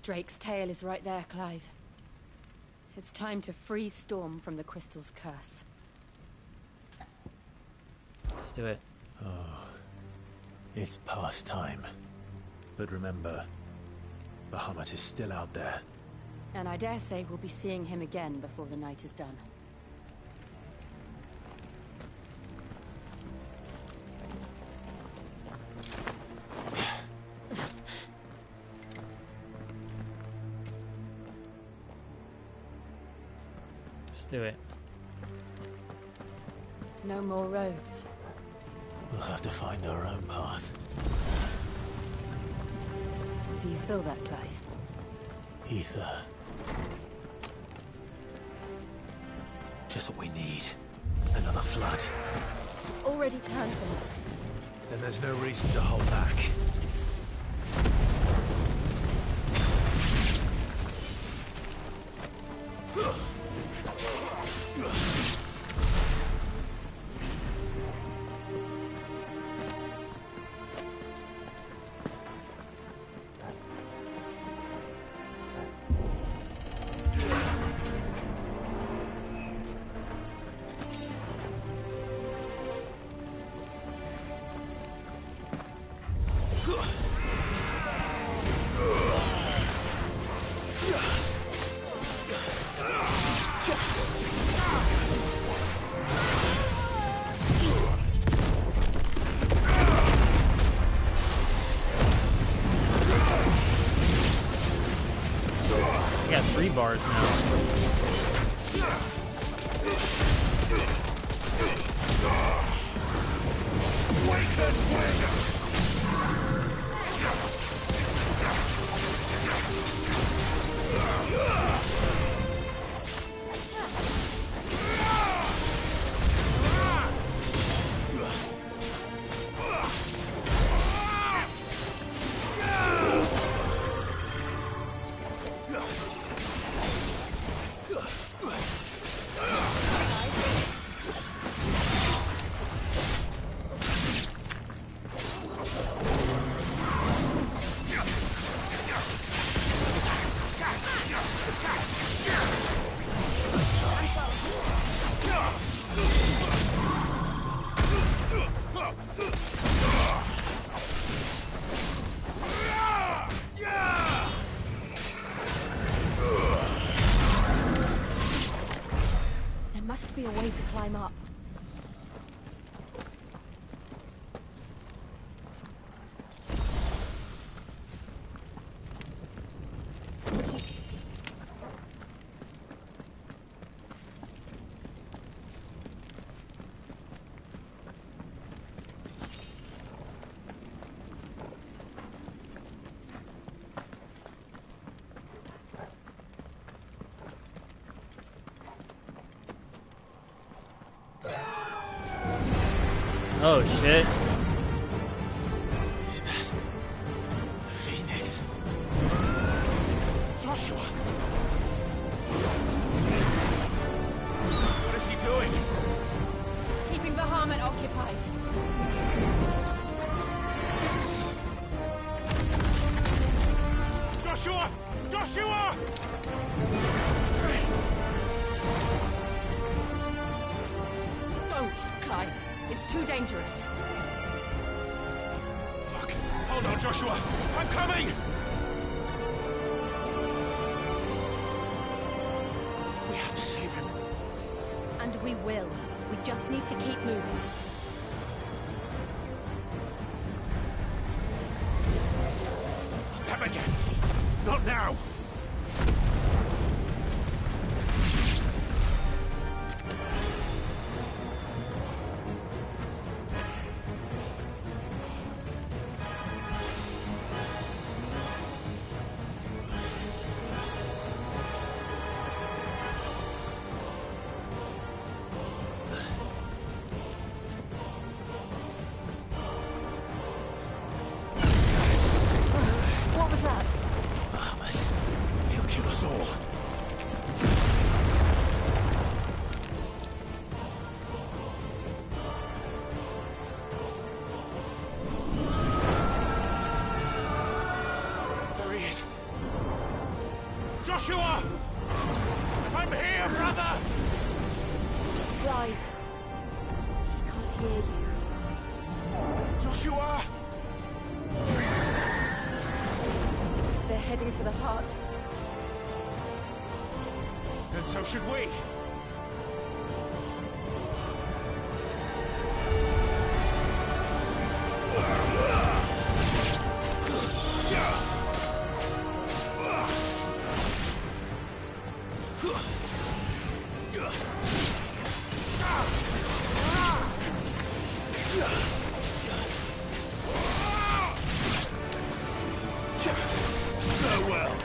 Drake's tail is right there, Clive. It's time to free Storm from the crystal's curse. Let's do it. Oh, it's past time. But remember, Bahamut is still out there. And I dare say we'll be seeing him again before the night is done. Let's do it. No more roads. We'll have to find our own path. Do you feel that, Clive? Ether. Just what we need. Another flood. It's already turned them. Then there's no reason to hold back. I got 3 bars now. There must be a way to climb up. Oh shit. Is that the Phoenix? Joshua! What is he doing? Keeping the Bahamut occupied. Joshua! Joshua! Don't, Clive. It's too dangerous. Fuck. Hold on, Joshua. I'm coming! We have to save him. And we will. We just need to keep moving. Them again! Not now! What was that? Bahamut. He'll kill us all. There he is. Joshua! I'm here, brother! Clive. He can't hear you. Joshua! They're heading for the heart. Then so should we. Farewell.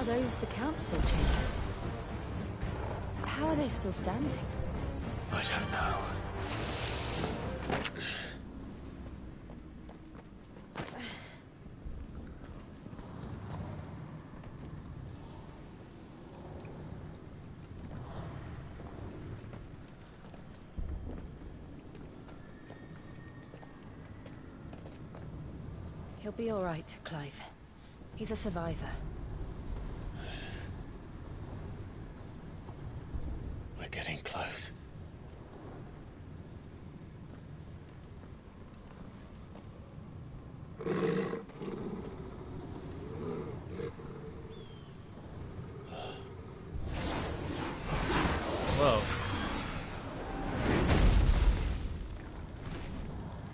Are those the council chambers? How are they still standing? I don't know. He'll be all right, Clive. He's a survivor. We're getting close. Whoa.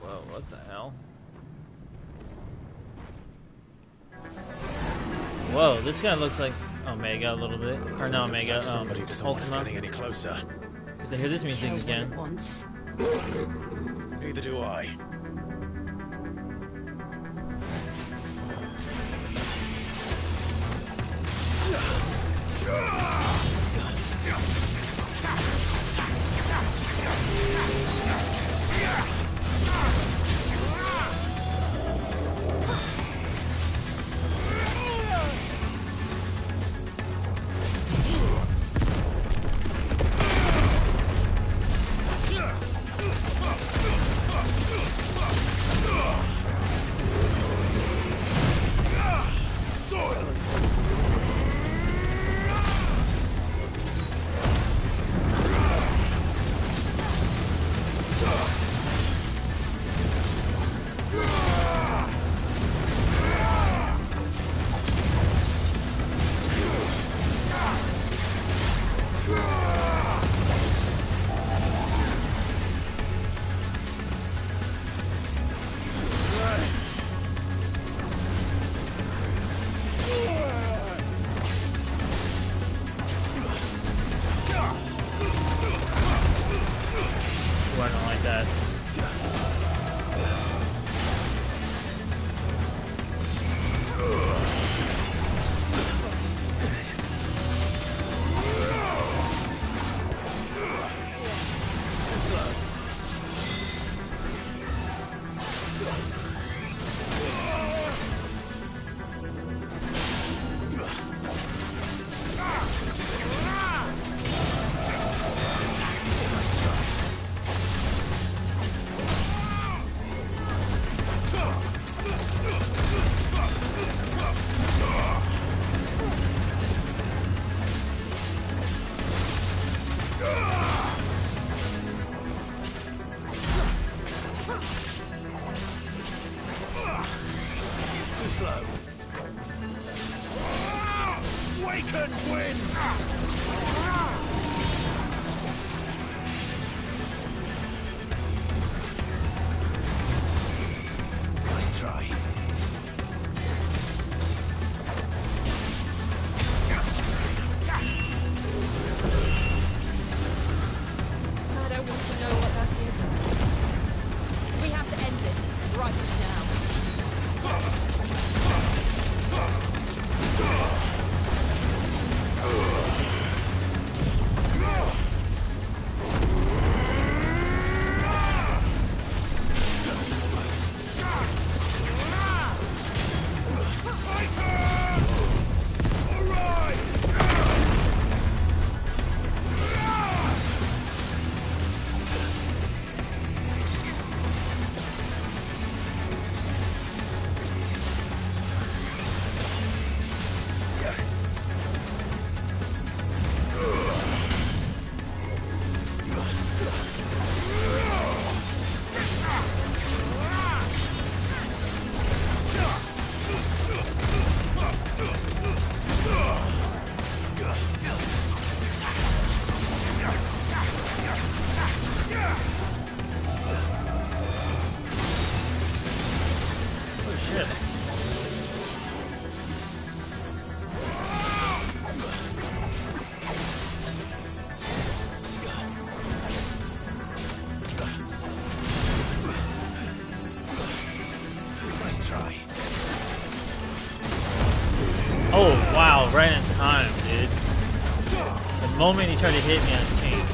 Whoa, what the hell? Whoa, this guy looks like Omega a little bit. Or no, Omega, Looks like somebody doesn't want us Ultima. getting any closer. Did I hear this music again? Neither do I. Ooh, I don't like that. Too slow. Wake and win! Nice try. I don't want to know what that is. We have to end this right now. Oh, wow, right in time, dude. The moment he tried to hit me, I changed.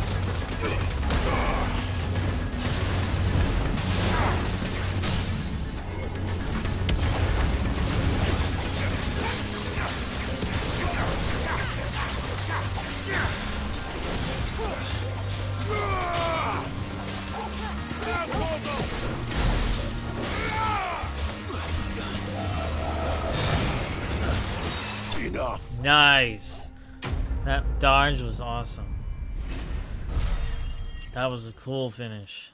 Enough. Nice. That dodge was awesome. That was a cool finish.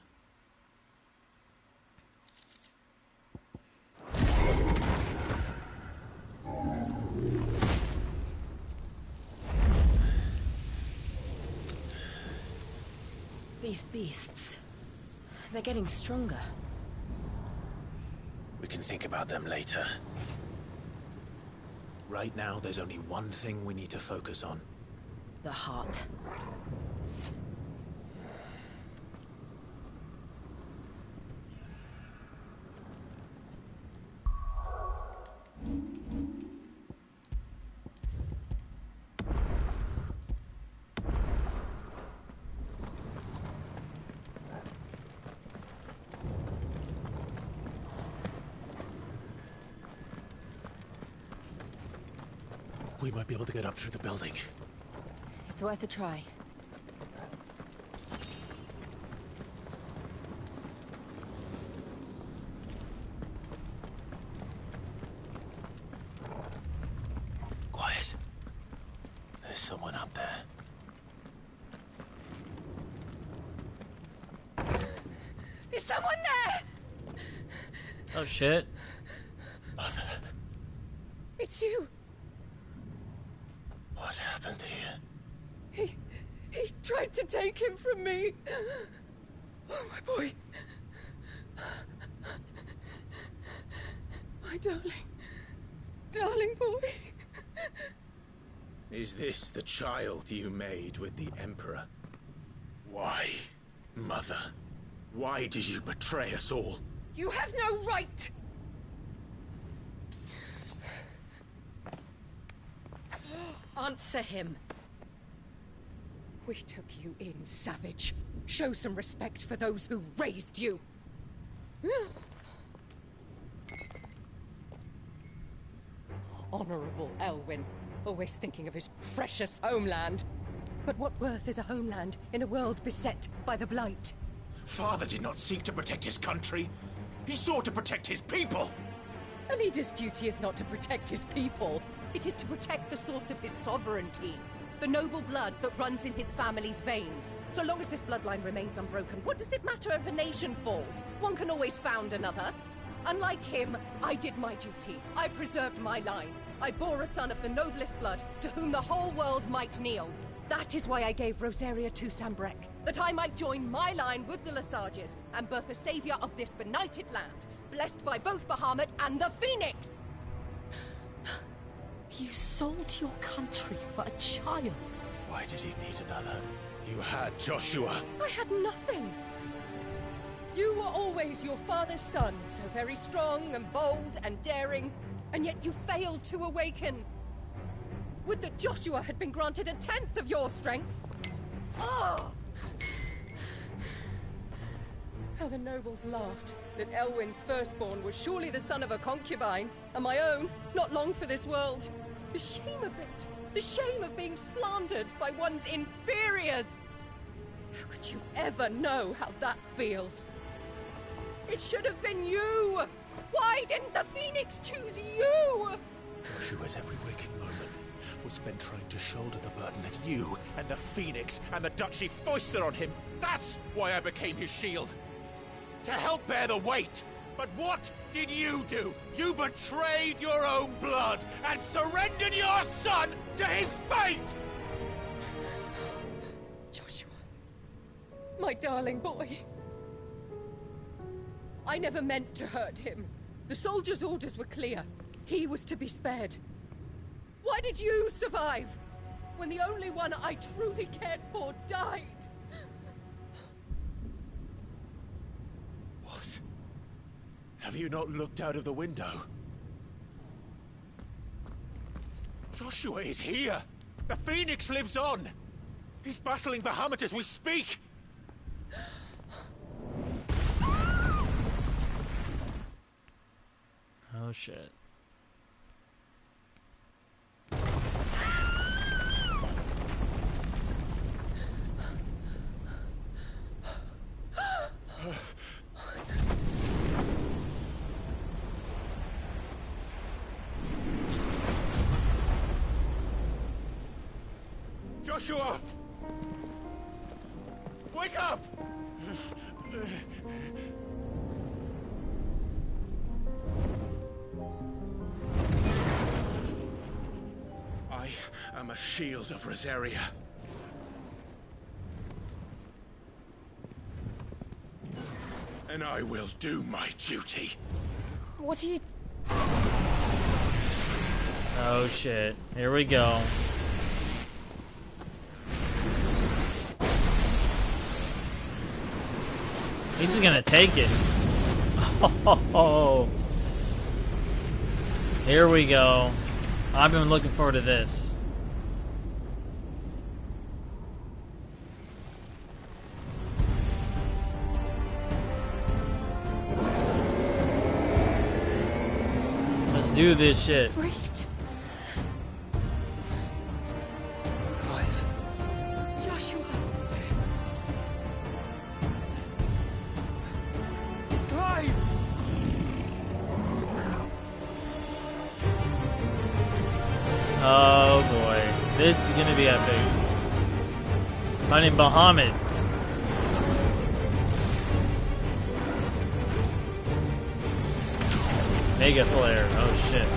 These beasts, they're getting stronger. We can think about them later. Right now, there's only one thing we need to focus on. The heart. We might be able to get up through the building. It's worth a try. Quiet. There's someone up there. Is someone there? Oh shit. Mother. It's you. What happened here? He tried to take him from me. Oh, my boy. My darling boy. Is this the child you made with the Emperor? Why, Mother? Why did you betray us all? You have no right. Answer him. We took you in, savage. Show some respect for those who raised you. Honorable Elwyn, always thinking of his precious homeland. But what worth is a homeland in a world beset by the Blight? Father did not seek to protect his country. He sought to protect his people. A leader's duty is not to protect his people. It is to protect the source of his sovereignty. The noble blood that runs in his family's veins. So long as this bloodline remains unbroken, what does it matter if a nation falls? One can always found another. Unlike him, I did my duty. I preserved my line. I bore a son of the noblest blood, to whom the whole world might kneel. That is why I gave Rosaria to Sambrek, that I might join my line with the Lesages and birth a savior of this benighted land, blessed by both Bahamut and the Phoenix! You sold your country for a child. Why did he need another? You had Joshua. I had nothing. You were always your father's son, so very strong and bold and daring, and yet you failed to awaken. Would that Joshua had been granted 1/10 of your strength? Oh! How the nobles laughed that Elwyn's firstborn was surely the son of a concubine, and my own, not long for this world. The shame of it! The shame of being slandered by one's inferiors! How could you ever know how that feels? It should have been you! Why didn't the Phoenix choose you? Joshua's every waking moment was spent trying to shoulder the burden that you and the Phoenix and the Duchy foisted on him. That's why I became his shield. To help bear the weight. But what did you do? You betrayed your own blood and surrendered your son to his fate! Joshua, my darling boy. I never meant to hurt him. The soldiers' orders were clear. He was to be spared. Why did you survive when the only one I truly cared for died? What? Have you not looked out of the window? Joshua is here! The Phoenix lives on! He's battling Bahamut as we speak! Oh shit. Joshua! Wake up! I am a shield of Rosaria. And I will do my duty. What are you... Oh shit. Here we go. He's just gonna take it. Oh. Here we go. I've been looking forward to this. Let's do this shit. Freaked. Joshua. Clive! Oh boy. This is gonna be epic. Finding Bahamut. Mega flare. Oh shit.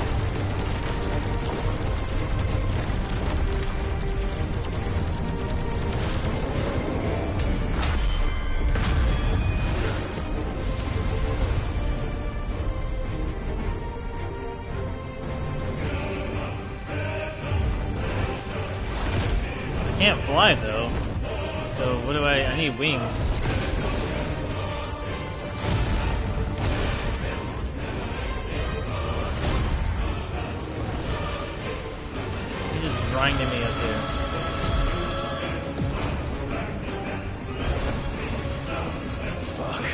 I can't fly though. So what do I need wings. Grinding me up here. Fuck.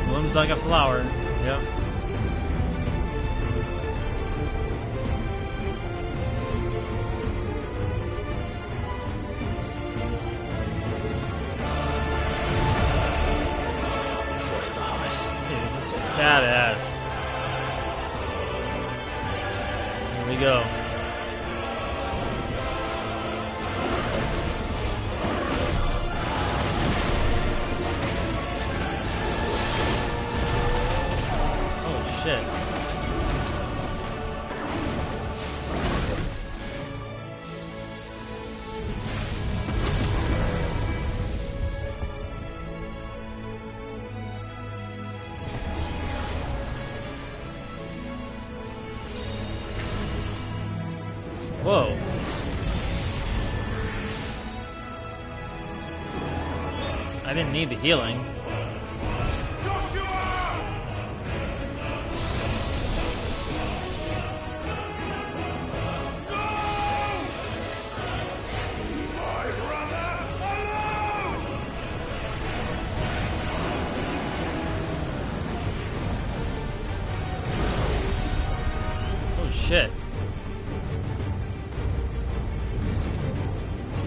Blooms like a flower. Yep. Badass. Here we go. Oh shit. Whoa. I didn't need the healing. Oh shit.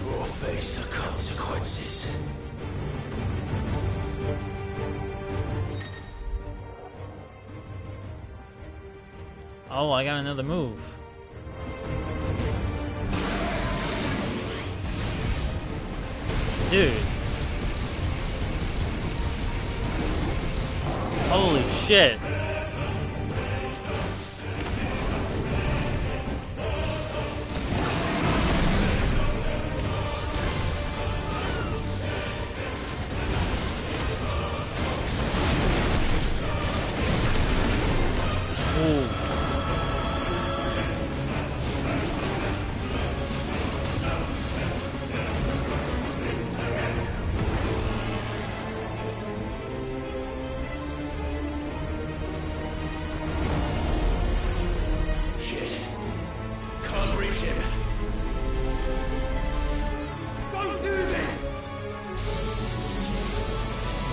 We'll face the consequences. Oh, I got another move. Dude. Holy shit.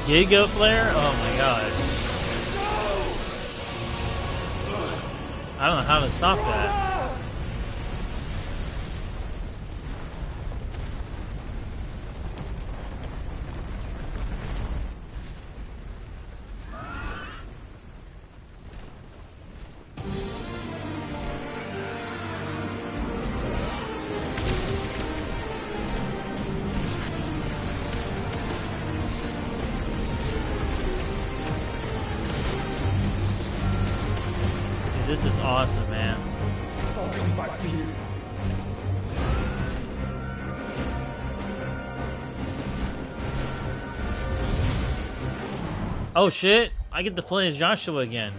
Giga flare? Oh my god. I don't know how to stop that. This is awesome, man. I'll come back for you. Oh shit! I get to play as Joshua again.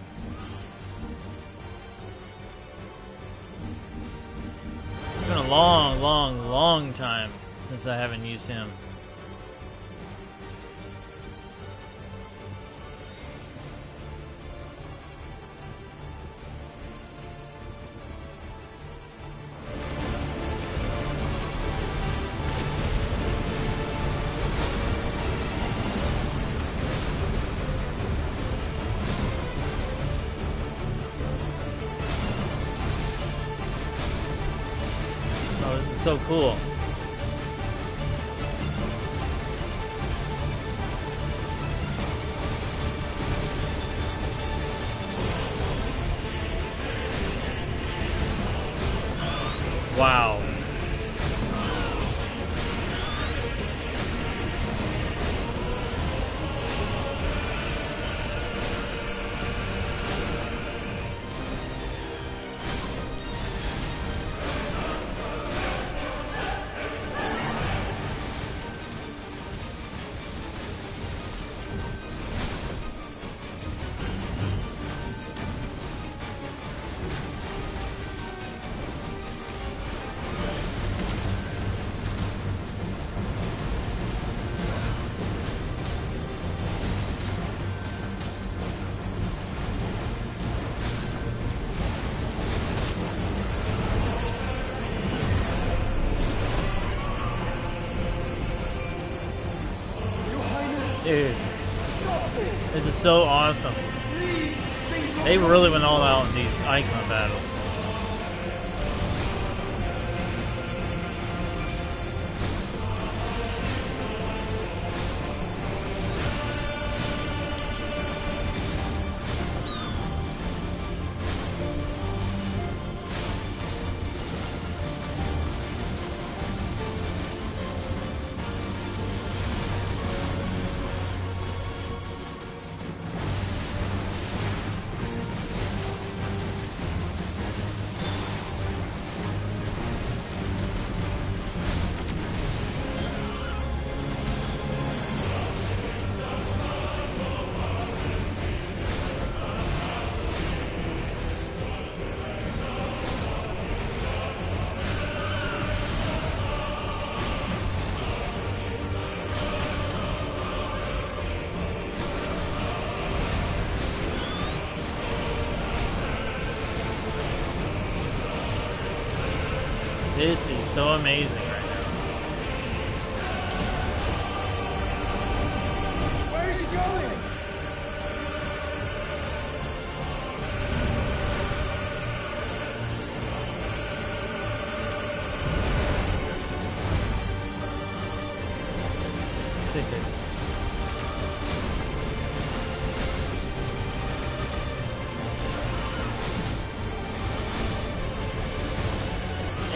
It's been a long, long, long time since I haven't used him. Oh, this is so cool. Wow. Dude, this is so awesome. They really went all out in these icon battles. This is so amazing right now. Where is he going?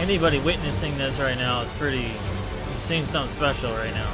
Anybody witnessing this right now is pretty... You're seeing something special right now.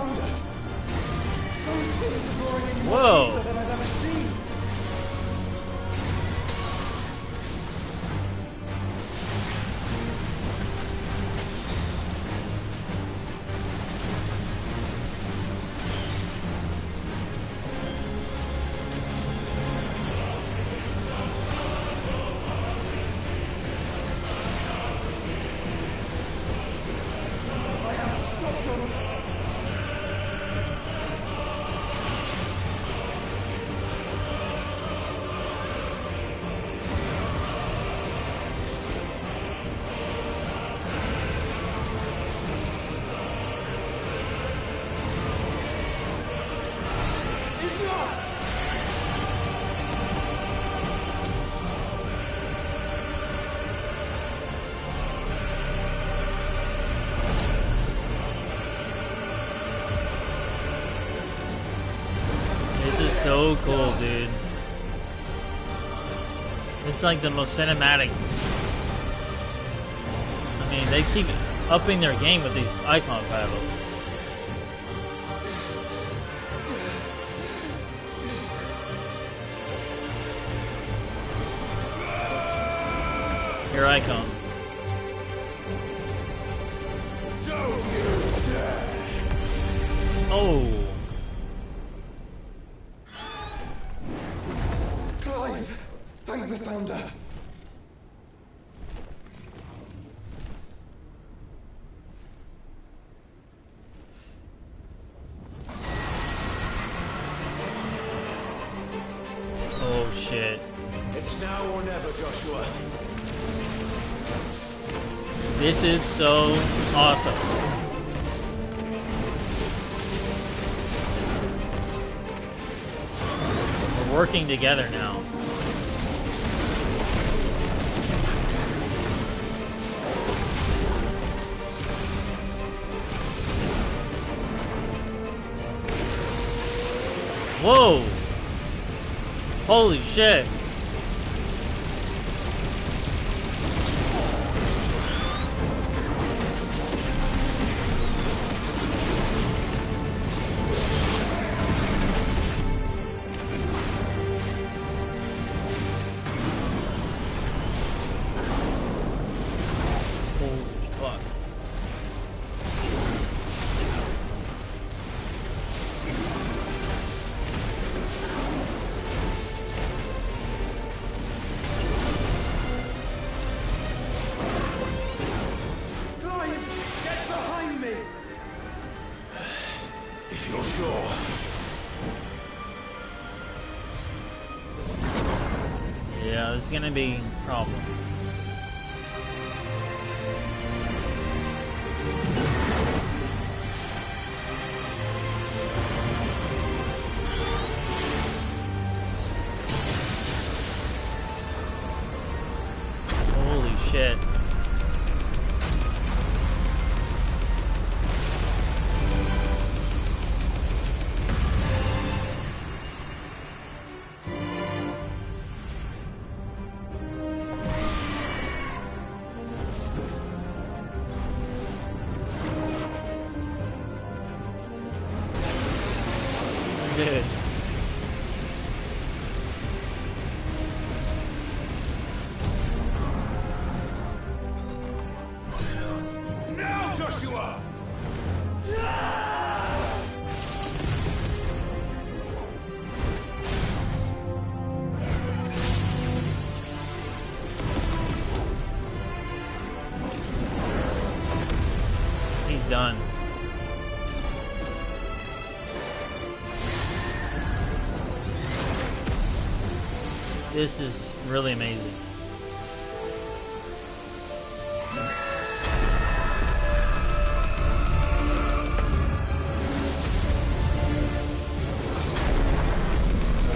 founder. Those things are drawing in more Whoa. people than I've ever seen. So cool, dude. It's like the most cinematic. I mean, they keep upping their game with these icon battles. Here I come. Oh. Thank the founder. Oh shit. It's now or never, Joshua. This is so awesome. We're working together now. Whoa! Holy shit! Holy fuck. If you're sure. Yeah, this is gonna be a problem. Holy shit. Dude. Now, Joshua! He's done. This is really amazing.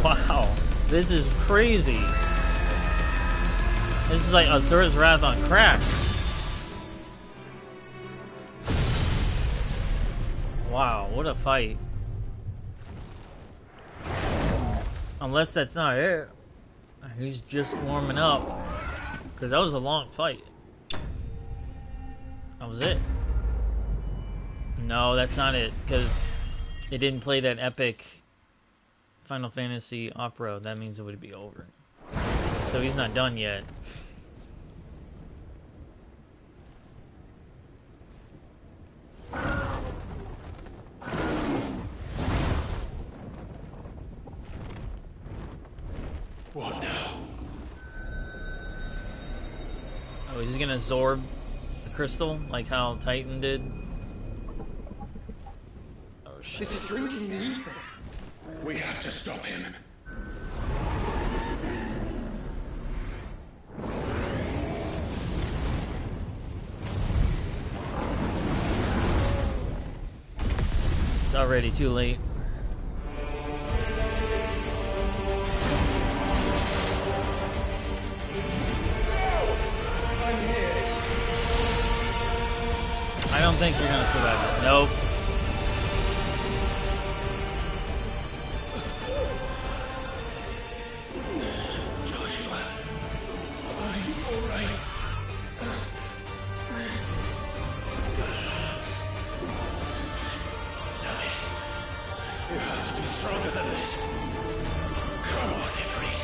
Wow, this is crazy. This is like Asura's Wrath on crack. Wow, what a fight. Unless that's not it. He's just warming up. Because that was a long fight. That was it. No, that's not it. Because It didn't play that epic Final Fantasy opera. That means it would be over. So he's not done yet. What now? Oh, is he gonna absorb the crystal like how Titan did? Oh shit. This is drinking the ether. We have to stop him. It's already too late. I don't think you're gonna survive it. Nope. Joshua, are you alright? Damn it. You have to be stronger than this. Come on, Ifrit.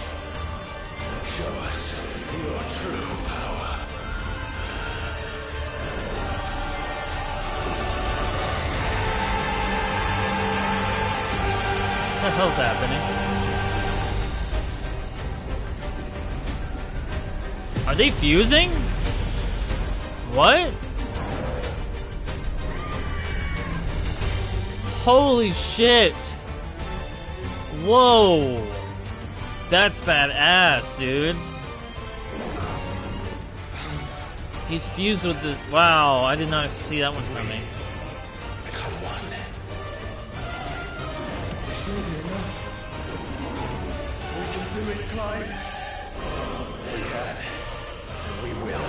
Show us your true power. What the hell's happening? Are they fusing? What? Holy shit! Whoa! That's badass, dude. He's fused with the... Wow, I did not see that one coming. Become one. This will be enough. We can do it, Clive. We can. And we will.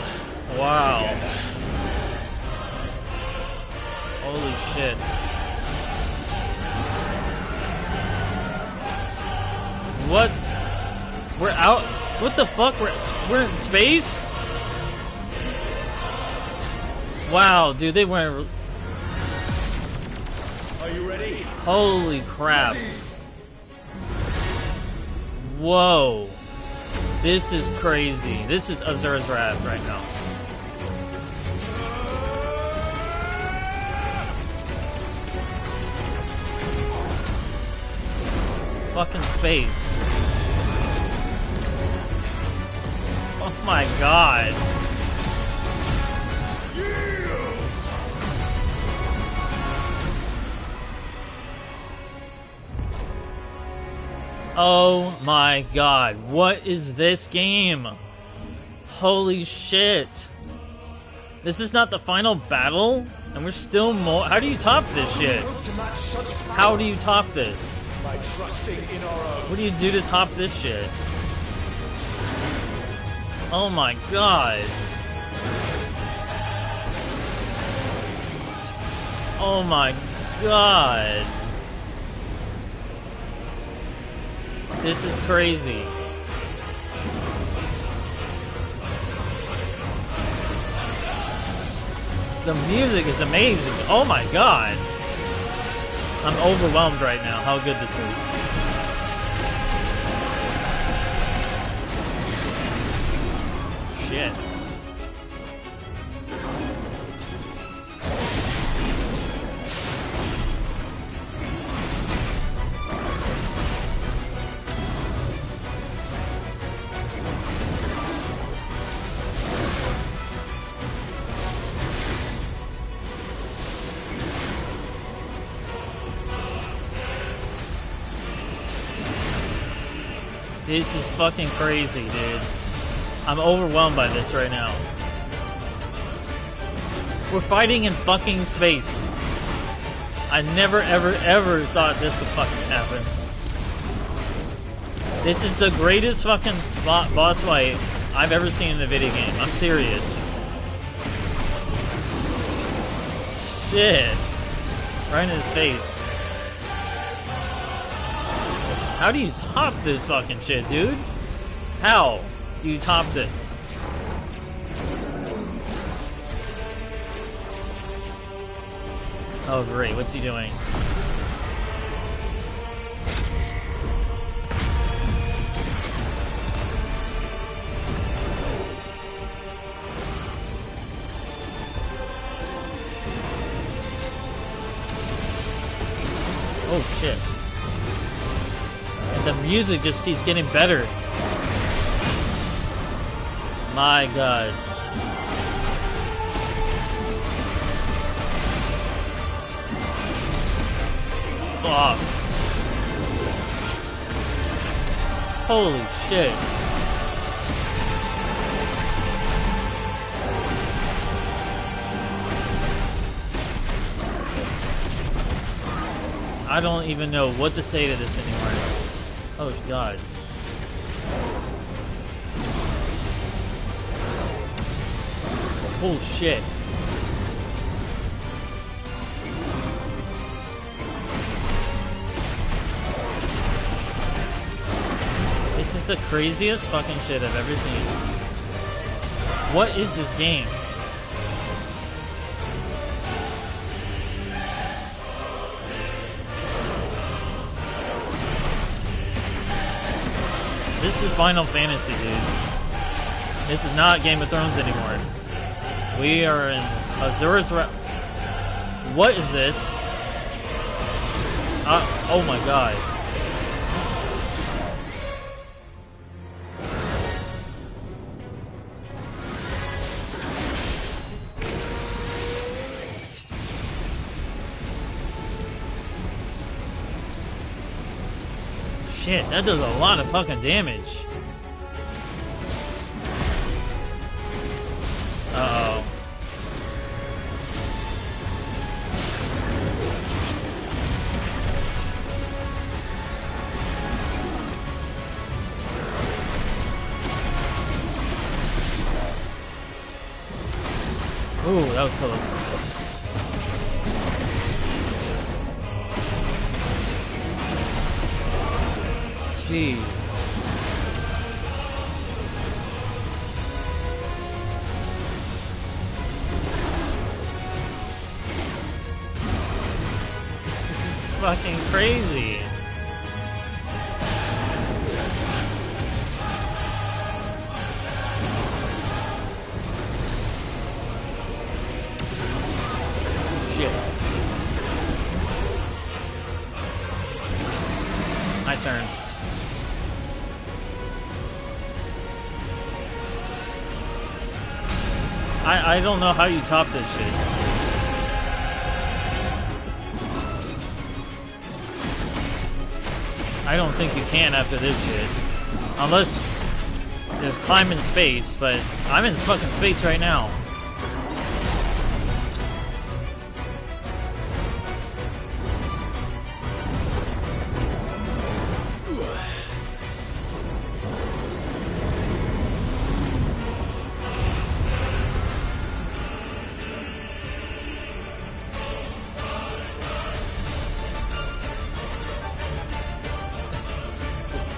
Wow. Together. Holy shit. What? We're out? What the fuck? We're in space? Wow, dude, they weren't... Are you ready? Holy crap. Whoa. This is crazy. This is Azura's Wrath right now. Fucking space. Oh my god. Oh my god, what is this game? Holy shit. This is not the final battle? And we're still more. How do you top this shit? How do you top this? By trusting in our own. What do you do to top this shit? Oh my god. Oh my god. This is crazy. The music is amazing. Oh my god. I'm overwhelmed right now how good this is. Shit. This is fucking crazy, dude. I'm overwhelmed by this right now. We're fighting in fucking space. I never, ever, ever thought this would fucking happen. This is the greatest fucking boss fight I've ever seen in a video game. I'm serious. Shit. Right in his face. How do you top this fucking shit, dude? How do you top this? Oh great, what's he doing? Oh shit. And the music just keeps getting better. My god. Fuck. Holy shit. I don't even know what to say to this anymore. Oh god. Oh shit. This is the craziest fucking shit I've ever seen. What is this game? This is Final Fantasy, dude. This is not Game of Thrones anymore. We are in Azura's What is this? Oh my god. Shit, that does a lot of fucking damage. Uh-oh. Ooh, that was close. Jeez. This is fucking crazy. Shit. My turn. I don't know how you top this shit. I don't think you can after this shit. Unless there's time and space, but I'm in fucking space right now.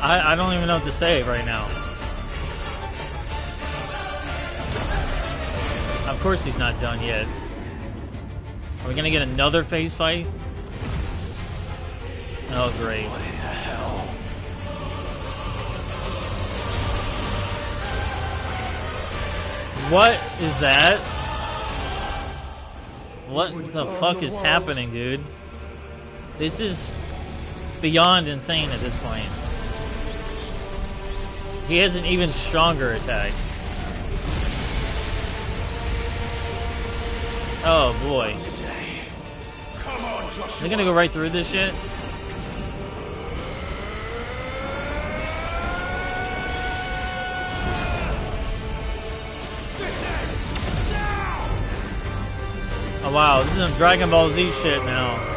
I don't even know what to say right now. Of course he's not done yet. Are we gonna get another phase fight? Oh great. What in the hell? What is that? What the fuck is happening, dude? This is beyond insane at this point. He has an even stronger attack. Oh boy. Come on, Joshua. They're gonna go right through this shit? Oh wow, this is some Dragon Ball Z shit now.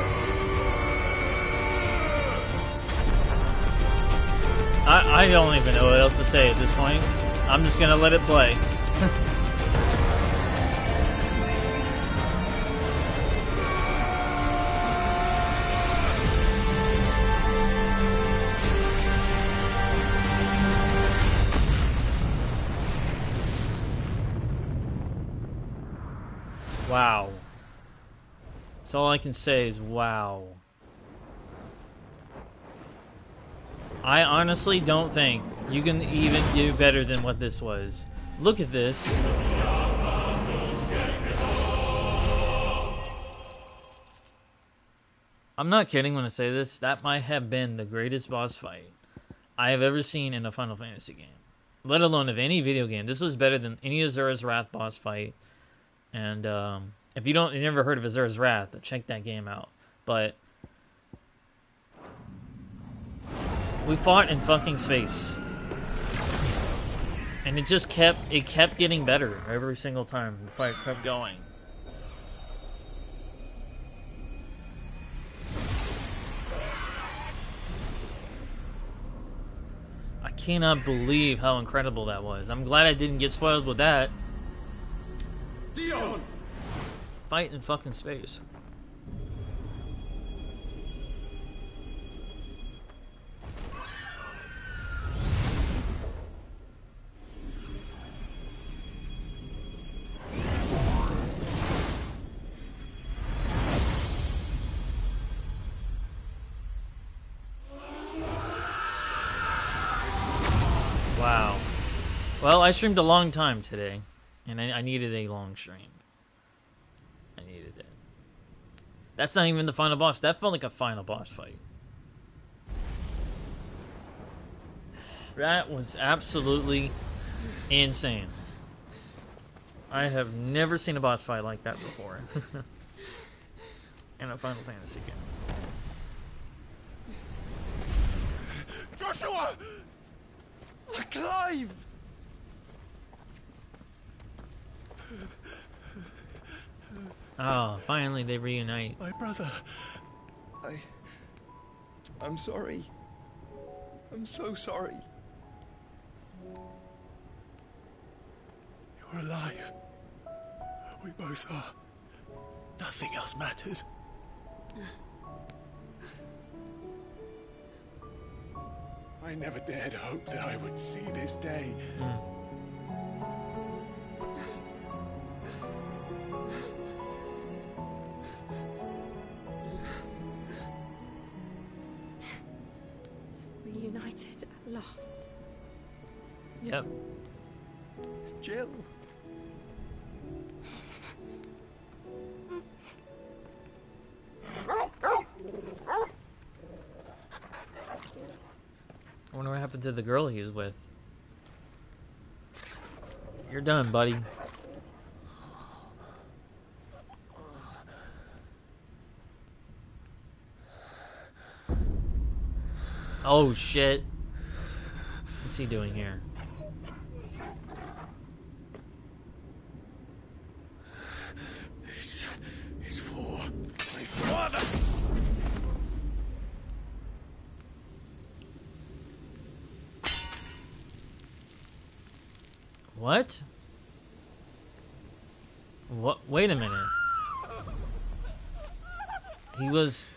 I don't even know what else to say at this point. I'm just gonna let it play. Wow. That's all I can say is wow. I honestly don't think you can even do better than what this was. Look at this. I'm not kidding when I say this. That might have been the greatest boss fight I have ever seen in a Final Fantasy game, let alone of any video game. This was better than any Azura's Wrath boss fight. And if you never heard of Azura's Wrath, check that game out. But we fought in fucking space, and it just kept getting better every single time the fight kept going. I cannot believe how incredible that was. I'm glad I didn't get spoiled with that. Dion! Fight in fucking space. Wow. Well, I streamed a long time today, and I needed a long stream. I needed it. That's not even the final boss. That felt like a final boss fight. That was absolutely insane. I have never seen a boss fight like that before. In a Final Fantasy game. Joshua! Clive! Oh, finally they reunite. My brother. I'm sorry. I'm so sorry. You're alive. We both are. Nothing else matters. I never dared hope that I would see this day. Reunited at last. Yep. Jill. I wonder what happened to the girl he was with. You're done, buddy. Oh shit. What's he doing here? This is for my father. What? What? Wait a minute. He was...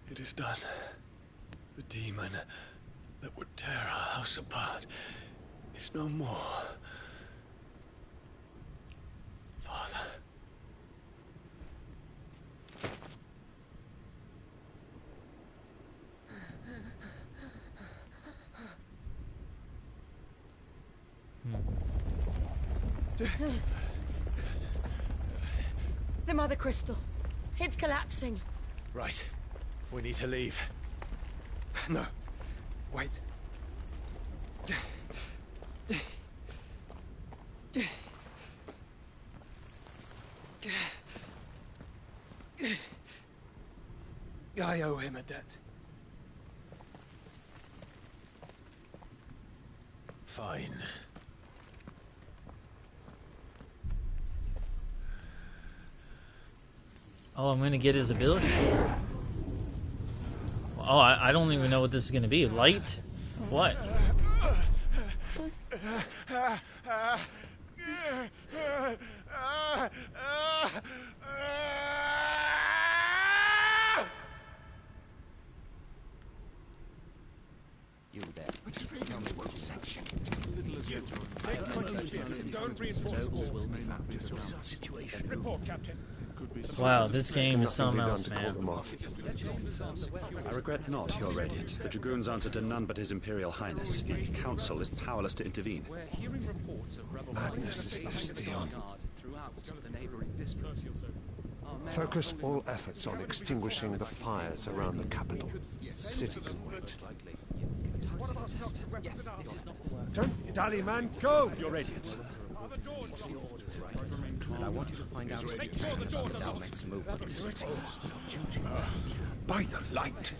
It is done. The demon that would tear our house apart is no more. Father. The Mother Crystal. It's collapsing. Right. We need to leave. No. Wait. I owe him a debt. Fine. Oh, I'm gonna get his ability. Oh, I don't even know what this is gonna be. Light? What? Report, Captain. Wow, this game is something else, to call man. them off. I regret not, Your Radiance. The Dragoons answer to none but His Imperial Highness. The Council is powerless to intervene. Madness is this, Dion. Focus all efforts on extinguishing the fires around the capital. The city can wait. Don't be dally, man. Go! Your Radiance. And I want you to find out Make sure the doors are locked. next movement. By the light.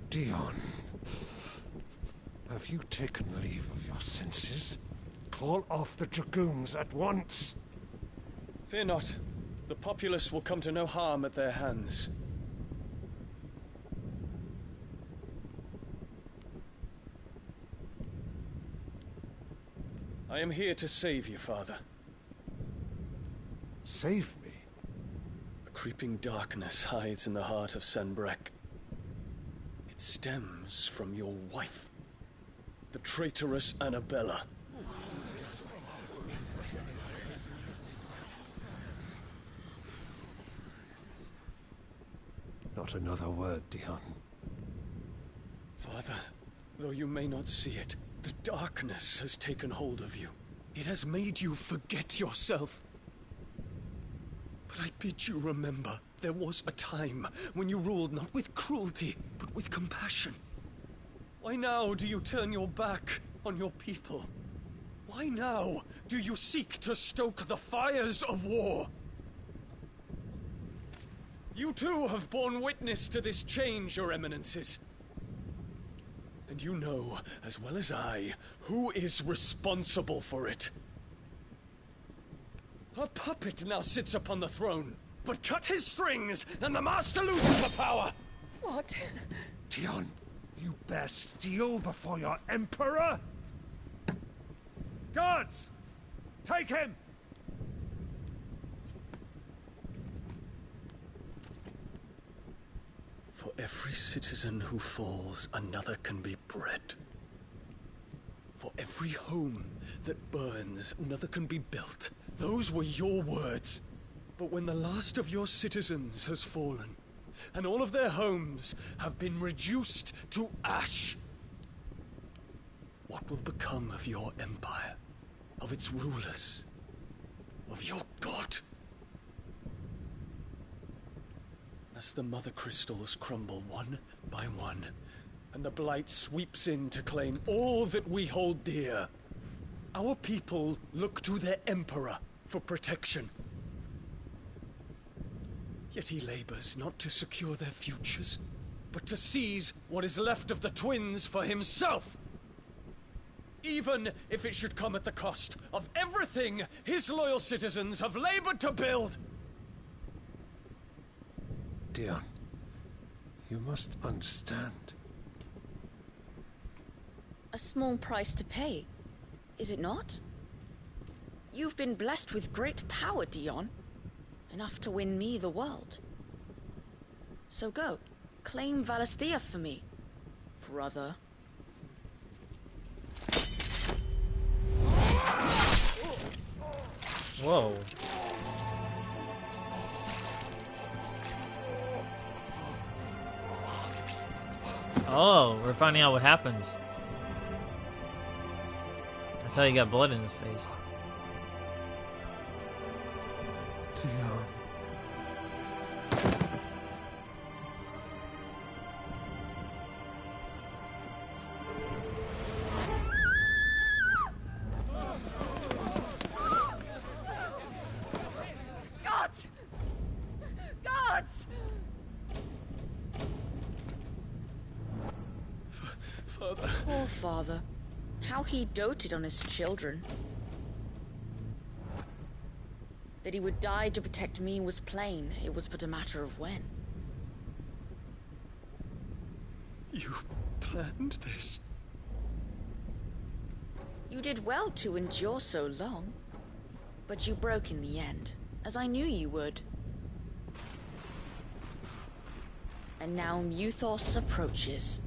Dion. Have you taken leave of your senses? Call off the Dragoons at once. Fear not. The populace will come to no harm at their hands. I am here to save you, Father. Save me? A creeping darkness hides in the heart of Sanbreque. It stems from your wife, the traitorous Annabella. Not another word, Dion. Father, though you may not see it, the darkness has taken hold of you. It has made you forget yourself. But I bid you remember, there was a time when you ruled not with cruelty, but with compassion. Why now do you turn your back on your people? Why now do you seek to stoke the fires of war? You too have borne witness to this change, Your Eminences. And you know, as well as I, who is responsible for it. A puppet now sits upon the throne, but cut his strings, and the master loses the power! What? Dion, you bear steel before your Emperor? Guards! Take him! For every citizen who falls, another can be bred. For every home that burns, another can be built. Those were your words. But when the last of your citizens has fallen, and all of their homes have been reduced to ash, what will become of your empire, of its rulers, of your god? As the mother crystals crumble one by one, and the blight sweeps in to claim all that we hold dear, our people look to their emperor for protection. Yet he labors not to secure their futures, but to seize what is left of the twins for himself. Even if it should come at the cost of everything his loyal citizens have labored to build. Dion, you must understand. A small price to pay, is it not? You've been blessed with great power, Dion. Enough to win me the world. So go, claim Valisthea for me, brother. Whoa. Oh, we're finding out what happens. That's how he got blood in his face. Dion. Gods! Gods! Father. Poor father. How he doted on his children. That he would die to protect me was plain. It was but a matter of when. You planned this? You did well to endure so long. But you broke in the end, as I knew you would. And now Muthos approaches.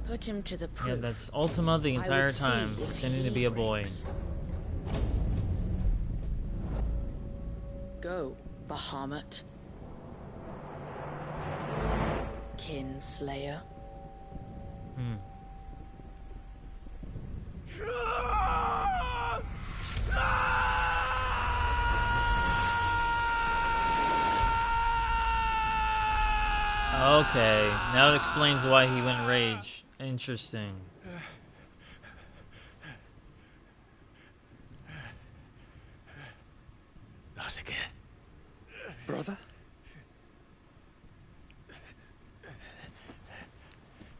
Put him to the proof. Yeah, that's Ultima the entire time, pretending to be a boy. go, Bahamut. Kinslayer. Okay, now it explains why he went rage. Interesting. Not again. Brother?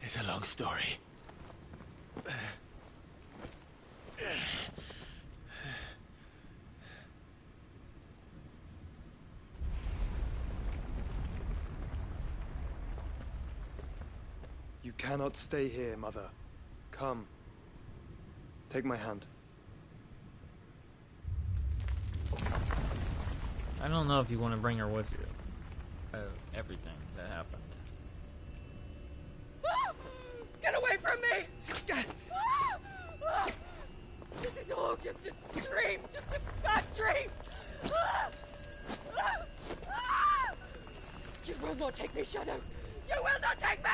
It's a long story. You cannot stay here, Mother. Come. Take my hand. I don't know if you want to bring her with you. Everything that happened. Get away from me! This is all just a dream, just a bad dream! You will not take me, Shadow! You will not take me!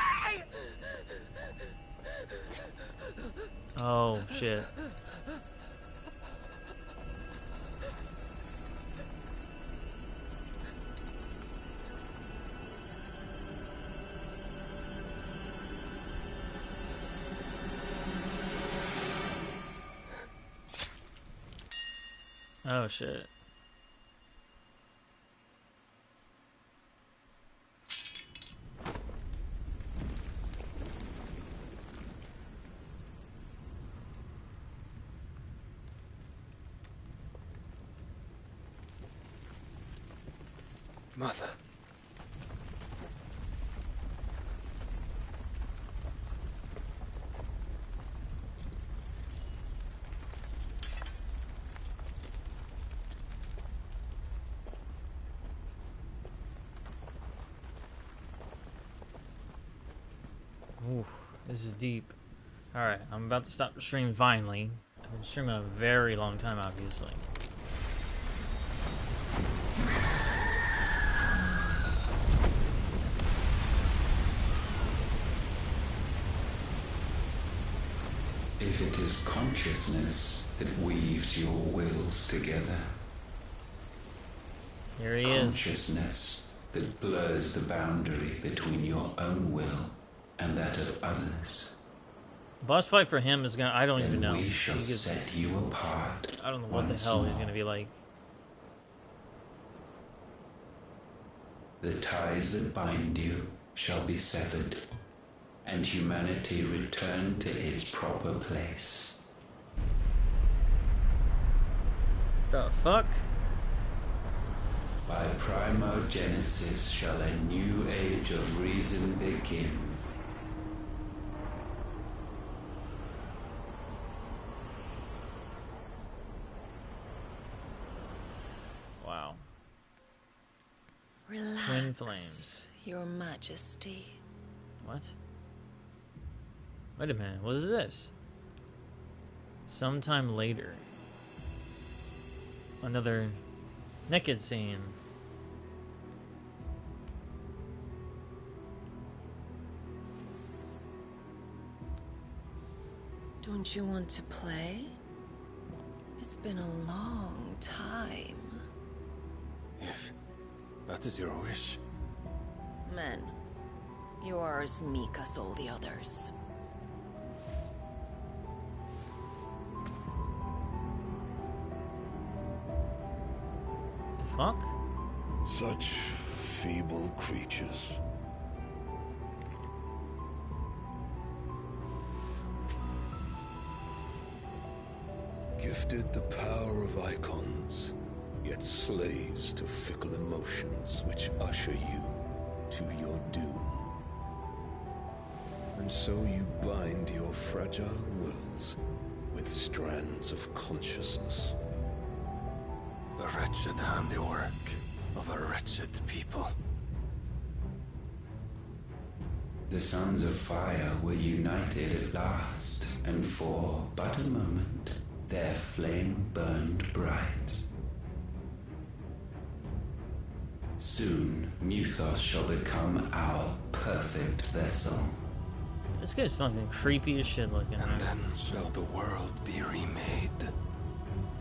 Oh, shit. Oh, shit. Mother. Ooh, this is deep. Alright, I'm about to stop the stream finally. I've been streaming a very long time, obviously. If it is consciousness that weaves your wills together. Here he is. Consciousness that blurs the boundary between your own will and that of others. Boss fight for him is gonna. I don't even know. We shall set you apart. I don't know what the hell he's gonna be like. The ties that bind you shall be severed, and humanity return to its proper place. The fuck? By primogenesis shall a new age of reason begin. Wow. Relax, Twin flames. Your Majesty. What? Wait a minute, what is this? Sometime later. Another naked scene. Don't you want to play? It's been a long time. If that is your wish. Men, you are as meek as all the others. The fuck? Such feeble creatures. Gifted the power of icons, yet slaves to fickle emotions which usher you to your doom. And so you bind your fragile wills with strands of consciousness. The wretched handiwork of a wretched people. The sons of fire were united at last, and for but a moment their flame burned bright. Soon, Muthos shall become our perfect vessel. This guy's fucking creepy as shit looking. And then shall the world be remade.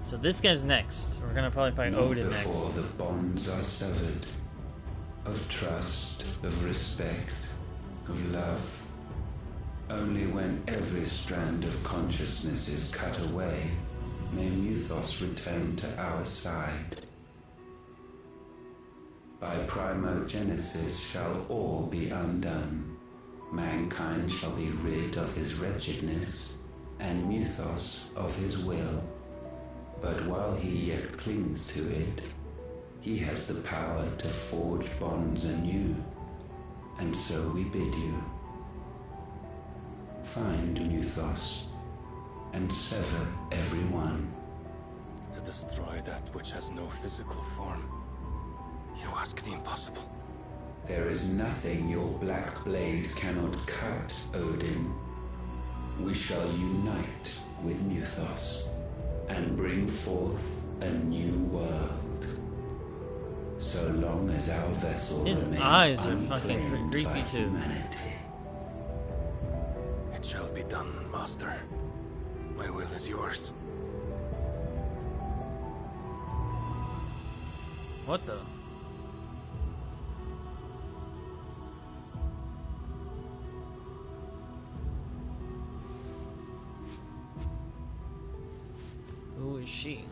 So this guy's next. We're gonna probably fight Odin next. Before the bonds are severed, of trust, of respect, of love. Only when every strand of consciousness is cut away, may Muthos return to our side. By primogenesis shall all be undone. Mankind shall be rid of his wretchedness, and Muthos of his will. But while he yet clings to it, he has the power to forge bonds anew, and so we bid you. Find Muthos, and sever everyone. To destroy that which has no physical form, you ask the impossible. There is nothing your black blade cannot cut, Odin. We shall unite with Muthos, and bring forth a new world. So long as our vessel His remains eyes are unclaimed fucking creepy by too. humanity. It shall be done, Master. My will is yours. What the? Who is she?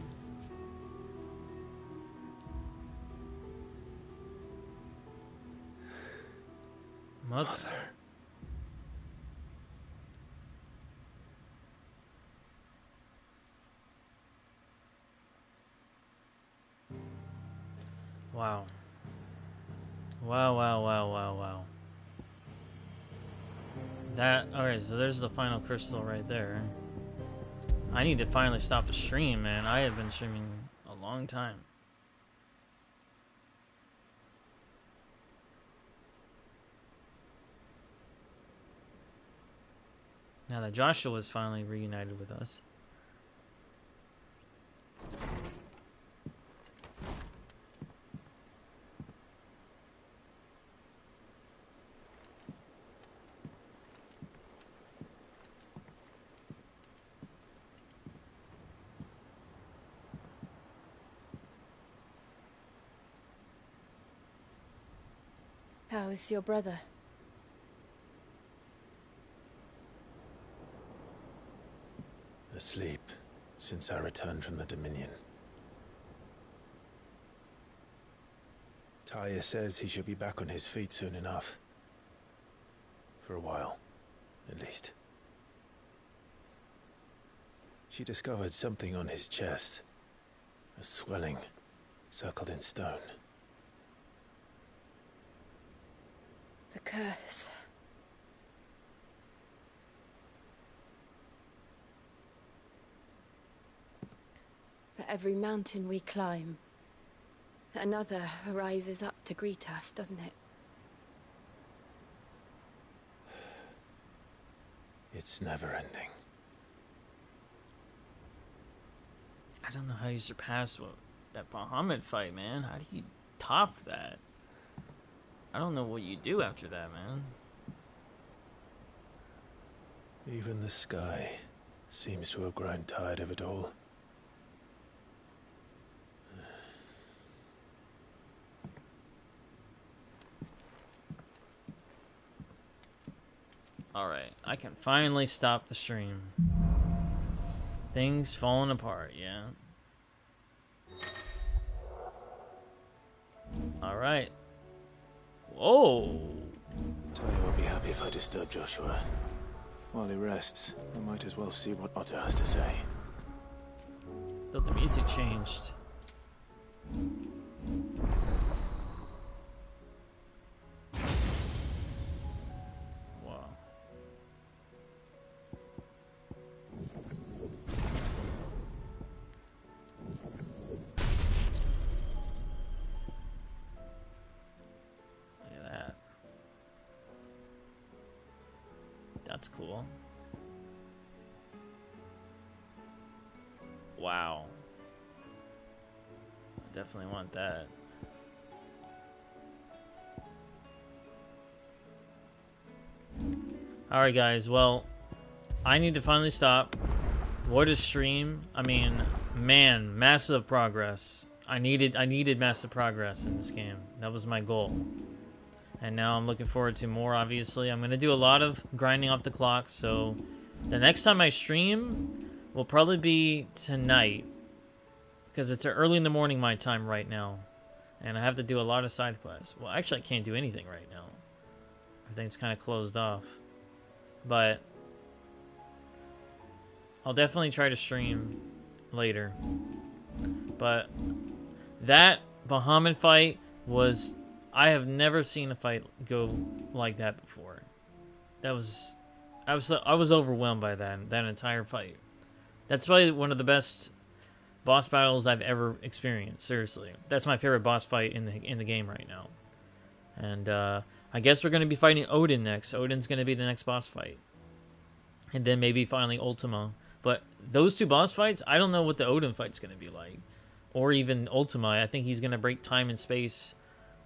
Mother. Wow. Wow. Alright, so there's the final crystal right there. I need to finally stop the stream, man. I have been streaming a long time. Now that Joshua is finally reunited with us. How is your brother? Asleep since I returned from the Dominion. Taya says he should be back on his feet soon enough. For a while, at least. She discovered something on his chest. A swelling, circled in stone. The curse. For every mountain we climb, another rises up to greet us, doesn't it? It's never ending. I don't know how you surpass that Bahamut fight, man. How do you top that? I don't know what you do after that, man. Even the sky seems to have grown tired of it all. Alright, I can finally stop the stream. Things falling apart, yeah. Alright. Whoa! Taya won't be happy if I disturb Joshua. While he rests, I might as well see what Otto has to say. Thought the music changed. Wow. Look at that. That's cool. Wow. I definitely want that. Alright guys, well, I need to finally stop. What a stream. I mean, man, massive progress. I needed massive progress in this game. That was my goal. And now I'm looking forward to more, obviously. I'm going to do a lot of grinding off the clock, so the next time I stream will probably be tonight. Because it's early in the morning my time right now. And I have to do a lot of side quests. Well, actually I can't do anything right now. Everything's kind of closed off. But I'll definitely try to stream later. But that Bahamut fight was... I have never seen a fight go like that before. That was... I was overwhelmed by that entire fight. That's probably one of the best boss battles I've ever experienced. Seriously, that's my favorite boss fight in the game right now. And I guess we're going to be fighting Odin next. Odin's going to be the next boss fight, and then maybe finally Ultima. But those two boss fights, I don't know what the Odin fight's going to be like, or even Ultima. I think he's going to break time and space,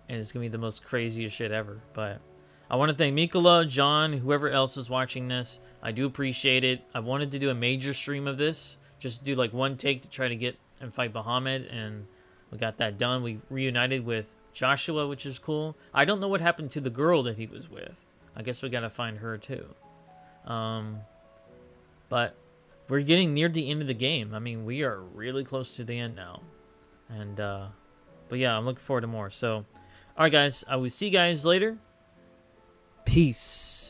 and it's going to be the most craziest shit ever. But I want to thank Mikola, John, whoever else is watching this. I do appreciate it. I wanted to do a major stream of this, just do like one take to try to get and fight Bahamut, and we got that done. We reunited with Joshua, which is cool. I don't know what happened to the girl that he was with. I guess we gotta find her too. But we're getting near the end of the game. I mean, we are really close to the end now. And but yeah, I'm looking forward to more. So, alright guys, I will see you guys later. Peace.